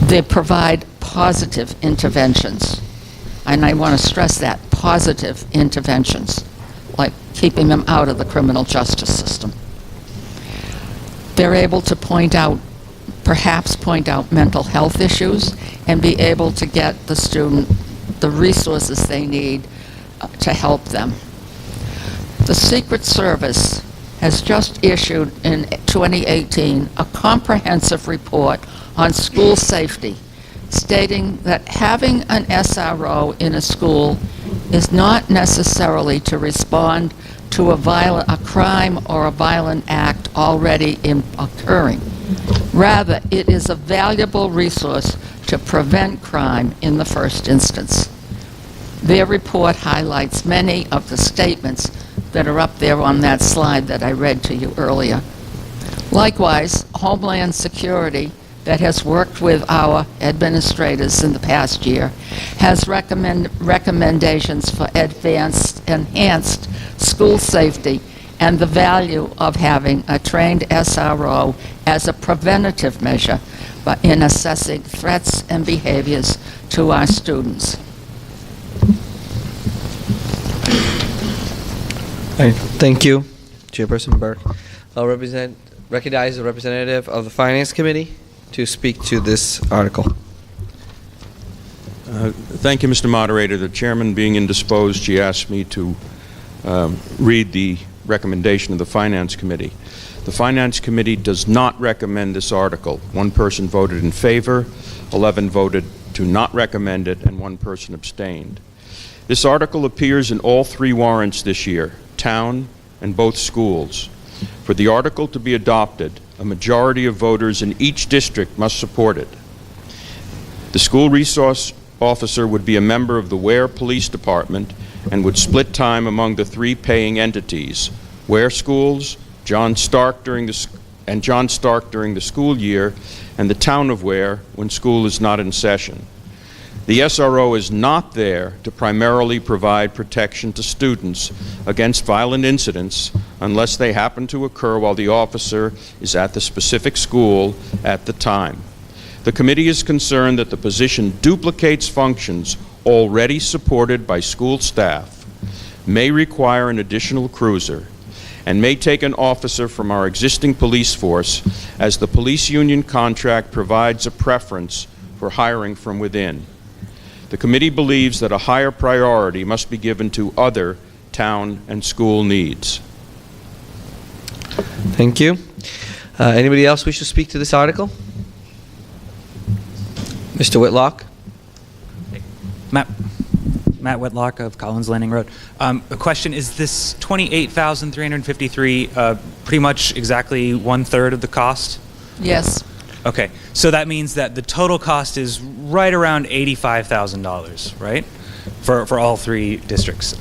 Speaker 2: They provide positive interventions. And I want to stress that, positive interventions, like keeping them out of the criminal justice system. They're able to perhaps point out mental health issues and be able to get the student the resources they need to help them. The Secret Service has just issued in 2018 a comprehensive report on school safety, stating that having an SRO in a school is not necessarily to respond to a crime or a violent act already occurring. Rather, it is a valuable resource to prevent crime in the first instance. Their report highlights many of the statements that are up there on that slide that I read to you earlier. Likewise, Homeland Security, that has worked with our administrators in the past year, has recommendations for enhanced school safety and the value of having a trained SRO as a preventative measure in assessing threats and behaviors to our students.
Speaker 1: Thank you, Chairperson Burke. I'll recognize the representative of the Finance Committee to speak to this article.
Speaker 6: Thank you, Mr. Moderator. The chairman being indisposed, she asked me to read the recommendation of the Finance Committee. The Finance Committee does not recommend this article. One person voted in favor, 11 voted to not recommend it, and one person abstained. This article appears in all three warrants this year, town and both schools. For the article to be adopted, a majority of voters in each district must support it. The school resource officer would be a member of the Weare Police Department and would split time among the three paying entities, Weare Schools, John Stark during the school year, and the town of Weare when school is not in session. The SRO is not there to primarily provide protection to students against violent incidents unless they happen to occur while the officer is at the specific school at the time. The committee is concerned that the position duplicates functions already supported by school staff, may require an additional cruiser, and may take an officer from our existing police force, as the police union contract provides a preference for hiring from within. The committee believes that a higher priority must be given to other town and school needs.
Speaker 1: Thank you. Anybody else wish to speak to this article? Mr. Whitlock?
Speaker 7: Matt Whitlock of Collins Landing Road. A question, is this $28,353 pretty much exactly 1/3 of the cost?
Speaker 2: Yes.
Speaker 7: Okay, so that means that the total cost is right around $85,000, right? For all three districts.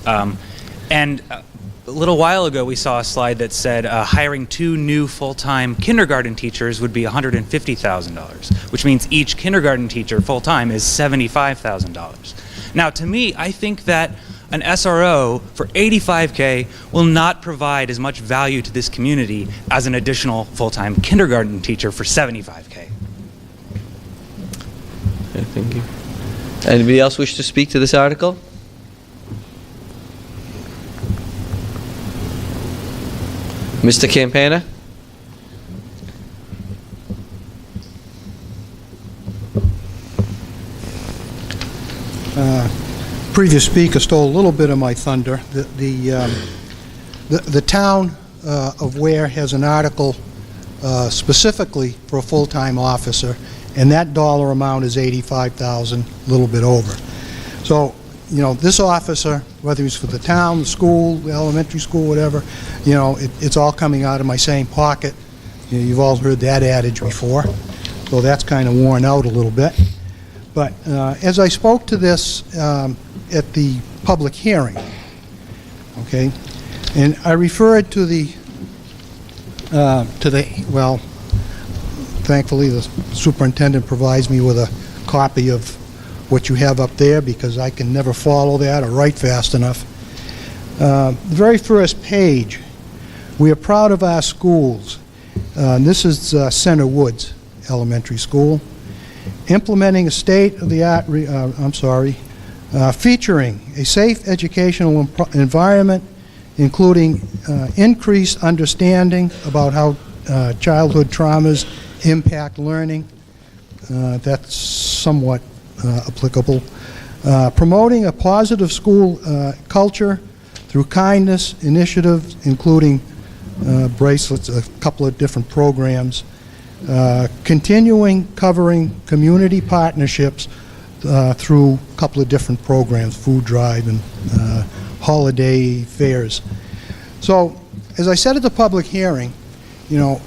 Speaker 7: And a little while ago, we saw a slide that said hiring 2 new full-time kindergarten teachers would be $150,000, which means each kindergarten teacher full-time is $75,000. Now, to me, I think that an SRO for $85K will not provide as much value to this community as an additional full-time kindergarten teacher for $75K.
Speaker 1: Okay, thank you. Anybody else wish to speak to this article? Mr. Campana?
Speaker 8: Previous speaker stole a little bit of my thunder. The town of Weare has an article specifically for a full-time officer, and that dollar amount is $85,000, a little bit over. So, you know, this officer, whether he's for the town, the school, the elementary school, whatever, you know, it's all coming out of my same pocket. You know, you've all heard that adage before, so that's kind of worn out a little bit. But as I spoke to this at the public hearing, okay, and I referred to well, thankfully the superintendent provides me with a copy of what you have up there because I can never follow that or write fast enough. The very first page, we are proud of our schools. This is Center Woods Elementary School. Implementing a state-of-the-art, featuring a safe educational environment, including increased understanding about how childhood traumas impact learning. That's somewhat applicable. Promoting a positive school culture through kindness initiatives, including bracelets, a couple of different programs. Continuing covering community partnerships through a couple of different programs, food drive and holiday fairs. So, as I said at the public hearing, you know,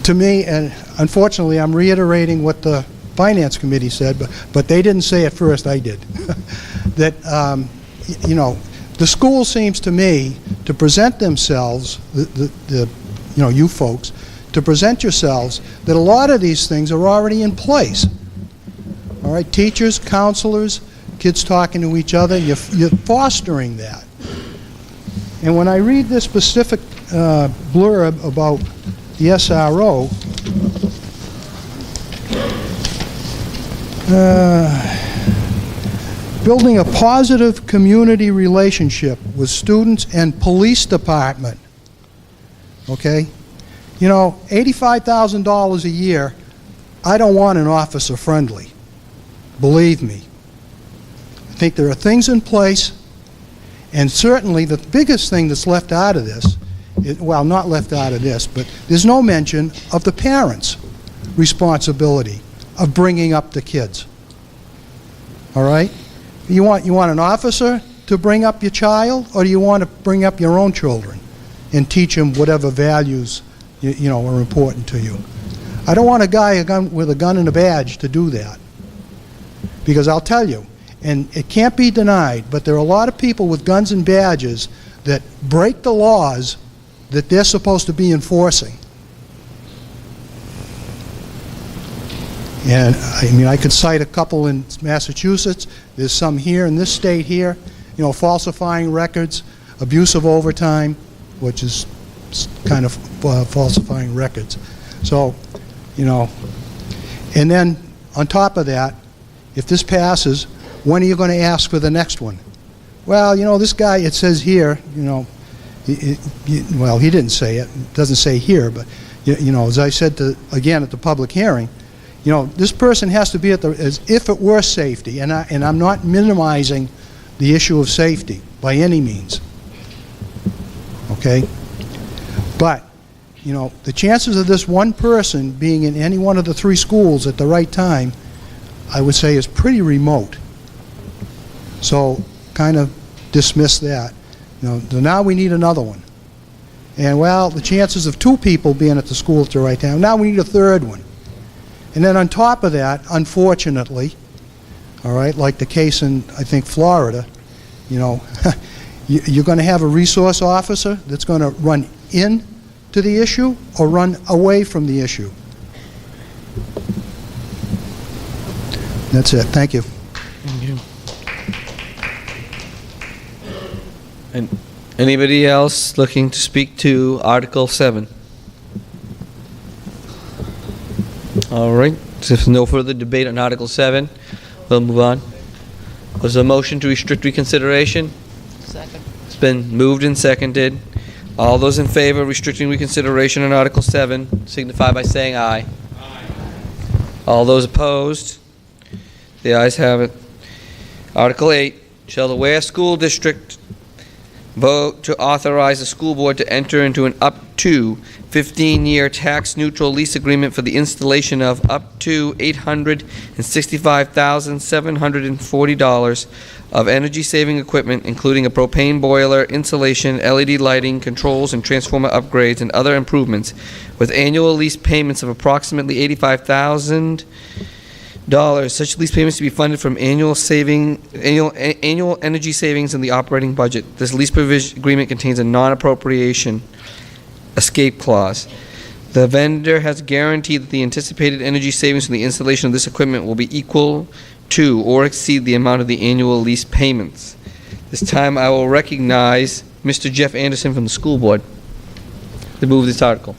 Speaker 8: to me, and unfortunately I'm reiterating what the Finance Committee said, but they didn't say it first, I did, that, you know, the school seems to me to present themselves, you know, you folks, to present yourselves that a lot of these things are already in place. All right, teachers, counselors, kids talking to each other, you're fostering that. And when I read this specific blurb about the SRO, building a positive community relationship with students and police department, okay? You know, $85,000 a year, I don't want an officer friendly. Believe me. I think there are things in place, and certainly the biggest thing that's left out of this, well, not left out of this, but there's no mention of the parents' responsibility of bringing up the kids. All right? You want an officer to bring up your child, or do you want to bring up your own children and teach them whatever values you know, are important to you? I don't want a guy with a gun and a badge to do that. Because I'll tell you, and it can't be denied, but there are a lot of people with guns and badges that break the laws that they're supposed to be enforcing. And I mean, I could cite a couple in Massachusetts. There's some here in this state here. You know, falsifying records, abuse of overtime, which is kind of falsifying records. So, you know, and then on top of that, if this passes, when are you going to ask for the next one? Well, you know, this guy, it says here, you know, well, he didn't say it. It doesn't say here, but, you know, as I said again at the public hearing, you know, this person has to be at as if it were safety, and I'm not minimizing the issue of safety by any means. Okay? But, you know, the chances of this one person being in any one of the 3 schools at the right time, I would say, is pretty remote. So kind of dismiss that. Now we need another one. And, well, the chances of 2 people being at the school at the right time, now we need a third one. And then on top of that, unfortunately, all right, like the case in, I think, Florida, you're going to have a resource officer that's going to run into the issue or run away from the issue. That's it. Thank you.
Speaker 1: Thank you. And anybody else looking to speak to Article 7? All right. So if no further debate on Article 7, we'll move on. There's a motion to restrict reconsideration.
Speaker 2: Second.
Speaker 1: It's been moved and seconded. All those in favor of restricting reconsideration on Article 7 signify by saying aye. Aye. All those opposed? The ayes have it. Article 8, shall the Weare School District vote to authorize the school board to enter into an up to 15-year tax-neutral lease agreement for the installation of up to $865,740 of energy-saving equipment, including a propane boiler, insulation, LED lighting, controls, and transformer upgrades, and other improvements, with annual lease payments of approximately $85,000. Such lease payments to be funded from annual energy savings in the operating budget. This lease provision agreement contains a non-appropriation escape clause. The vendor has guaranteed that the anticipated energy savings from the installation of this equipment will be equal to or exceed the amount of the annual lease payments. This time I will recognize Mr. Jeff Anderson from the school board to move this article.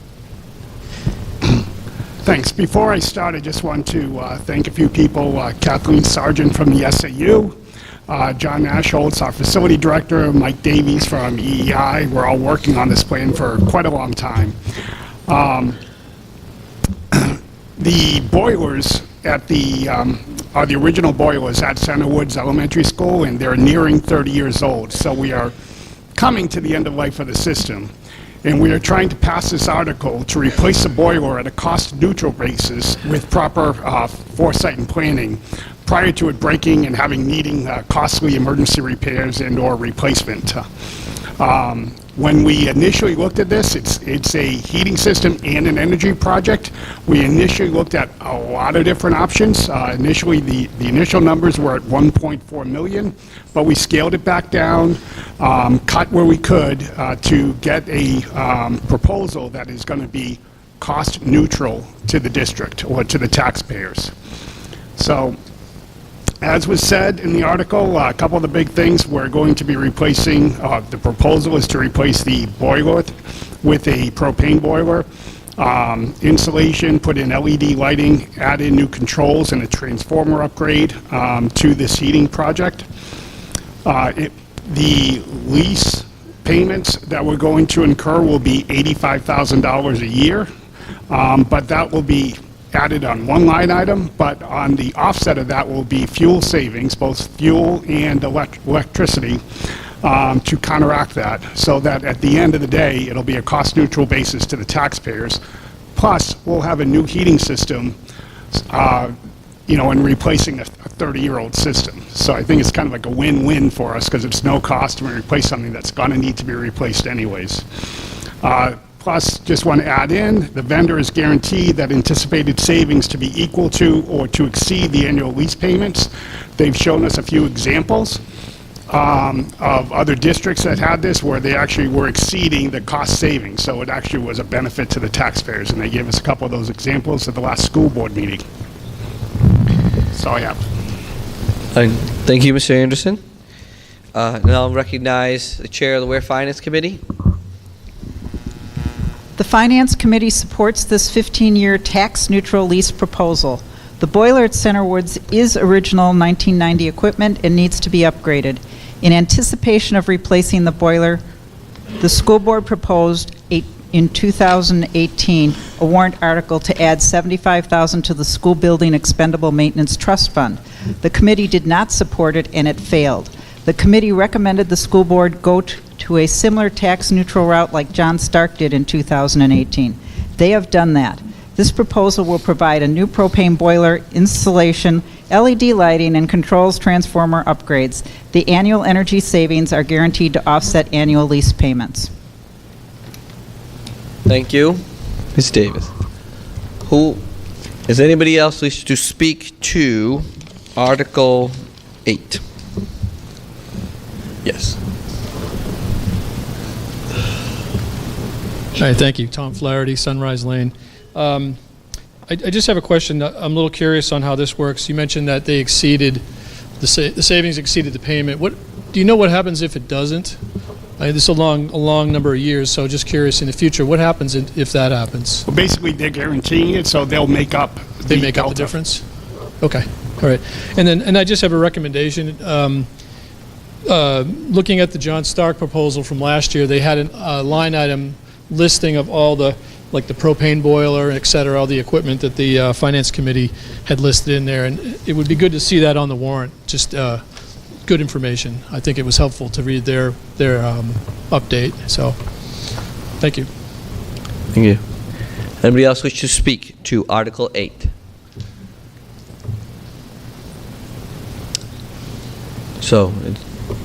Speaker 9: Thanks. Before I start, I just want to thank a few people. Kathleen Sargent from the SAU, John Ashholtz, our facility director, Mike Davies from EEI. We're all working on this plan for quite a long time. The boilers at are the original boilers at Center Woods Elementary School, and they're nearing 30 years old. So we are coming to the end of life of the system. And we are trying to pass this article to replace the boiler at a cost-neutral basis with proper foresight and planning prior to it breaking and needing costly emergency repairs and/or replacement. When we initially looked at this, it's a heating system and an energy project. We initially looked at a lot of different options. Initially, the initial numbers were at $1.4 million, but we scaled it back down, cut where we could to get a proposal that is going to be cost neutral to the district or to the taxpayers. So, as was said in the article, a couple of the big things we're going to be replacing, the proposal is to replace the boiler with a propane boiler, insulation, put in LED lighting, add in new controls and a transformer upgrade to this heating project. The lease payments that we're going to incur will be $85,000 a year, but that will be added on one line item, but on the offset of that will be fuel savings, both fuel and electricity, to counteract that, so that at the end of the day, it'll be a cost-neutral basis to the taxpayers. Plus, we'll have a new heating system, in replacing a 30-year-old system. So I think it's kind of like a win-win for us because it's no cost and we replace something that's going to need to be replaced anyways. Plus, just want to add in, the vendor is guaranteed that anticipated savings to be equal to or to exceed the annual lease payments. They've shown us a few examples of other districts that had this where they actually were exceeding the cost savings. So it actually was a benefit to the taxpayers, and they gave us a couple of those examples at the last school board meeting. That's all I have.
Speaker 1: Thank you, Mr. Anderson. Now I'll recognize the chair of the Weare Finance Committee.
Speaker 4: The Finance Committee supports this 15-year tax-neutral lease proposal. The boiler at Center Woods is original 1990 equipment and needs to be upgraded. In anticipation of replacing the boiler, the school board proposed in 2018 a warrant article to add $75,000 to the school building expendable maintenance trust fund. The committee did not support it and it failed. The committee recommended the school board go to a similar tax-neutral route like John Stark did in 2018. They have done that. This proposal will provide a new propane boiler installation, LED lighting, and controls transformer upgrades. The annual energy savings are guaranteed to offset annual lease payments.
Speaker 1: Thank you. Ms. Davis. Is anybody else wish to speak to Article 8? Yes.
Speaker 21: All right, thank you. Tom Flaherty, Sunrise Lane. I just have a question. I'm a little curious on how this works. You mentioned that they exceeded, the savings exceeded the payment. Do you know what happens if it doesn't? This is a long number of years, so just curious in the future, what happens if that happens?
Speaker 9: Well, basically, they're guaranteeing it, so they'll make up
Speaker 21: They make up the difference? Okay, all right. And I just have a recommendation. Looking at the John Stark proposal from last year, they had a line item listing of all the, like the propane boiler, et cetera, all the equipment that the Finance Committee had listed in there. And it would be good to see that on the warrant, just good information. I think it was helpful to read their update. So, thank you.
Speaker 1: Thank you. Anybody else wish to speak to Article 8? So,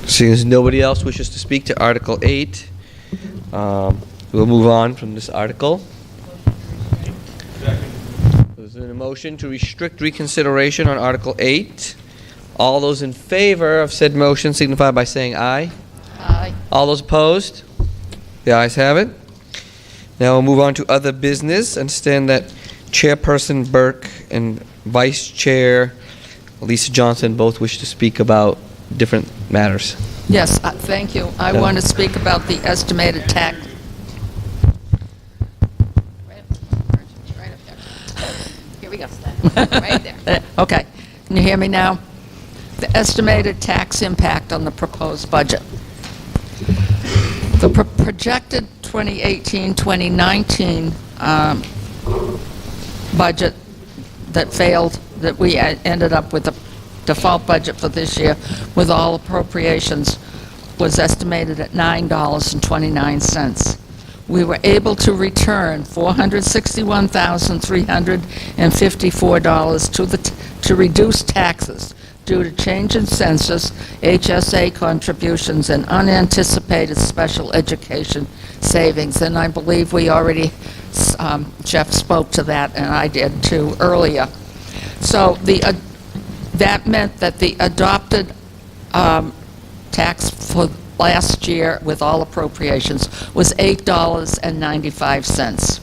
Speaker 1: seeing as nobody else wishes to speak to Article 8, we'll move on from this article. There's been a motion to restrict reconsideration on Article 8. All those in favor of said motion signify by saying aye.
Speaker 2: Aye.
Speaker 1: All those opposed? The ayes have it. Now we'll move on to other business. Understand that Chairperson Burke and Vice Chair Lisa Johnson both wish to speak about different matters.
Speaker 2: Yes, thank you. I want to speak about the estimated tax.
Speaker 11: Right up there. Here we go. Right there.
Speaker 2: Okay. Can you hear me now? The estimated tax impact on the proposed budget. The projected 2018-2019 budget that failed, that we ended up with a default budget for this year with all appropriations, was estimated at $9.29. We were able to return $461,354 to reduce taxes due to change in census, HSA contributions, and unanticipated special education savings. And I believe we already, Jeff spoke to that, and I did too earlier. So that meant that the adopted tax for last year with all appropriations was $8.95.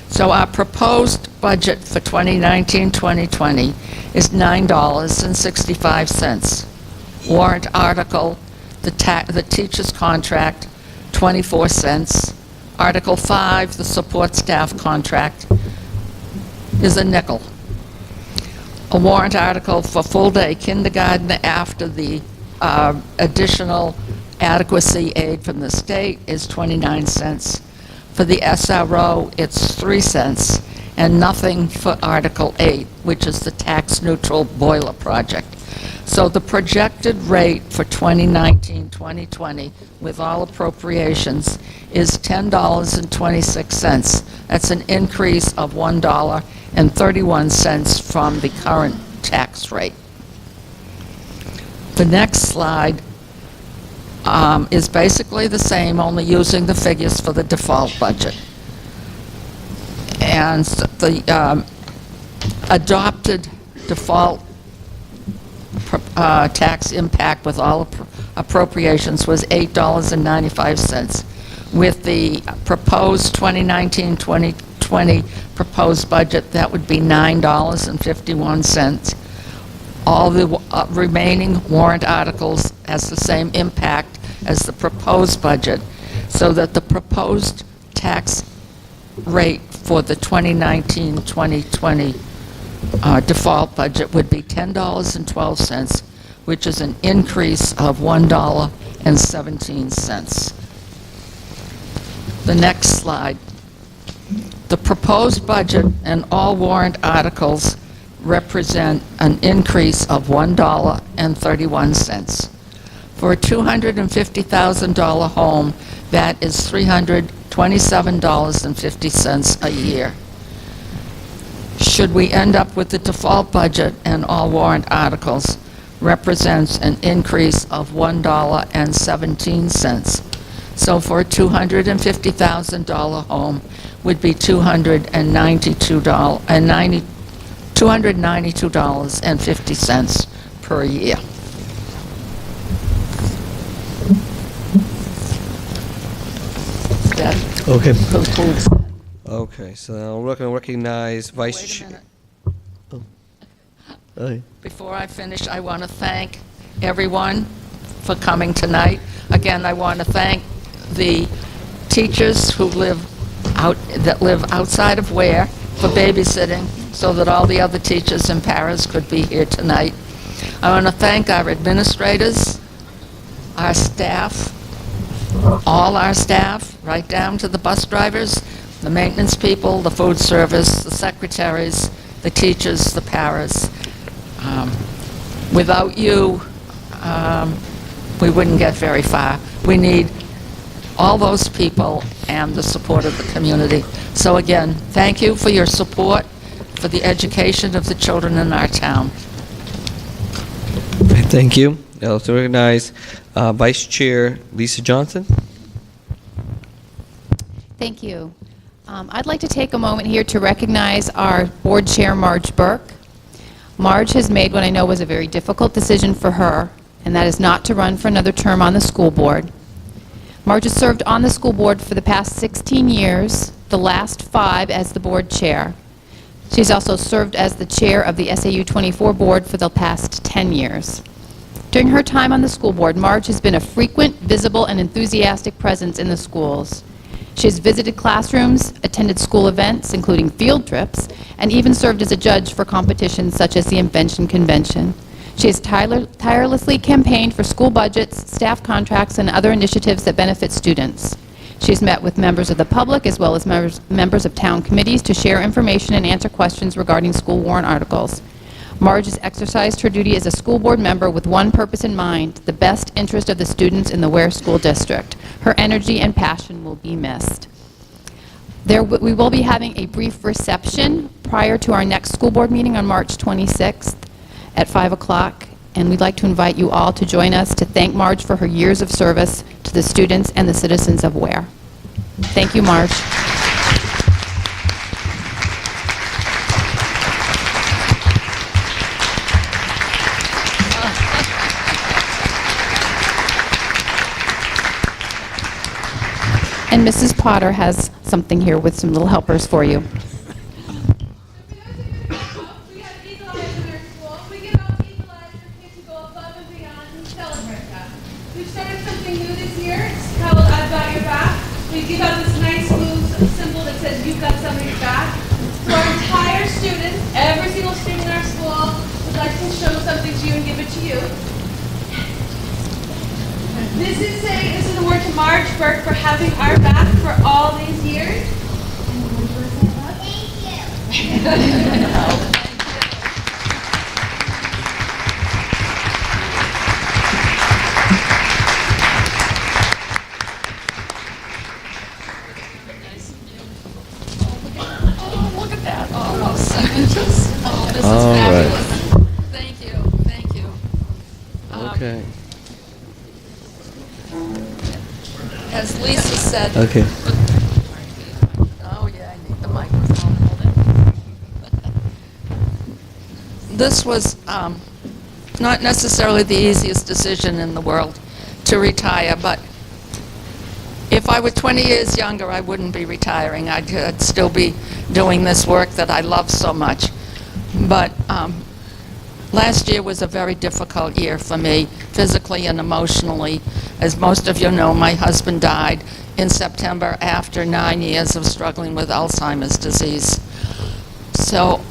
Speaker 2: So our proposed budget for 2019-2020 is $9.65. Warrant article, the teacher's contract, 24 cents. Article 5, the support staff contract, is a nickel. A warrant article for full-day kindergarten after the additional adequacy aid from the state is 29 cents. For the SRO, it's 3 cents, and nothing for Article 8, which is the tax-neutral boiler project. So the projected rate for 2019-2020 with all appropriations is $10.26. That's an increase of $1.31 from the current tax rate. The next slide is basically the same, only using the figures for the default budget. And the adopted default tax impact with all appropriations was $8.95. With the proposed 2019-2020 proposed budget, that would be $9.51. All the remaining warrant articles has the same impact as the proposed budget, so that the proposed tax rate for the 2019-2020 default budget would be $10.12, which is an increase of $1.17. The next slide. The proposed budget and all warrant articles represent an increase of $1.31. For a $250,000 home, that is $327.50 a year. should we end up with the default budget and all warrant articles, represents an increase of $1.17. So for a $250,000 home would be $292.50 per year. That
Speaker 1: Okay.
Speaker 2: concludes.
Speaker 1: Okay, so now we're going to recognize Vice Chair.
Speaker 2: Before I finish, I want to thank everyone for coming tonight. Again, I want to thank the teachers who live outside of Weare for babysitting so that all the other teachers and paras could be here tonight. I want to thank our administrators, our staff, all our staff, right down to the bus drivers, the maintenance people, the food service, the secretaries, the teachers, the paras. Without you, we wouldn't get very far. We need all those people and the support of the community. So again, thank you for your support for the education of the children in our town.
Speaker 1: Thank you. I'll also recognize Vice Chair Lisa Johnson.
Speaker 11: Thank you. I'd like to take a moment here to recognize our board chair, Marge Burke. Marge has made what I know was a very difficult decision for her, and that is not to run for another term on the school board. Marge has served on the school board for the past 16 years, the last 5 as the board chair. She's also served as the chair of the SAU 24 board for the past 10 years. During her time on the school board, Marge has been a frequent, visible, and enthusiastic presence in the schools. She has visited classrooms, attended school events, including field trips, and even served as a judge for competitions such as the Invention Convention. She has tirelessly campaigned for school budgets, staff contracts, and other initiatives that benefit students. She has met with members of the public as well as members of town committees to share information and answer questions regarding school warrant articles. Marge has exercised her duty as a school board member with one purpose in mind, the best interest of the students in the Weare School District. Her energy and passion will be missed. We will be having a brief reception prior to our next school board meeting on March 26th at 5 o'clock, and we'd like to invite you all to join us to thank Marge for her years of service to the students and the citizens of Weare. Thank you, Marge. And Mrs. Potter has something here with some little helpers for you.
Speaker 10: We've started something new this year. It's called I've Got Your Back. We give out this nice blue symbol that says you've got somebody's back. So our entire students, every single student in our school would like to show something to you and give it to you. This is an award to Marge Burke for having our back for all these years. Thank you.
Speaker 1: All right.
Speaker 2: Thank you, thank you.
Speaker 1: Okay.
Speaker 2: As Lisa said.
Speaker 1: Okay.
Speaker 2: Oh, yeah, I need the microphone. Hold it. This was not necessarily the easiest decision in the world to retire, but if I were 20 years younger, I wouldn't be retiring. I'd still be doing this work that I love so much. But last year was a very difficult year for me, physically and emotionally. As most of you know, my husband died in September after 9 years of struggling with Alzheimer's disease. So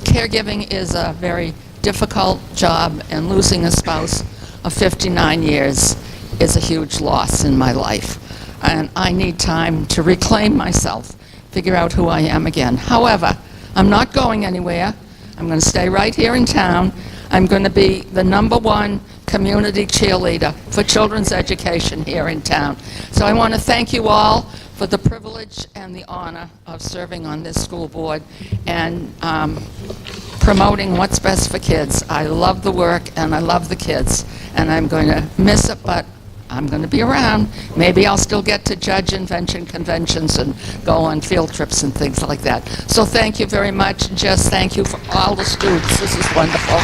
Speaker 2: caregiving is a very difficult job, and losing a spouse of 59 years is a huge loss in my life. And I need time to reclaim myself, figure out who I am again. However, I'm not going anywhere. I'm going to stay right here in town. I'm going to be the #1 community cheerleader for children's education here in town. So I want to thank you all for the privilege and the honor of serving on this school board and promoting what's best for kids. I love the work and I love the kids, and I'm going to miss it, but I'm going to be around. Maybe I'll still get to judge invention conventions and go on field trips and things like that. So thank you very much. Just thank you for all the students. This is wonderful.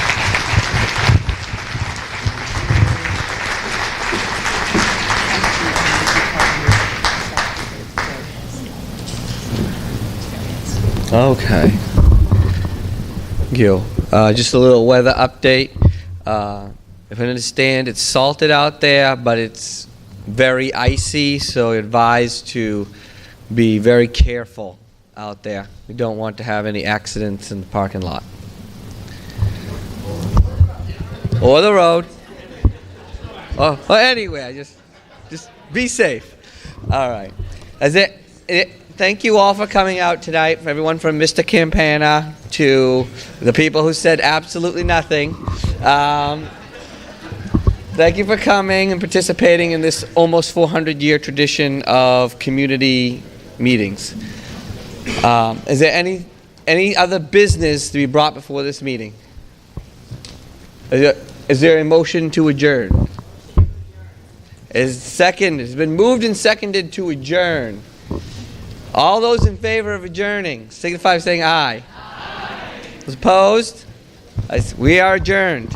Speaker 1: Okay. Thank you. Just a little weather update. If I understand, it's salted out there, but it's very icy, so advised to be very careful out there. We don't want to have any accidents in the parking lot. Or the road. Or anywhere, just be safe. All right. Thank you all for coming out tonight, for everyone from Mr. Campana to the people who said absolutely nothing. Thank you for coming and participating in this almost 400-year tradition of community meetings. Is there any other business to be brought before this meeting? Is there a motion to adjourn? It's been moved and seconded to adjourn. All those in favor of adjourning, signify by saying aye. Aye. Those opposed? We are adjourned.